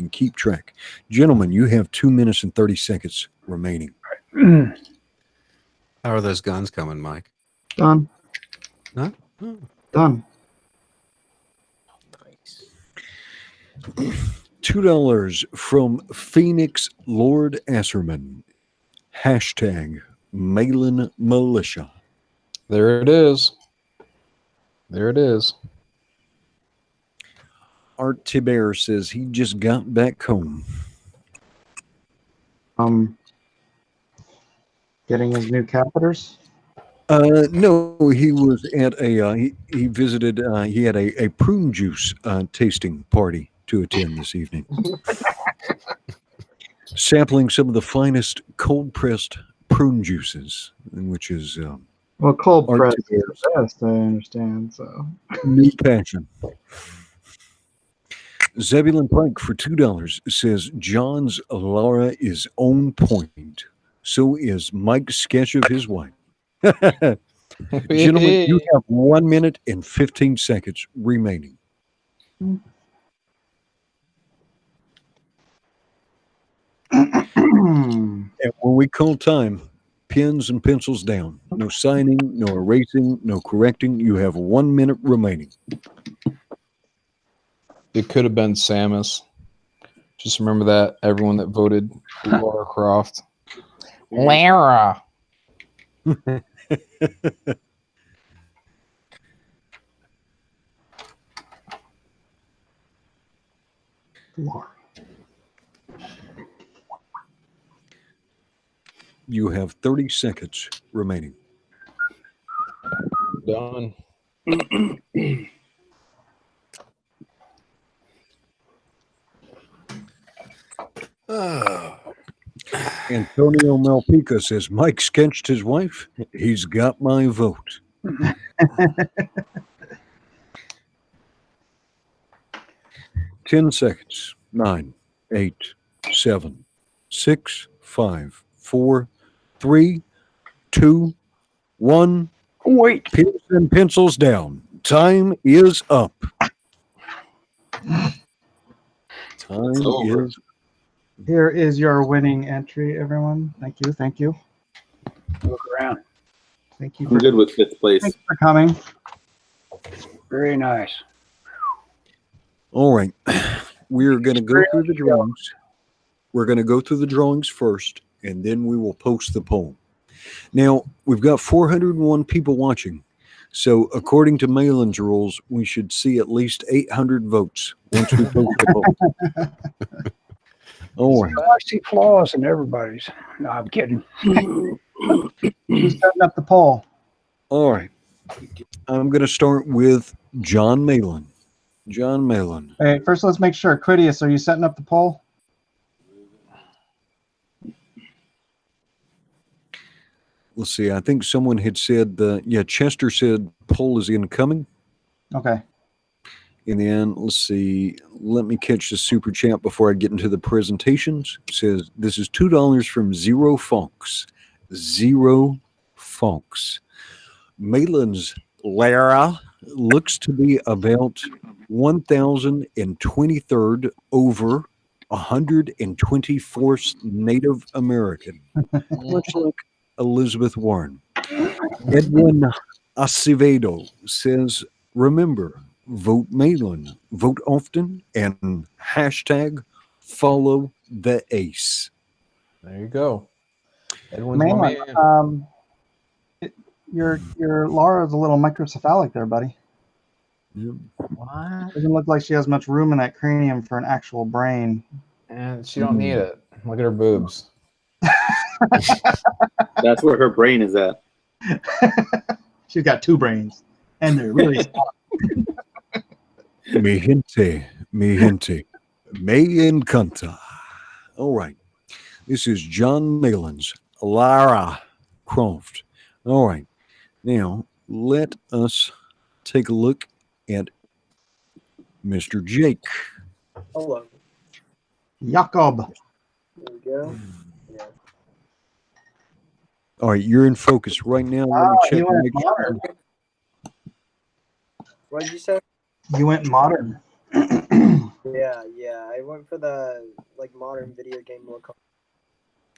keep track. Gentlemen, you have 2 minutes and 30 seconds remaining. How are those guns coming, Mike? Done. Huh? Oh. Done. $2 from Phoenix Lord Asserman. Hashtag Malin Militia. There it is. Art Tiber says he just got back home. Getting his new catheters. No, he was at he visited. He had a prune juice tasting party to attend this evening, sampling some of the finest cold pressed prune juices, which is Well, cold Art press is Tiber's the best, I understand. So new passion. Zebulon Pike for $2 says John's Lara is on point. So is Mike's sketch of his wife. Gentlemen, you have 1 minute and 15 seconds remaining. And when we call time, pens and pencils down. No signing, no erasing, no correcting. You have 1 minute remaining. It could have been Samus. Just remember that, everyone that voted Lara Croft. Lara. You have 30 seconds remaining. Done. Antonio Malpica says Mike sketched his wife. He's got my vote. 10 seconds. 9, 8, 7, 6, 5, 4, 3, 2, 1. Wait. Pens and pencils down. Time is up. Time is. Here is your winning entry, everyone. Thank you. Thank you. Look around. Thank you. I'm good with 5th place. Thanks for coming. Very nice. All right. We're going to go through the drawings. We're going to go through the drawings first, and then we will post the poll. Now, we've got 401 people watching. So, according to Malin's rules, we should see at least 800 votes once we post the poll. All right. I see flaws in everybody's. No, I'm kidding. Who's setting up the poll? All right. I'm going to start with John Malin. John Malin. Hey, first let's make sure. Critias, are you setting up the poll? Let's see. I think someone had said, Chester said poll is incoming. Okay. And then let's see. Let me catch the super chat before I get into the presentations. It says this is $2 from Zero Fonks. Zero Fonks. Malin's LARA looks to be about 1,023rd over 124th Native American, much like Elizabeth Warren. Edwin Acevedo says, remember, vote Malin, vote often, and hashtag follow the ace. There you go. Edwin's my Man, man. your Laura's a little microcephalic there, buddy. What? Doesn't look like she has much room in that cranium for an actual brain. And she don't need it. Look at her boobs. That's where her brain is at. She's got 2 brains, and they're really small. Mi gente, me encanta. All right. This is John Malin's Lara Croft. All right. Now, let us take a look at Mr. Jake. Hello. Jakob. There we go. Yeah. All right, you're in focus right now. Let me check. You to went make sure. modern. What did you say? You went modern. Yeah. I went for the modern video game look.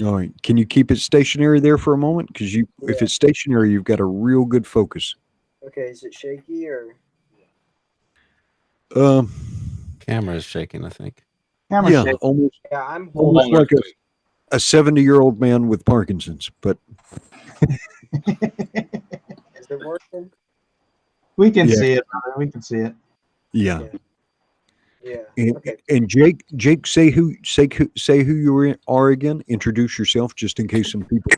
All right. Can you keep it stationary there for a moment? Because if it's stationary, you've got a real good focus. Okay, is it shaky or? Camera is shaking, I think. Yeah, almost Yeah, I'm almost like a 70-year-old man with Parkinson's, but Is it working? We can Yeah. see it, brother. We can see it. yeah. Yeah. And, Okay. and Jake, say who you are again. Introduce yourself, just in case some people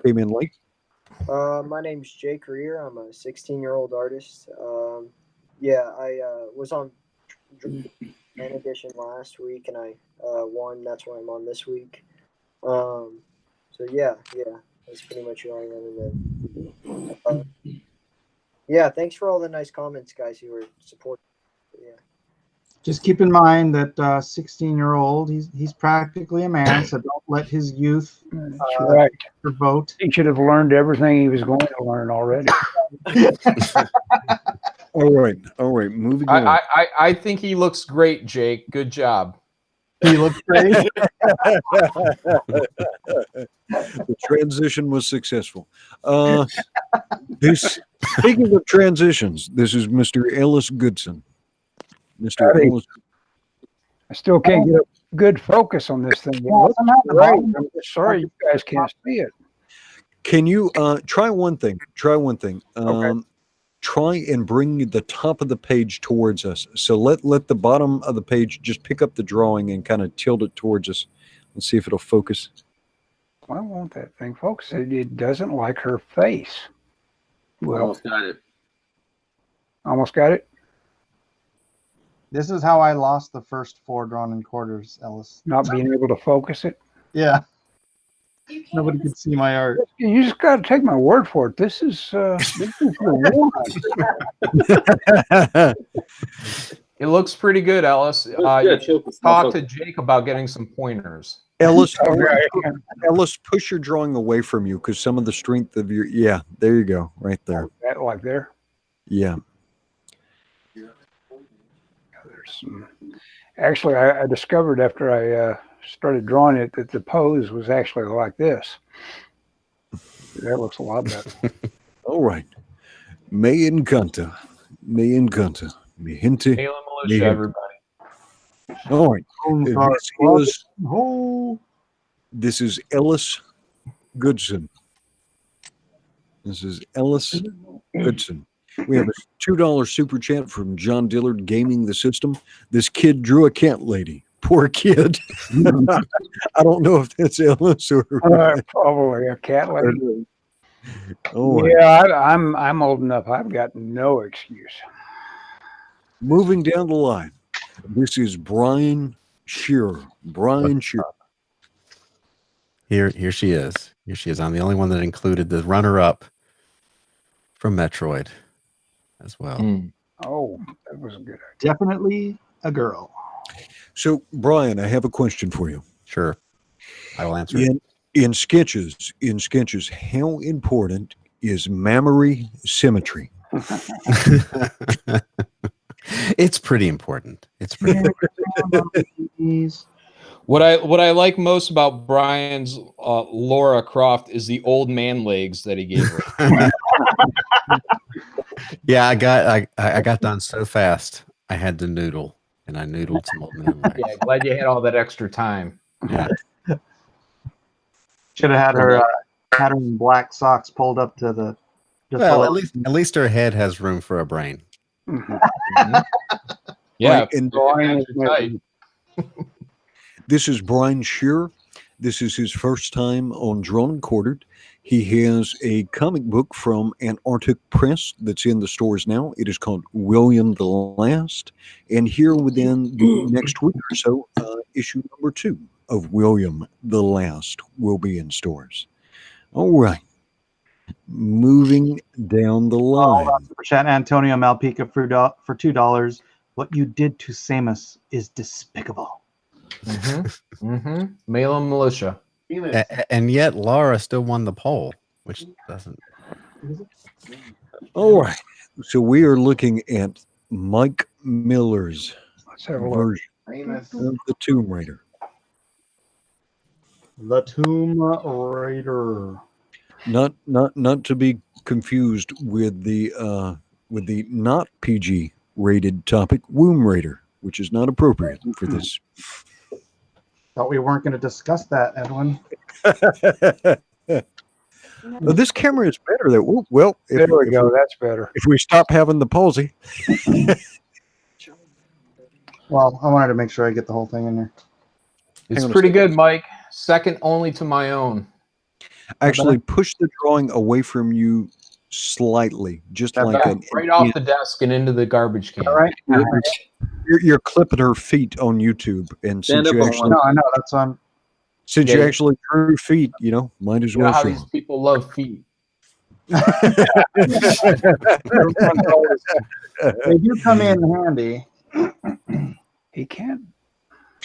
came in late. My name's Jake Rear. I'm a 16-year-old artist. Yeah, I was on An Edition last week, and I won. That's why I'm on this week. So yeah, that's pretty much who I am. And then, yeah, thanks for all the nice comments, guys, who were supporting. Yeah. Just keep in mind that 16-year-old, he's practically a man, so don't let his youth That's right. vote. He should have learned everything he was going to learn already. All right. Moving on. I think he looks great, Jake. Good job. He looks great. The transition was successful. Speaking of transitions, this is Mr. Ellis Goodson. Mr. Howdy. Ellis. I still can't get a good focus on this thing. It looks great. I'm just sorry you guys can't see it. Can you try one thing? Try and bring the top of the page towards us. So let the bottom of the page just pick up the drawing and kind of tilt it towards us. Let's see if it'll focus. Why won't that thing focus? It doesn't like her face. Well, Almost got it. almost got it. This is how I lost the first 4 drawn in quarters, Ellis. Not being able to focus it. Yeah. Nobody could see my art. You just got to take my word for it. This is the one. It looks pretty good, Ellis. good. You talk to Jake about getting some pointers. Ellis, Okay. Ellis, push your drawing away from you because some of the strength of your there you go, right there. That like there. Yeah. There's some. Actually, I discovered after I started drawing it that the pose was actually like this. That looks a lot better. All right. Me encanta. Mi gente. Hail and militia, everybody. All right. Oh. This is Ellis Goodson. This is Ellis Goodson. We have a $2 super chat from John Dillard, Gaming the System. This kid drew a cat lady. Poor kid. I don't know if that's Ellis or Probably a cat lady. Oh, Yeah, I'm old enough. I've got no excuse. moving down the line. This is Brian Shearer. Brian Shearer. Here she is. Here she is. I'm the only one that included the runner-up from Metroid as well. Oh, that was a good idea. Definitely a girl. So, Brian, I have a question for you. Sure. I will answer it. In sketches, how important is mammary symmetry? It's pretty important. It's pretty important. What I like most about Brian's Laura Croft is the old man legs that he gave her. Yeah, I got done so fast. I had to noodle, and I noodled some old man legs. Yeah, glad you had all that extra time. Yeah. Should have had her in black socks pulled up to the. Well, at least her head has room for a brain. Mm-hmm. Yeah, Right, and Brian is tight. This is Brian Shearer. This is his first time on Drawn and Quartered. He has a comic book from Antarctic Press that's in the stores now. It is called William the Last. And here within the next week or so, issue number 2 of William the Last will be in stores. All right. Moving down the line. Super chat Antonio Malpica for $2. What you did to Samus is despicable. Mm-hmm. Mm-hmm. Malem militia. And yet Laura still won the poll, which doesn't. All right. So we are looking at Mike Miller's version of the Tomb Raider. The Tomb Raider. Not to be confused with the not PG rated topic, Womb Raider, which is not appropriate for this. Thought we weren't going to discuss that, Edwin. Well, this camera is better. Well, There we go. That's better. If we stop having the palsy. Well, I wanted to make sure I get the whole thing in there. It's pretty good, Mike. Second only to my own. Actually, push the drawing away from you slightly, just like right off the desk and into the garbage can. All right. You're clipping her feet on YouTube, and since you actually, no, I know that's on. Since you actually drew feet, might as You know well how show these them. people love feet. They do come in handy. He can.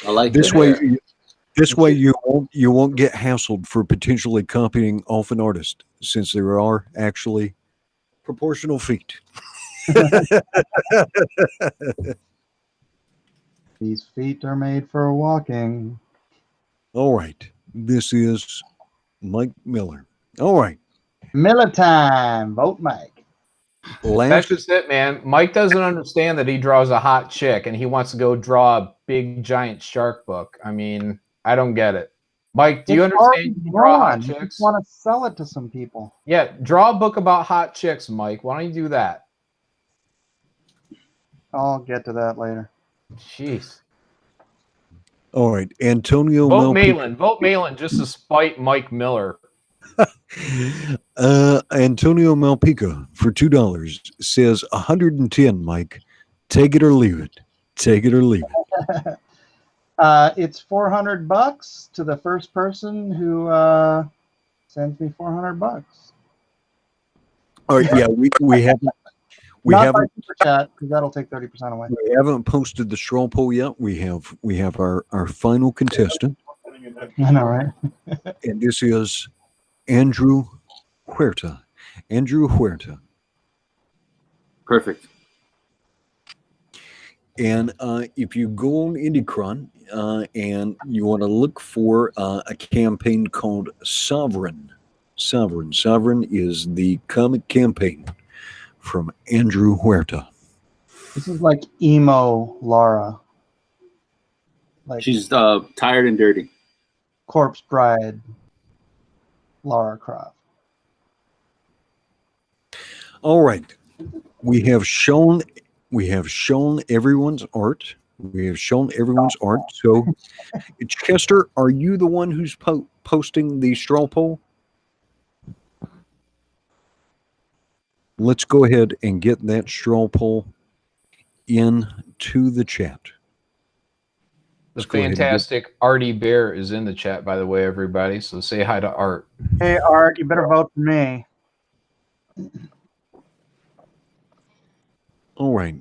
I like This that. way. This way, you won't get hassled for potentially copying off an artist, since there are actually proportional feet. These feet are made for walking. All right, this is Mike Miller. All right, Miller time. Vote Mike. That's just it, man. Mike doesn't understand that he draws a hot chick and he wants to go draw a big giant shark book. I mean, I don't get it. Mike, do you understand you draw hot You chicks? just want to sell it to some people. Yeah, draw a book about hot chicks, Mike. Why don't you do that? I'll get to that later. Jeez. all right, Antonio Vote Malpica. Malin. Vote Malin just to spite Mike Miller. Antonio Malpica for $2 says 110. Mike, take it or leave it. Take it or leave it. It's $400 to the first person who sends me $400. All right, yeah, we haven't. We Not haven't. by super chat, because that'll take 30% away. We haven't posted the straw poll yet. We have our final contestant, I know, right? and this is Andrew Huerta. Andrew Huerta. Perfect. And if you go on Indicron and you want to look for a campaign called Sovereign. Sovereign is the comic campaign from Andrew Huerta. This is like emo Lara. Like She's tired and dirty. Corpse Bride Lara Croft. All right. We have shown everyone's art. So, Chester, are you the one who's posting the straw poll? Let's go ahead and get that straw poll into the chat. The Let's go ahead and fantastic Artie Bear is in the chat, by the way, everybody. So say hi to Art. Hey, Art, you better vote for me. All right.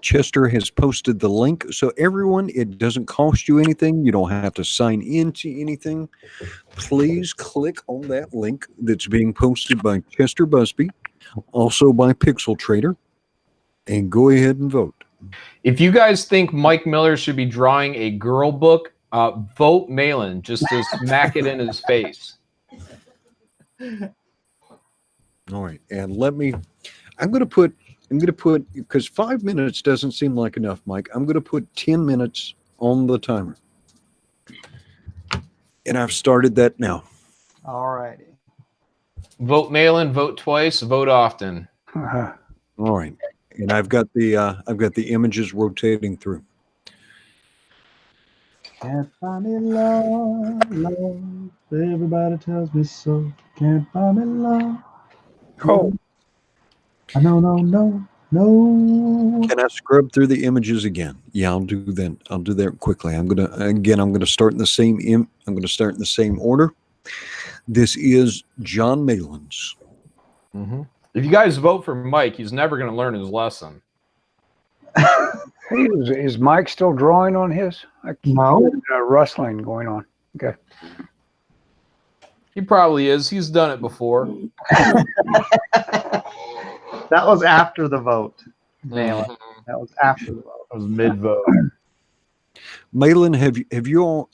Chester has posted the link. So everyone, it doesn't cost you anything. You don't have to sign into anything. Please click on that link that's being posted by Chester Busby, also by Pixel Trader, and go ahead and vote. If you guys think Mike Miller should be drawing a girl book, vote Malin just to smack it in his face. All right, and I'm going to put, because 5 minutes doesn't seem like enough, Mike. I'm going to put 10 minutes on the timer. And I've started that now. All righty. Vote Malin, vote twice, vote often. All right, and I've got the images rotating through. Can't buy me love, love. Everybody tells me so. Can't buy me love. Oh, No. Can I scrub through the images again? Yeah, I'll do that. I'll do that quickly. I'm gonna start in the same I'm gonna start in the same order. This is John Malin's. Mm-hmm. If you guys vote for Mike, he's never going to learn his lesson. hey, is Mike still drawing on his? No. Rustling going on. Okay. He probably is. He's done it before. That was after the vote. Malin. That was after the vote. It was mid-vote. Malin, have you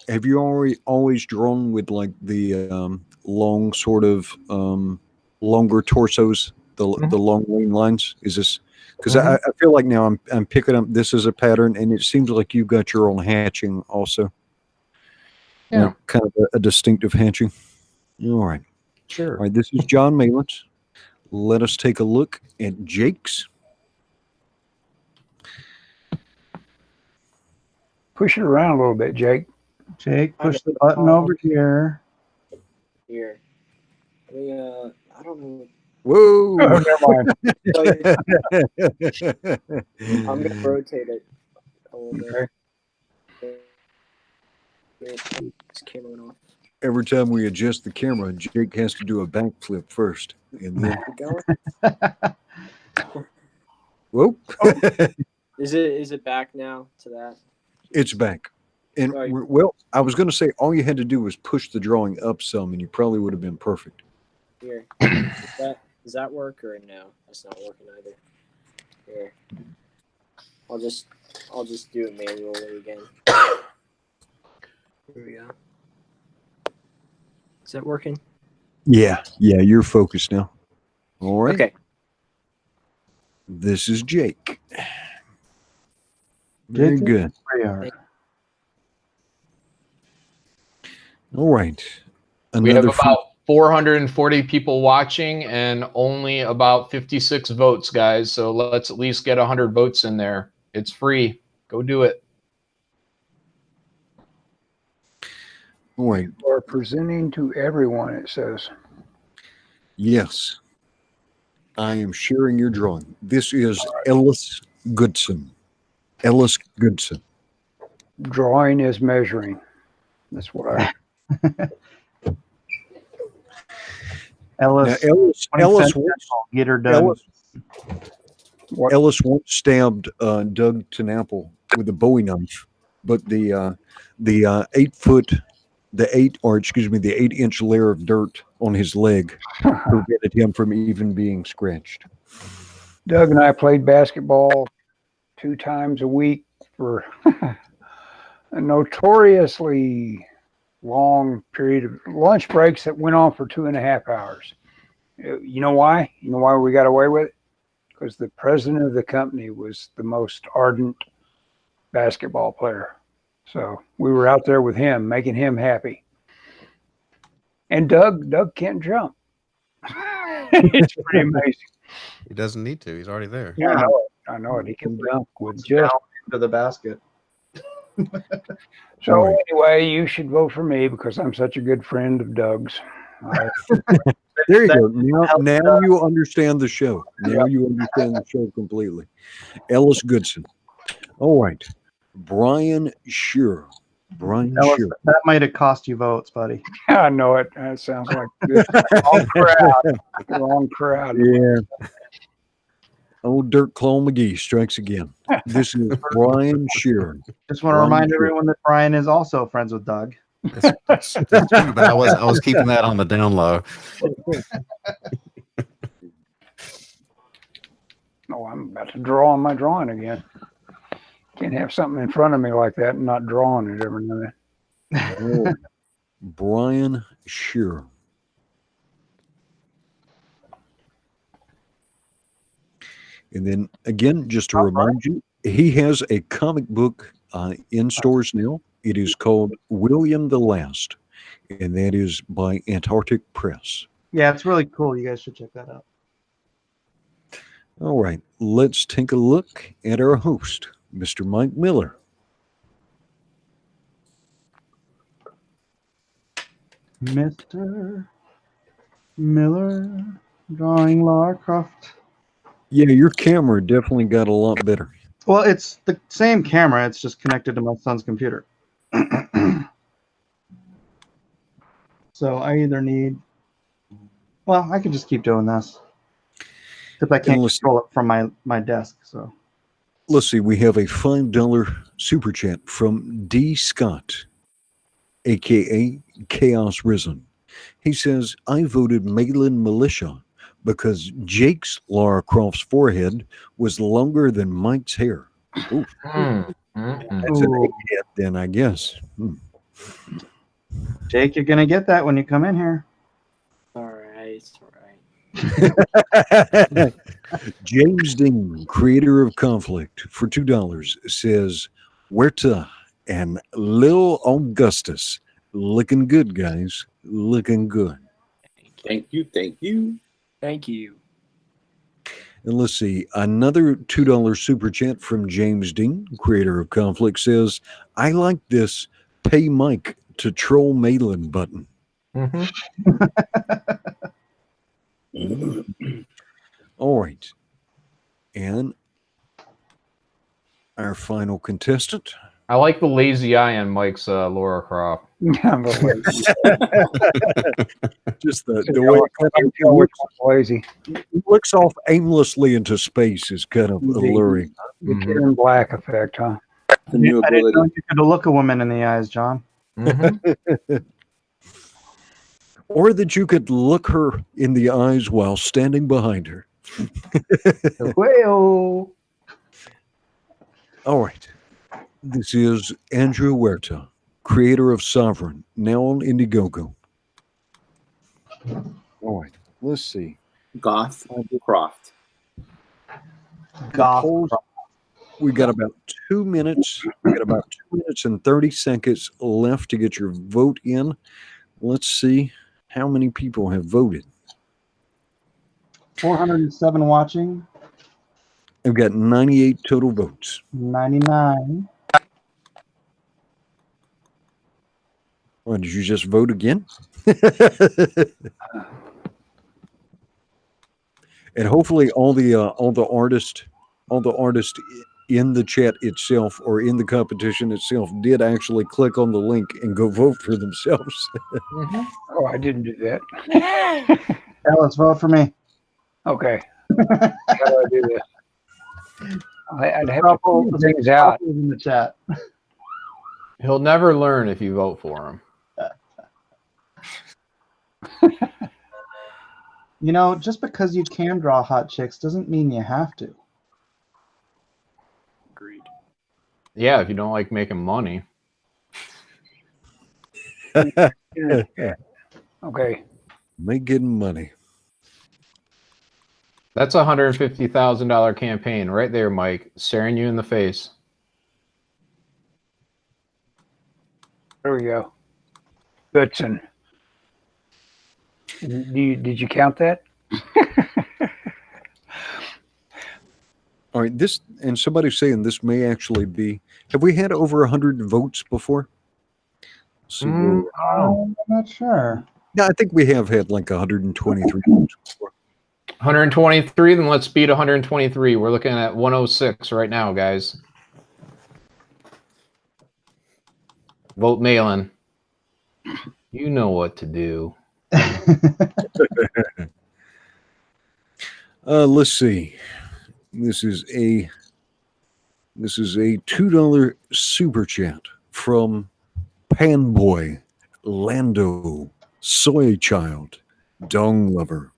always drawn with like the long sort of longer torsos, the long lean lines? Is this because I feel like now I'm picking up this as a pattern, and it seems like you've got your own hatching also. Yeah, like kind of a distinctive hatching. All right, sure. All right, this is John Malin's. Let us take a look at Jake's. Push it around a little bit, Jake. Jake, push the button over here. Here. I don't know. Whoa! Oh, never mind. I'm gonna rotate it a little bit. This camera went off. Every time we adjust the camera, Jake has to do a backflip first. And then, whoa! Is it back now to that? It's back. And Right. well, I was going to say all you had to do was push the drawing up some, and you probably would have been perfect. Here. Does that work or no? That's not working either. Here. I'll just do it manually again. Here we go. Is that working? Yeah, you're focused now. All right. Okay. This is Jake. Very Jake, good. All right. We have Another about 440 people watching and only about 56 votes, guys. So let's at least get 100 votes in there. It's free. Go do it. All right. Or presenting to everyone, it says. Yes. I am sharing your drawing. This is Ellis Goodson. Ellis Goodson. Drawing is measuring. That's what I. Ellis. Now, Ellis Get her done. Ellis once stabbed Doug Tenapple with a Bowie knife, but the 8-inch layer of dirt on his leg prevented him from even being scratched. Doug and I played basketball 2 times a week for a notoriously long period of lunch breaks that went on for 2.5 hours. You know why? You know why we got away with it? Because the president of the company was the most ardent basketball player. So we were out there with him, making him happy. And Doug can't jump. It's pretty amazing. He doesn't need to. He's already there. Yeah, I know it. He can dunk with just Down into the basket. So anyway, you should vote for me because I'm such a good friend of Doug's. There you go. Now you understand the show. Now you understand the show completely. Ellis Goodson. All right. Brian Shearer. Brian Ellis, Shearer. that might have cost you votes, buddy. I know it. That sounds like good. Wrong crowd. Wrong crowd. Yeah. Old Dirt Claw McGee strikes again. This is Brian Shearer. Just want to remind everyone that Brian is also friends with Doug. That's true, but I was keeping that on the down low. Oh, I'm about to draw on my drawing again. Can't have something in front of me like that and not draw on it every now and then. Oh, Brian Shearer. And then again, just to remind you, he has a comic book in stores now. It is called William the Last, and that is by Antarctic Press. Yeah, it's really cool. You guys should check that out. All right, let's take a look at our host, Mr. Mike Miller. Mr. Miller, drawing Lara Croft. Yeah, your camera definitely got a lot better. Well, it's the same camera. It's just connected to my son's computer. So I either need... Well, I could just keep doing this. Because I can't control it from my desk. So let's see. We have a $5 super chat from D. Scott, a.k.a. Chaos Risen. He says, I voted Malin Militia because Jake's Lara Croft's forehead was longer than Mike's hair. Ooh. That's an egghead then, I guess. Jake, you're going to get that when you come in here. All right. James Dean, creator of Conflict, for $2 says, Huerta and Lil Augustus. Looking good, guys. Looking good. Thank you. Thank you. Thank you. And let's see, another $2 super chat from James Dean, creator of Conflict, says, I like this pay Mike to troll Malin button. All right. And our final contestant. I like the lazy eye on Mike's Lara Croft. Just the way it lazy. Looks off aimlessly into space is kind of alluring. The Kid in Black effect, huh? I didn't know you could look a woman in the eyes, John. Or that you could look her in the eyes while standing behind her. Well. All right. This is Andrew Huerta, creator of Sovereign, now on Indiegogo. All right. Let's see. Goth Croft. Goth. We got about 2 minutes. We got about 2 minutes and 30 seconds left to get your vote in. Let's see how many people have voted. 407 watching. I've got 98 total votes. 99. Oh, did you just vote again? And hopefully all the artists in the chat itself or in the competition itself did actually click on the link and go vote for themselves. Oh, I didn't do that. Yeah, let's vote for me. Okay. How do I do this? I'd have to pull things out in the chat. He'll never learn if you vote for him. You know, just because you can draw hot chicks doesn't mean you have to. Agreed. Yeah, if you don't like making money. Okay. Making money. That's a $150,000 campaign right there, Mike, staring you in the face. There we go. Goodson. Did you count that? All right, this, and somebody's saying this may actually be, have we had over 100 votes before? I'm not sure. Yeah, I think we have had like 123 votes before. 123, then let's beat 123. We're looking at 106 right now, guys. Vote Malin. You know what to do. Let's see. This is a $2 super chat from Panboy, Lando, Soy Child, Dong Lover.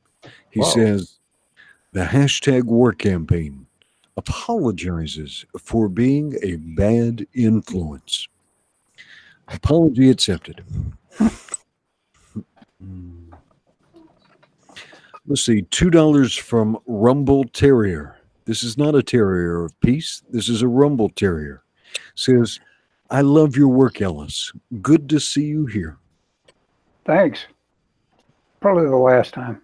He Whoa. says the hashtag war campaign apologizes for being a bad influence. Apology accepted. Let's see, $2 from Rumble Terrier. This is not a terrier of peace. This is a Rumble Terrier. Says, I love your work, Ellis. Good to see you here. Thanks. Probably the last time.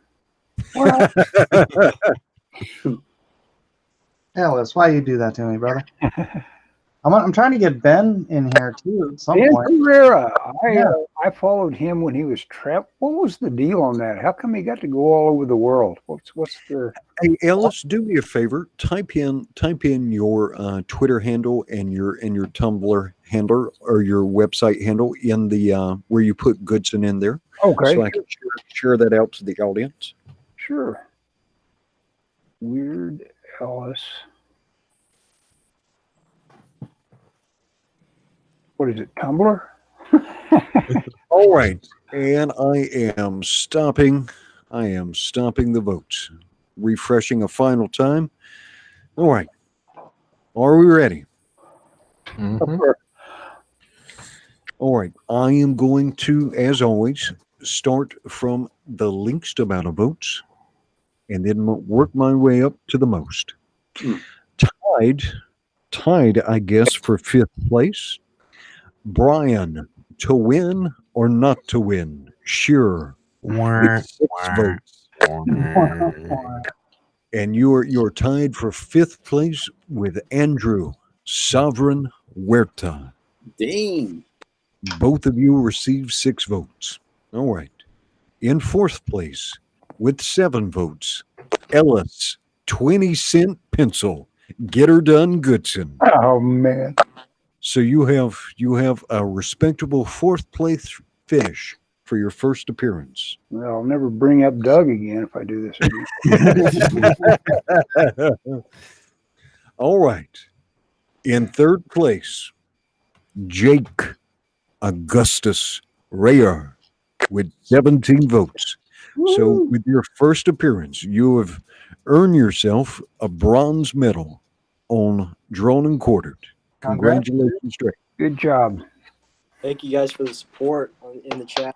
Well, Alice, why you do that to me, brother? I'm trying to get Ben in here too at some Ben point. Pereira. Yeah. I followed him when he was trapped. What was the deal on that? How come he got to go all over the world? What's the? Hey, Ellis, do me a favor. Type in your Twitter handle and your Tumblr handle or your website handle in the where you put Goodson in there. Okay. So I can share that out to the audience. Sure. Weird Ellis. What is it? Tumblr? All right. And I am stopping the votes. Refreshing a final time. All right. Are we ready? Mhm. All right. I am going to, as always, start from the least amount of votes and then work my way up to the most. Tied, I guess, for fifth place. Brian, to win or not to win? Sure. With 6 votes. And you're tied for fifth place with Andrew, Sovereign Huerta. Dang. Both of you received 6 votes. All right. In fourth place with 7 votes, Ellis, 20-cent pencil. Get her done, Goodson. Oh man. So you have a respectable fourth place finish for your first appearance. Well, I'll never bring up Doug again if I do this again. All right. In third place, Jake Augustus Rayer with 17 votes. So with your first appearance, you have earned yourself a bronze medal on Drawn and Quartered. Congratulations, Drake. Good job. Thank you guys for the support in the chat.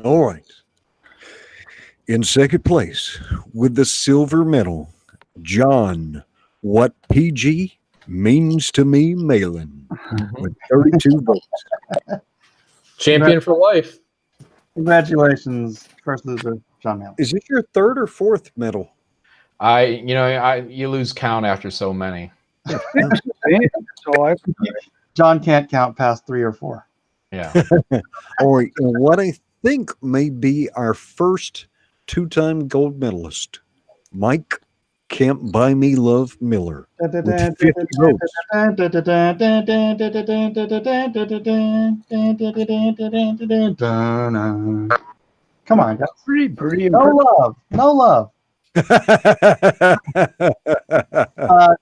All right. In second place, with the silver medal, John, What PG Means to Me Malin, with 32 votes. Champion for life. Congratulations, first loser, John Malin. Is this your third or fourth medal? You lose count after so many. So John can't count past 3 or 4. Yeah. All right. And what I think may be our first 2-time gold medalist, Mike Can't Buy Me Love Miller, with 50 votes. Come on, guys. Pretty No love.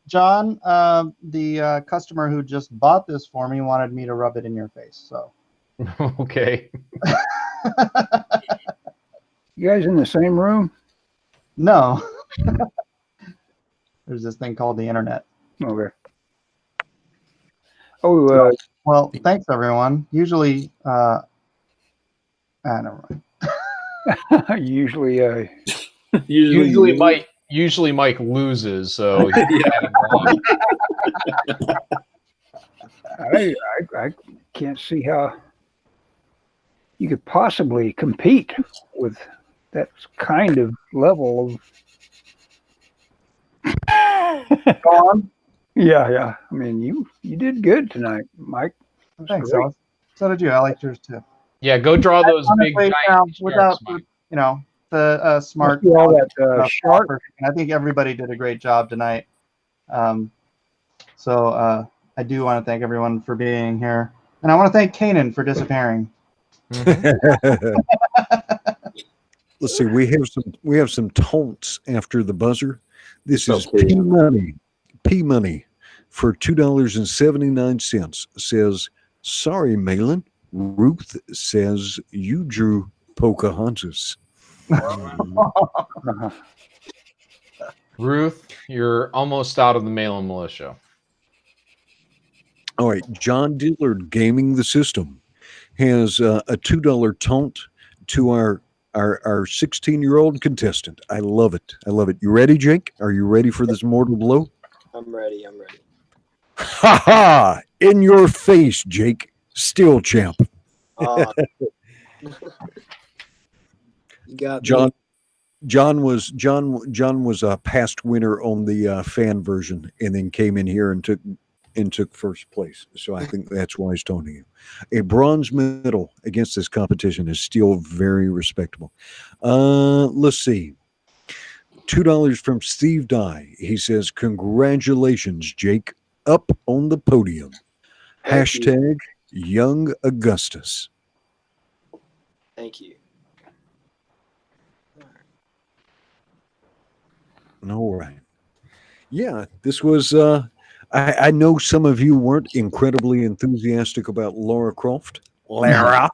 John, the customer who just bought this for me wanted me to rub it in your face. So Okay. You guys in the same room? no, there's this thing called the internet. Okay. Oh, Well, thanks everyone. Usually, never mind. usually, Usually Mike loses, so I can't see how you could possibly compete with that kind of level of. Go on. Yeah. I mean, you did good tonight, Mike. Thanks, great. Alice. So did you. I liked yours too. yeah, go draw those big Honestly, giant without sharks, Mike. the smart. Must be all that shark. I think everybody did a great job tonight. So I do want to thank everyone for being here, and I want to thank Kanan for disappearing. let's see. We have some taunts after the buzzer. This is Okay. P money for $2.79 says, "Sorry, Malin. Ruth says you drew Pocahontas." Ruth, you're almost out of the Malin militia. All right, John Dillard Gaming the System has a $2 taunt to our 16-year-old contestant. I love it. I love it. You ready, Jake? Are you ready for this mortal blow? I'm ready. I'm ready. Ha ha! In your face, Jake. Still champ. You got John me. John was a past winner on the fan version, and then came in here and took first place. So I think that's why he's taunting you. A bronze medal against this competition is still very respectable. Let's see. $2 from Steve Dye. He says, "Congratulations, Jake, up on the podium." Thank you. Hashtag Young Augustus. Thank you. All right. Yeah, this was. I know some of you weren't incredibly enthusiastic about Lara Croft. Lara.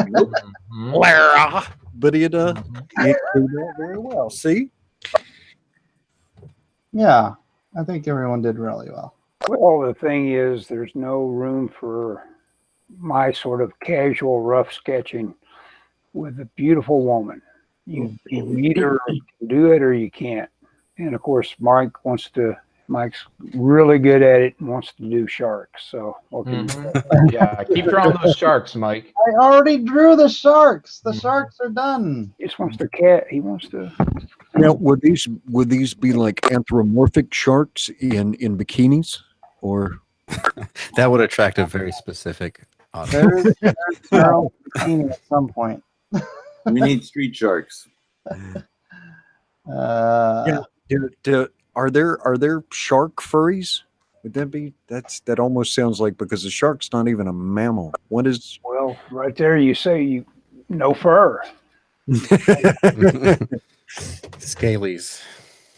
Nope. Lara. But it came out very well. See? Yeah, I think everyone did really well. Well, the thing is, there's no room for my sort of casual, rough sketching with a beautiful woman. You either do it or you can't. And of course, Mike's really good at it and wants to do sharks. So, Yeah, keep drawing those sharks, Mike. I already drew the sharks. The sharks are done. He just wants to cat. He wants to. Now, would these be like anthropomorphic sharks in bikinis, or That would attract a very specific audience. There's Charles Bikini at some point. We need street sharks. yeah? Are there shark furries? Would that be that almost sounds like, because the shark's not even a mammal. What is? Well, right there, you say no fur. Scalies.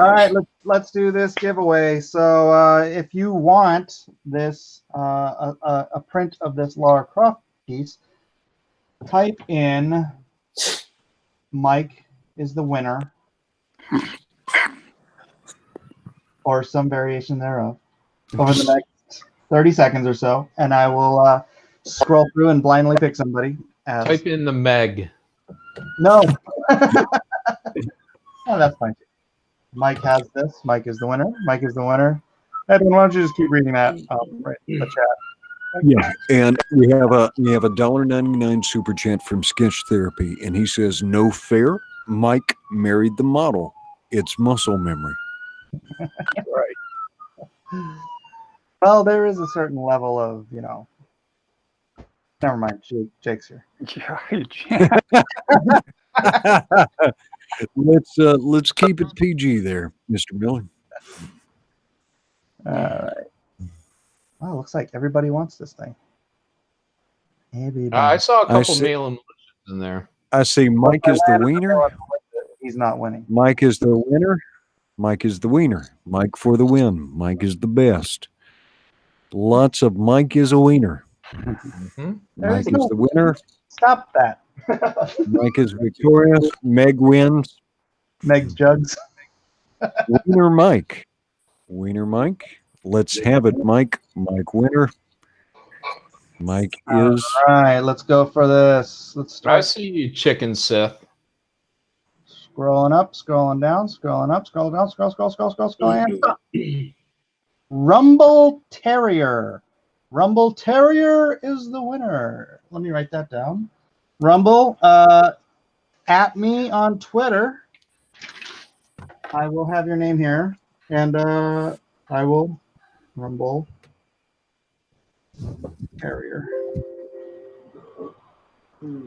All right, let's do this giveaway. So if you want this a print of this Lara Croft piece, type in "Mike is the winner" or some variation thereof over the next 30 seconds or so, and I will scroll through and blindly pick somebody. Type in the Meg. No. Oh, that's fine. Mike has this. Mike is the winner. Mike is the winner. Edwin, why don't you just keep reading that right in the chat? Yeah, and we have a $1.99 super chat from Sketch Therapy, and he says, "No fair. Mike married the model. It's muscle memory." Right. Well, there is a certain level of, never mind. Jake's here. Let's keep it PG there, Mr. Miller. All right. Oh, looks like everybody wants this thing. I saw a couple Malin militias in there. I see Mike is the wiener. He's not winning. Mike is the winner. Mike is the wiener. Mike for the win. Mike is the best. Lots of Mike is a wiener. Mike is the winner. Stop that. Mike is victorious. Meg wins. Meg's jugs. Wiener Mike. Wiener Mike. Let's have it, Mike. Mike winner. Mike is. All right, let's go for this. Let's start. I see you, Chicken Sith. Scrolling up, scrolling down, scrolling up, scroll down, scroll, and up. Rumble Terrier. Rumble Terrier is the winner. Let me write that down. Rumble, at me on Twitter. I will have your name here, and I will Rumble Terrier.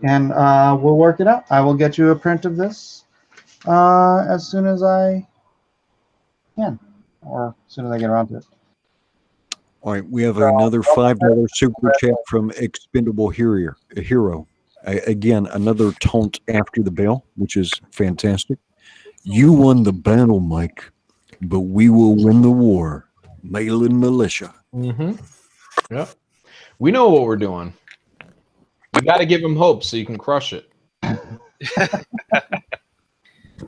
And we'll work it out. I will get you a print of this as soon as I can, or as soon as I get around to it. All right, we have another $5 super chat from Expendable Hero. Again, another taunt after the bell, which is fantastic. You won the battle, Mike, but we will win the war. Malin Militia. Mm-hmm. Yep. We know what we're doing. We got to give him hope so you can crush it.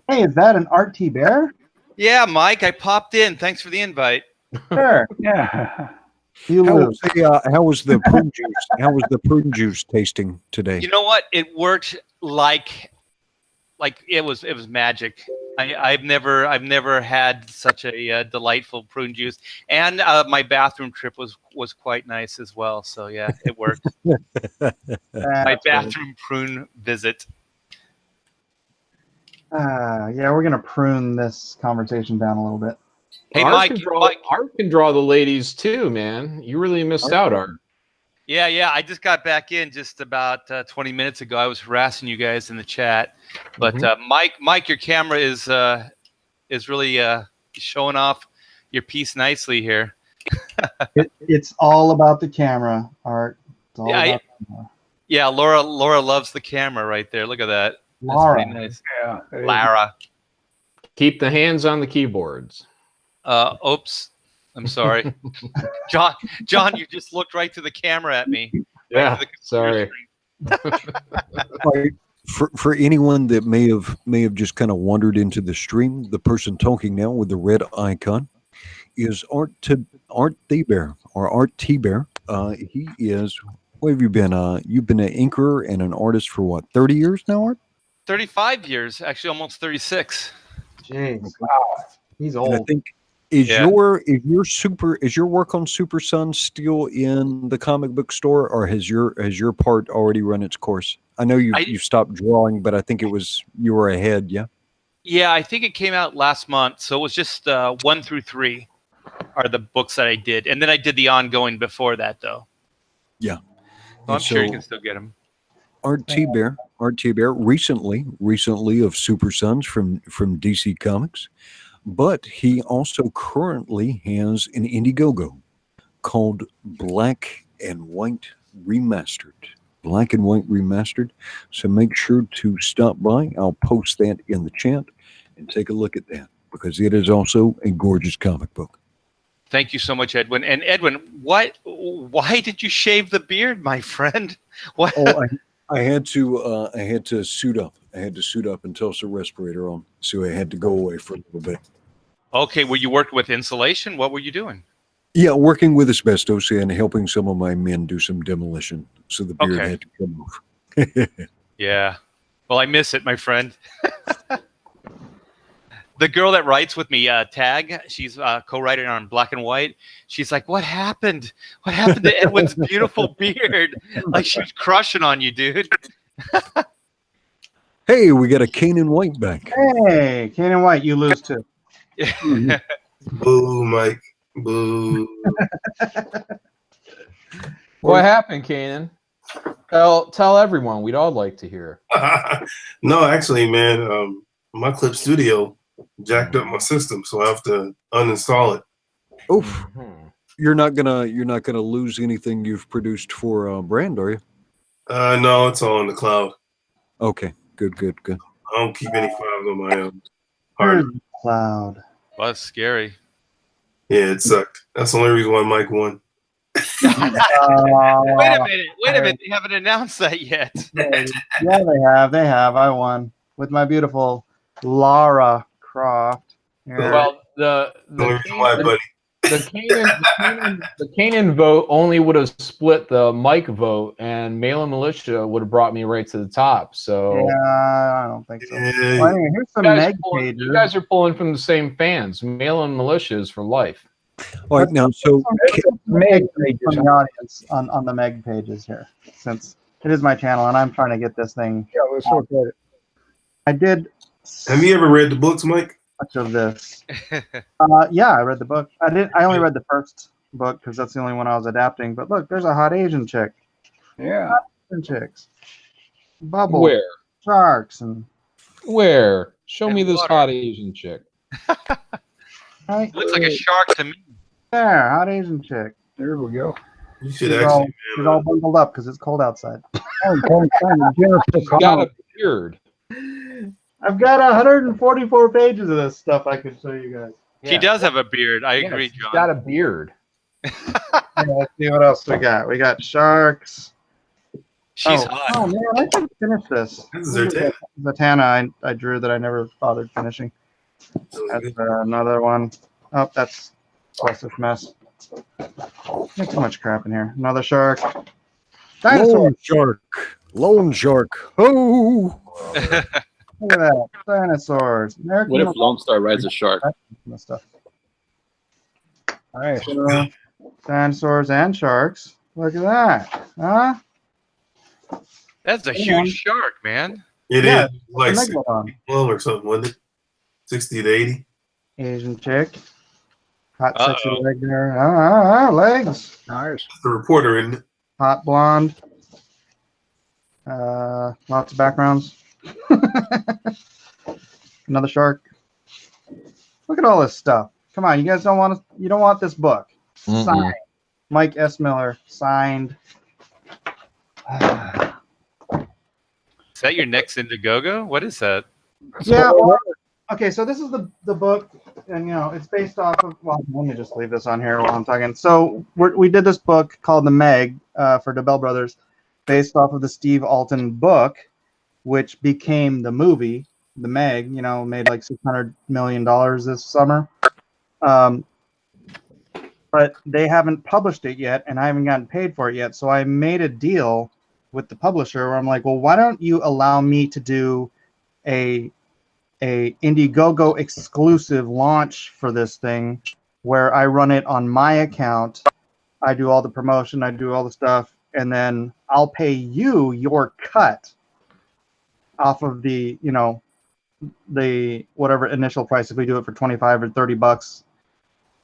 Hey, is that an RT Bear? Yeah, Mike, I popped in. Thanks for the invite. Sure. Yeah. You How lose. was the prune juice? How was the prune juice tasting today? You know what? It worked like it was magic. I've never had such a delightful prune juice, and my bathroom trip was quite nice as well. So yeah, it worked. My bathroom prune visit. Yeah, we're gonna prune this conversation down a little bit. Hey, Art Mike, Art can draw the ladies too, man. You really missed out, Art. Yeah. I just got back in just about 20 minutes ago. I was harassing you guys in the chat, but Mike, your camera is really showing off your piece nicely here. It's all about the camera, Art. It's all about the camera. Yeah, Laura loves the camera right there. Look at that. That's Lara. pretty nice. Yeah. Lara. Keep the hands on the keyboards. Oops. I'm sorry. John, you just looked right to the camera at me. Yeah, sorry. For anyone that may have just kind of wandered into the stream, the person talking now with the red icon is Art T-Bear or Art T-Bear. He is. What have you been? You've been an inker and an artist for what? 30 years now, Art? 35 years, actually, almost 36. Jeez, wow, he's And I old. think is your work on Super Sun still in the comic book store, or has your part already run its course? I know you stopped drawing, but I think you were ahead. Yeah. Yeah, I think it came out last month, so it was just 1 through 3 are the books that I did, and then I did the ongoing before that, though. Yeah. So I'm sure you can still get them. Art T-Bear, recently of Super Sons from DC Comics, but he also currently has an Indiegogo called Black and White Remastered. Black and White Remastered. So make sure to stop by. I'll post that in the chat and take a look at that because it is also a gorgeous comic book. Thank you so much, Edwin. And Edwin, why did you shave the beard, my friend? What? Oh, I had to suit up. I had to suit up and toss a respirator on, so I had to go away for a little bit. Okay, well, you worked with insulation. What were you doing? Yeah, working with asbestos and helping some of my men do some demolition, so the beard had to come off. Yeah. Well, I miss it, my friend. The girl that writes with me, Tag, she's co-writing on Black and White. She's like, "What happened? What happened to Edwin's beautiful beard?" Like she was crushing on you, dude. Hey, we got a Kanan White back. Hey, Kanan White, you lose too. Boo, Mike. Boo. What happened, Kanan? Tell everyone. We'd all like to hear. No, actually, man, my Clip Studio jacked up my system, so I have to uninstall it. Oof. You're not gonna lose anything you've produced for Brand, are you? No, it's all in the cloud. Okay, good. I don't keep any files on my hard. Cloud. Well, that's scary. Yeah, it sucked. That's the only reason why Mike won. Wait a minute. They haven't announced that yet. Yeah, they have. I won with my beautiful Lara Croft. Here. Well, the Kanan vote only would have split the Mike vote, and Malin Militia would have brought me right to the top. So yeah, I don't think so. Well, anyway, here's some Meg pages. You guys are pulling from the same fans. Malin Militia is for life. All right, now so Meg pages from the audience on the Meg pages here, since it is my channel and I'm trying to get this thing. Yeah, let's look at it. I did. Have you ever read the books, Mike? Much of this. Yeah, I read the book. I only read the first book because that's the only one I was adapting. But look, there's a hot Asian chick. Yeah. Hot Asian chicks. Bubbles. Where? Sharks and. Where? Show me this hot Asian chick. Right? Looks like a shark to me. There, hot Asian chick. There we go. You should She's all bundled up because it's cold outside. He's got a beard. I've got 144 pages of this stuff I could show you guys. He does have a beard. I Yes, agree, he's John. got a beard. Let's see what else we got. We got sharks. She's oh, hot. Oh man, I couldn't finish this. This is Zatanna. Zatanna I drew that I never bothered finishing. That's another one. Oh, that's Celsius mess. There's too much crap in here. Another shark. Dinosaur. Lone shark. Lone shark. Oh. Look at that. Dinosaurs. American What if Lone Star rides a shark? stuff. Nice. Dinosaurs and sharks. Look at that. Huh? That's a huge shark, man. It Yeah, is like a 60 megalodon. or something, wasn't it? 60 to 80. Asian chick. Hot sexy Uh-oh. leg there. Legs. Nice. The reporter in it. Hot blonde. Lots of backgrounds. Another shark. Look at all this stuff. Come on, you guys don't want to, you don't want this book. Signed. Mike S. Miller, signed. Is that your next Indiegogo? What is that? Yeah. Well, okay, so this is the book, and it's based off of. Well, let me just leave this on here while I'm talking. So we did this book called The Meg for DeBell Brothers, based off of the Steve Alton book, which became the movie, The Meg. Made like $600 million this summer. But they haven't published it yet, and I haven't gotten paid for it yet. So I made a deal with the publisher where I'm like, well, why don't you allow me to do a Indiegogo exclusive launch for this thing where I run it on my account. I do all the promotion, I do all the stuff, and then I'll pay you your cut off of the, the whatever initial price. If we do it for 25 or 30 bucks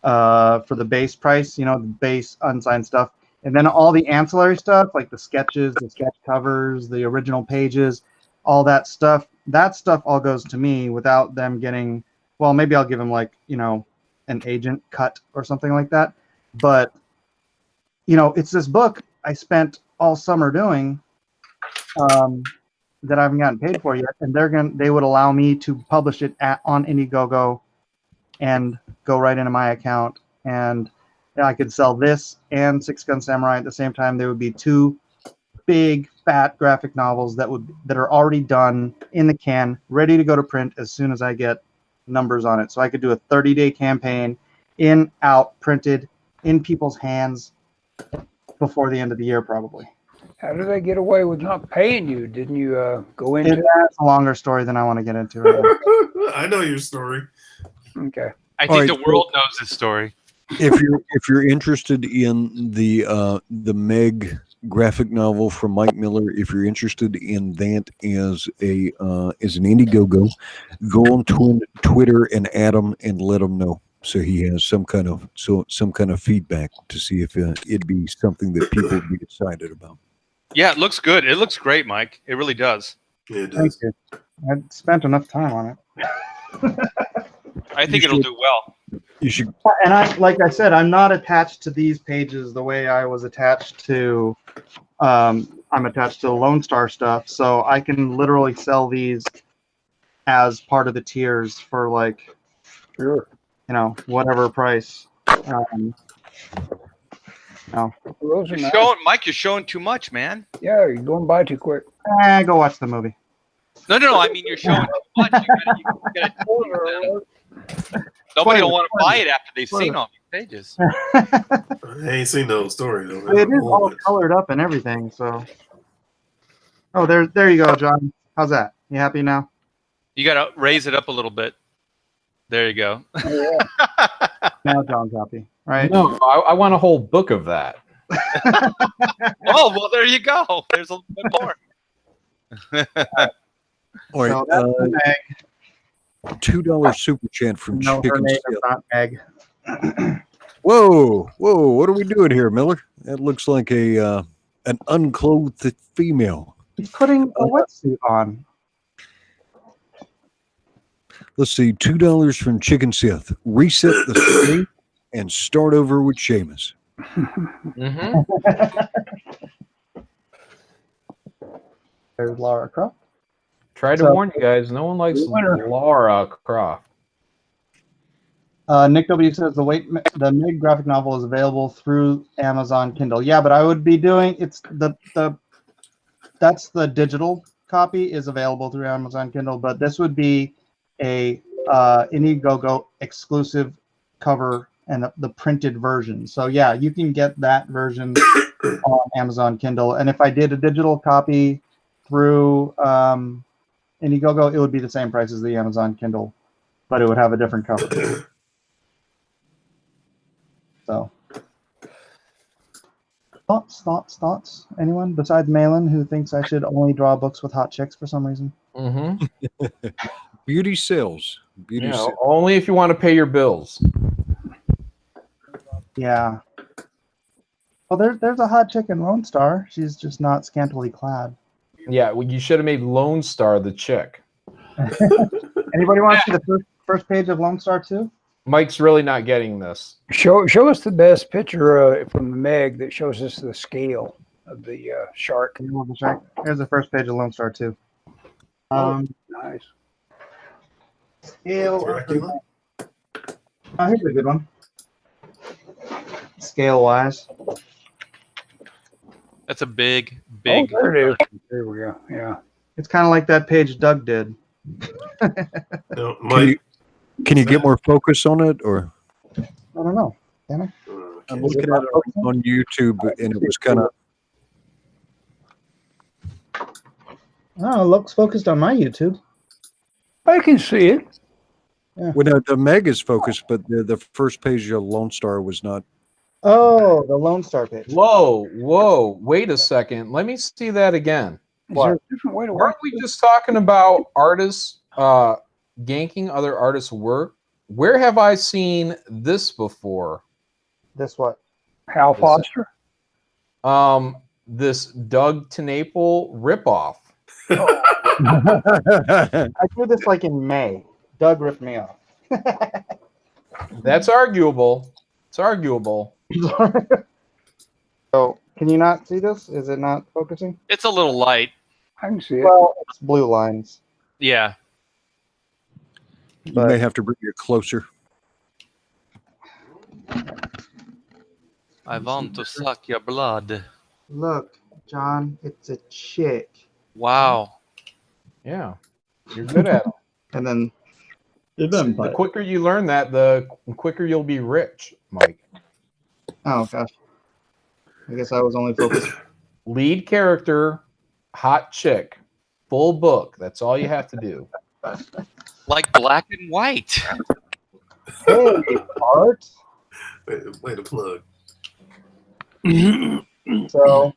for the base price, the base unsigned stuff. And then all the ancillary stuff, like the sketches, the sketch covers, the original pages, all that stuff all goes to me without them getting, well, maybe I'll give them like, an agent cut or something like that. But, it's this book I spent all summer doing that I haven't gotten paid for yet. And they would allow me to publish it on Indiegogo and go right into my account. And I could sell this and Six Gun Samurai at the same time. There would be two big fat graphic novels that are already done in the can, ready to go to print as soon as I get numbers on it. So I could do a 30-day campaign, in, out, printed, in people's hands before the end of the year, probably. How did they get away with not paying you? Didn't you go into it? That's a longer story than I want to get into right now. I know your story. Okay. I think the world knows this story. If you're interested in the Meg graphic novel from Mike Miller, if you're interested in that as an Indiegogo, go on Twitter and add him and let him know, so he has some kind of feedback to see if it'd be something that people would be excited about. Yeah, it looks good. It looks great, Mike. It really does. Yeah, it Thank does. you. I spent enough time on it. I think it'll do well. You should. And like I said, I'm not attached to these pages the way I was attached to. I'm attached to the Lone Star stuff, so I can literally sell these as part of the tiers for like, Sure. Whatever price. Those are You're nice. showing, Mike. You're showing too much, man. Yeah, you're going by too quick. Go watch the movie. No. I mean, you're showing too much. You gotta Nobody will want to buy it after they've seen all these pages. I ain't seen no story though. It is all colored up and everything. So, oh, there you go, John. How's that? You happy now? You got to raise it up a little bit. There you go. Now John's happy, right? No, I want a whole book of that. Oh, well, there you go. There's a little bit more. All right, So that's the Meg. $2 super chat from No, her Chicken name Sip. is not Meg. Whoa, what are we doing here, Miller? That looks like an unclothed female. He's putting a wetsuit on. Let's see, $2 from Chicken Sith. Reset the state and start over with Seamus. Mm-hmm. There's Lara Croft. Try to warn you guys. No one likes Lara Croft. Nick W says the Meg graphic novel is available through Amazon Kindle. Yeah, but I would be doing that's the digital copy is available through Amazon Kindle, but this would be a Indiegogo exclusive cover and the printed version. So yeah, you can get that version on Amazon Kindle. And if I did a digital copy through Indiegogo, it would be the same price as the Amazon Kindle, but it would have a different cover. So, thoughts? Anyone besides Malin who thinks I should only draw books with hot chicks for some reason? Mm-hmm. Beauty sells. Beauty sells. Only if you want to pay your bills. Yeah. Well, there's a hot chick in Lone Star. She's just not scantily clad. Yeah, well, you should have made Lone Star the chick. Anybody want to see the first page of Lone Star 2? Mike's really not getting this. Show us the best picture from the Meg that shows us the scale of the shark. Here's the first page of Lone Star 2. Nice. Scale. Here's a good one. Scale wise. That's a big. Oh, there it is. There we go. Yeah. It's kind of like that page Doug did. Can you get more focus on it, or? I don't know. Can I? I'm looking at it on YouTube, and it was kind of. Oh, it looks focused on my YouTube. I can see it. Yeah. Well, no, the Meg is focused, but the first page of Lone Star was not. Oh, the Lone Star page. Whoa! Wait a second. Let me see that again. Is there a different way to work? Weren't we just talking about artists ganking other artists' work? Where have I seen this before? This what? Hal Foster? This Doug TeNapel ripoff. I drew this like in May. Doug ripped me off. That's arguable. It's arguable. So, can you not see this? Is it not focusing? It's a little light. I can see it. Well, it's blue lines. Yeah. You may have to bring it closer. I want to suck your blood. Look, John, it's a chick. Wow. Yeah, you're good at it. And then the quicker you learn that, the quicker you'll be rich, Mike. Oh gosh. I guess I was only focused. Lead character, hot chick, full book. That's all you have to do. Like black and white. Hey, Art. Way to plug. So,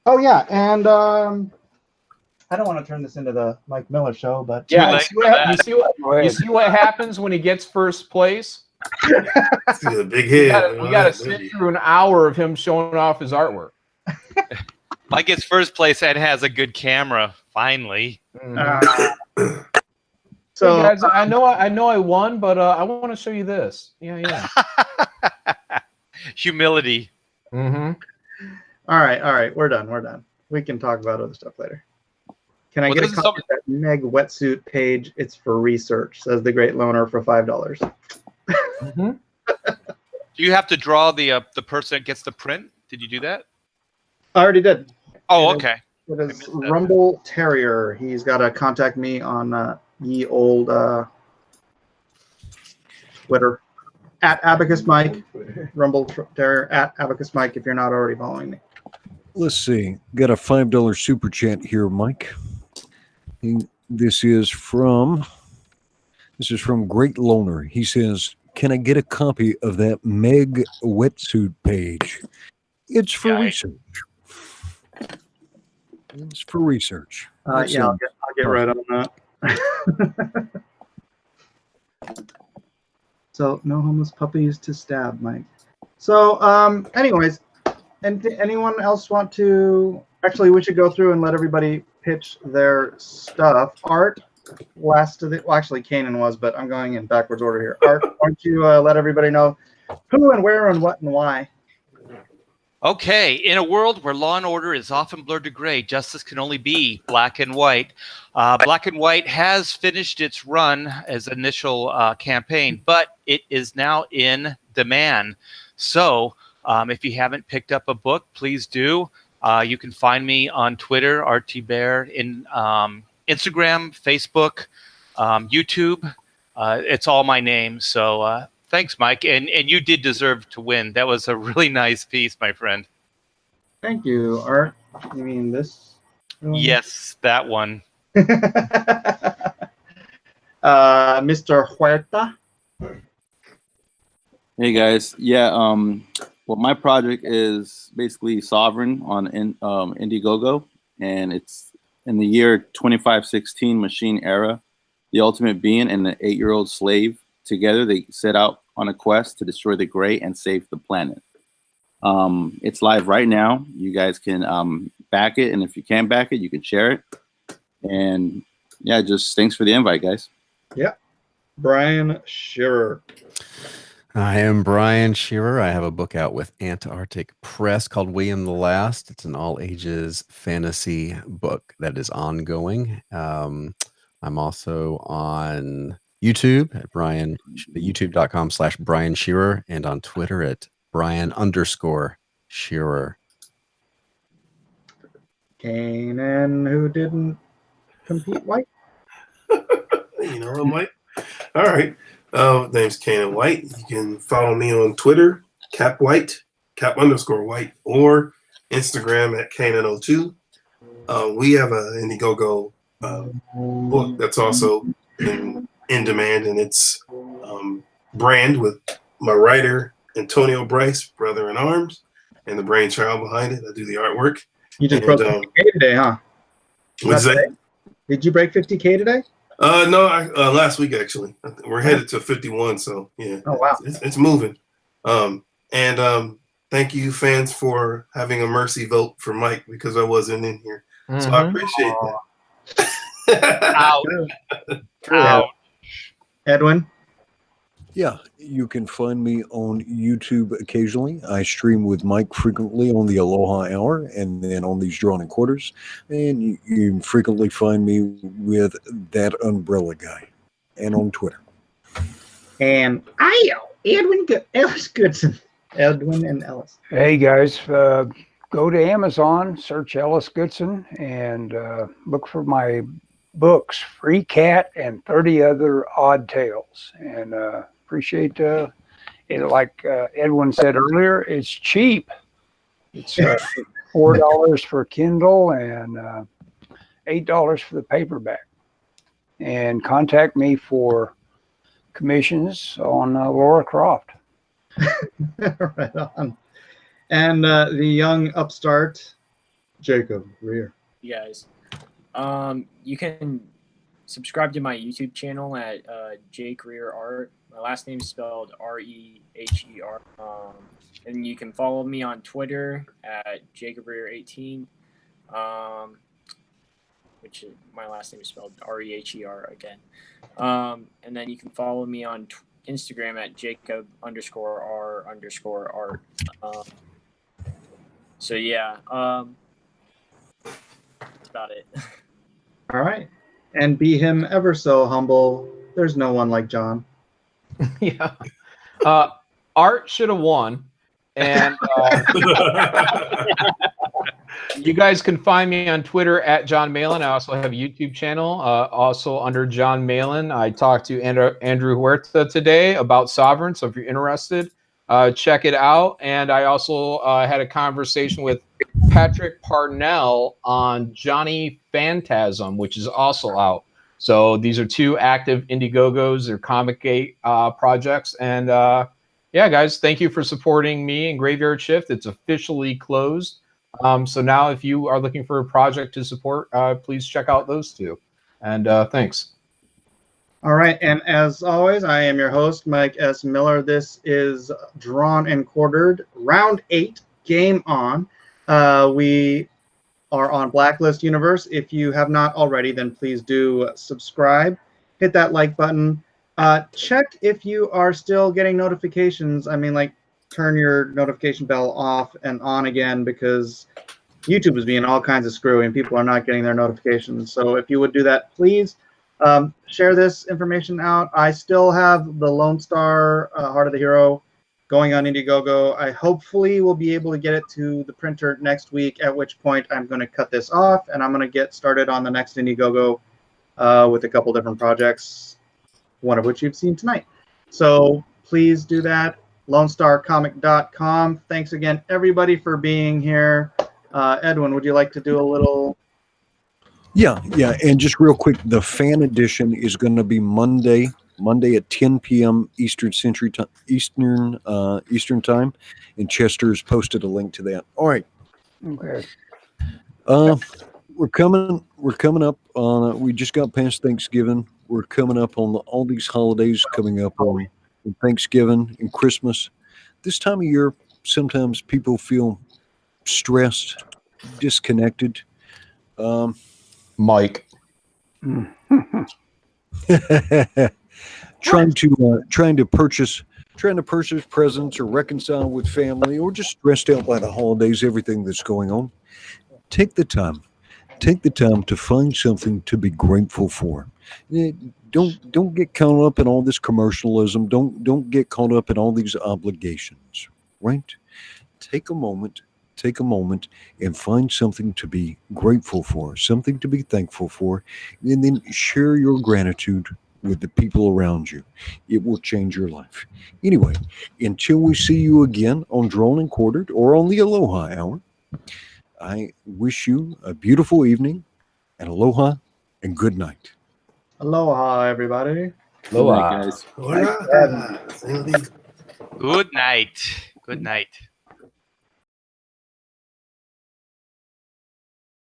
oh yeah, and I don't want to turn this into the Mike Miller show, but yeah, you see what happens when he gets first place. See a big head. We got to sit through an hour of him showing off his artwork. Mike gets first place and has a good camera. Finally. So hey guys, I know I won, but I want to show you this. Yeah. Humility. Mm-hmm. All right, we're done. We can talk about other stuff later. Can I get a copy of that Meg wetsuit page? It's for research, says the Great Loner for $5. Mm-hmm. Do you have to draw the person that gets the print? Did you do that? I already did. Oh, okay. It is Rumble Terrier. He's got to contact me on ye old Twitter at Abacus Mike. Rumble Terrier at Abacus Mike if you're not already following me. Let's see. Got a $5 super chat here, Mike. This is from Great Loner. He says, "Can I get a copy of that Meg wetsuit page? It's for research. It's for research." Yeah, I'll get right on that. So no homeless puppies to stab, Mike. So, anyways, and anyone else want to? Actually, we should go through and let everybody pitch their stuff. Art, last of the. Well, actually, Kanan was, but I'm going in backwards order here. Art, why don't you let everybody know who and where and what and why? Okay, in a world where law and order is often blurred to gray, justice can only be black and white. Black and White has finished its run as initial campaign, but it is now in demand. So if you haven't picked up a book, please do. You can find me on Twitter, RTBear, in Instagram, Facebook, YouTube. It's all my name. So thanks, Mike. And you did deserve to win. That was a really nice piece, my friend. Thank you, Art. You mean this? Yes, that one. Mr. Huerta. Hey guys, yeah. Well, my project is basically Sovereign on Indiegogo, and it's in the year 2516 machine era. The ultimate being and an 8-year-old slave together, they set out on a quest to destroy the gray and save the planet. It's live right now. You guys can back it, and if you can't back it, you can share it. And yeah, just thanks for the invite, guys. Yeah, Brian Shearer. I am Brian Shearer. I have a book out with Antarctic Press called William the Last. It's an all-ages fantasy book that is ongoing. I'm also on YouTube at youtube.com/Brian Shearer and on Twitter at Brian_Shearer. Kanan, who didn't compete white. You know, I'm White. All right. Name's Kanan White. You can follow me on Twitter, CapWhite, Cap_White, or Instagram at Kanan02. We have an Indiegogo book that's also in demand, and it's brand with my writer, Antonio Bryce, brother in arms, and the brainchild behind it. I do the artwork. You just broke 50K today, huh? What's that? Did you break 50K today? No, last week actually. We're headed to 51, so yeah. Oh wow, it's moving. Thank you, fans, for having a mercy vote for Mike because I wasn't in here. So I appreciate that. Ouch. Edwin. Yeah, you can find me on YouTube occasionally. I stream with Mike frequently on the Aloha Hour and then on these Drawn in Quarters. And you can frequently find me with That Umbrella Guy and on Twitter. And Ellis Goodson. Edwin and Ellis. Hey guys, go to Amazon, search Ellis Goodson, and look for my books, Free Cat and 30 Other Odd Tales. And appreciate it. Like Edwin said earlier, it's cheap. It's $4 for Kindle and $8 for the paperback. And contact me for commissions on LARA CROFT. Right on. And the young upstart, Jacob Rear. You guys, you can subscribe to my YouTube channel at Jake Rear Art. My last name is spelled R-E-H-E-R. And you can follow me on Twitter at JacobRear18, which is, my last name is spelled R-E-H-E-R again. And then you can follow me on Instagram at Jacob_R_art. So yeah, that's about it. All right. And be him ever so humble. There's no one like John. Yeah. Art should have won. And you guys can find me on Twitter at John Malin. I also have a YouTube channel, also under John Malin. I talked to Andrew Huerta today about Sovereign. So if you're interested, check it out. And I also had a conversation with Patrick Parnell on Johnny Phantasm, which is also out. So these are two active Indiegogos. They're Comic Gate projects. And yeah, guys, thank you for supporting me and Graveyard Shift. It's officially closed. So now if you are looking for a project to support, please check out those two. And thanks. All right. And as always, I am your host, Mike S. Miller. This is Drawn and Quartered, Round 8, Game On. We are on Blacklist Universe. If you have not already, then please do subscribe. Hit that like button. Check if you are still getting notifications. I mean, like, turn your notification bell off and on again because YouTube is being all kinds of screwy and people are not getting their notifications. So if you would do that, please share this information out. I still have the Lone Star Heart of the Hero going on Indiegogo. I hopefully will be able to get it to the printer next week, at which point I'm going to cut this off and I'm going to get started on the next Indiegogo with a couple different projects, one of which you've seen tonight. So please do that. LoneStarComic.com. Thanks again, everybody, for being here. Edwin, would you like to do a little? Yeah, and just real quick, the fan edition is going to be Monday at 10 p.m. Eastern time, and Chester's posted a link to that. All right. Okay. We're coming up on. We just got past Thanksgiving. We're coming up on all these holidays coming up on Thanksgiving and Christmas. This time of year, sometimes people feel stressed, disconnected. Mike. trying to purchase presents or reconcile with family, or just stressed out by the holidays, everything that's going on. Take the time to find something to be grateful for. Don't get caught up in all this commercialism. Don't get caught up in all these obligations, right? Take a moment and find something to be grateful for, something to be thankful for, and then share your gratitude with the people around you. It will change your life. Anyway, until we see you again on Drawn and Quartered or on the Aloha Hour, I wish you a beautiful evening, and aloha and good night. Aloha, everybody. Aloha. Good night, guys. Aloha. Good night. Good night.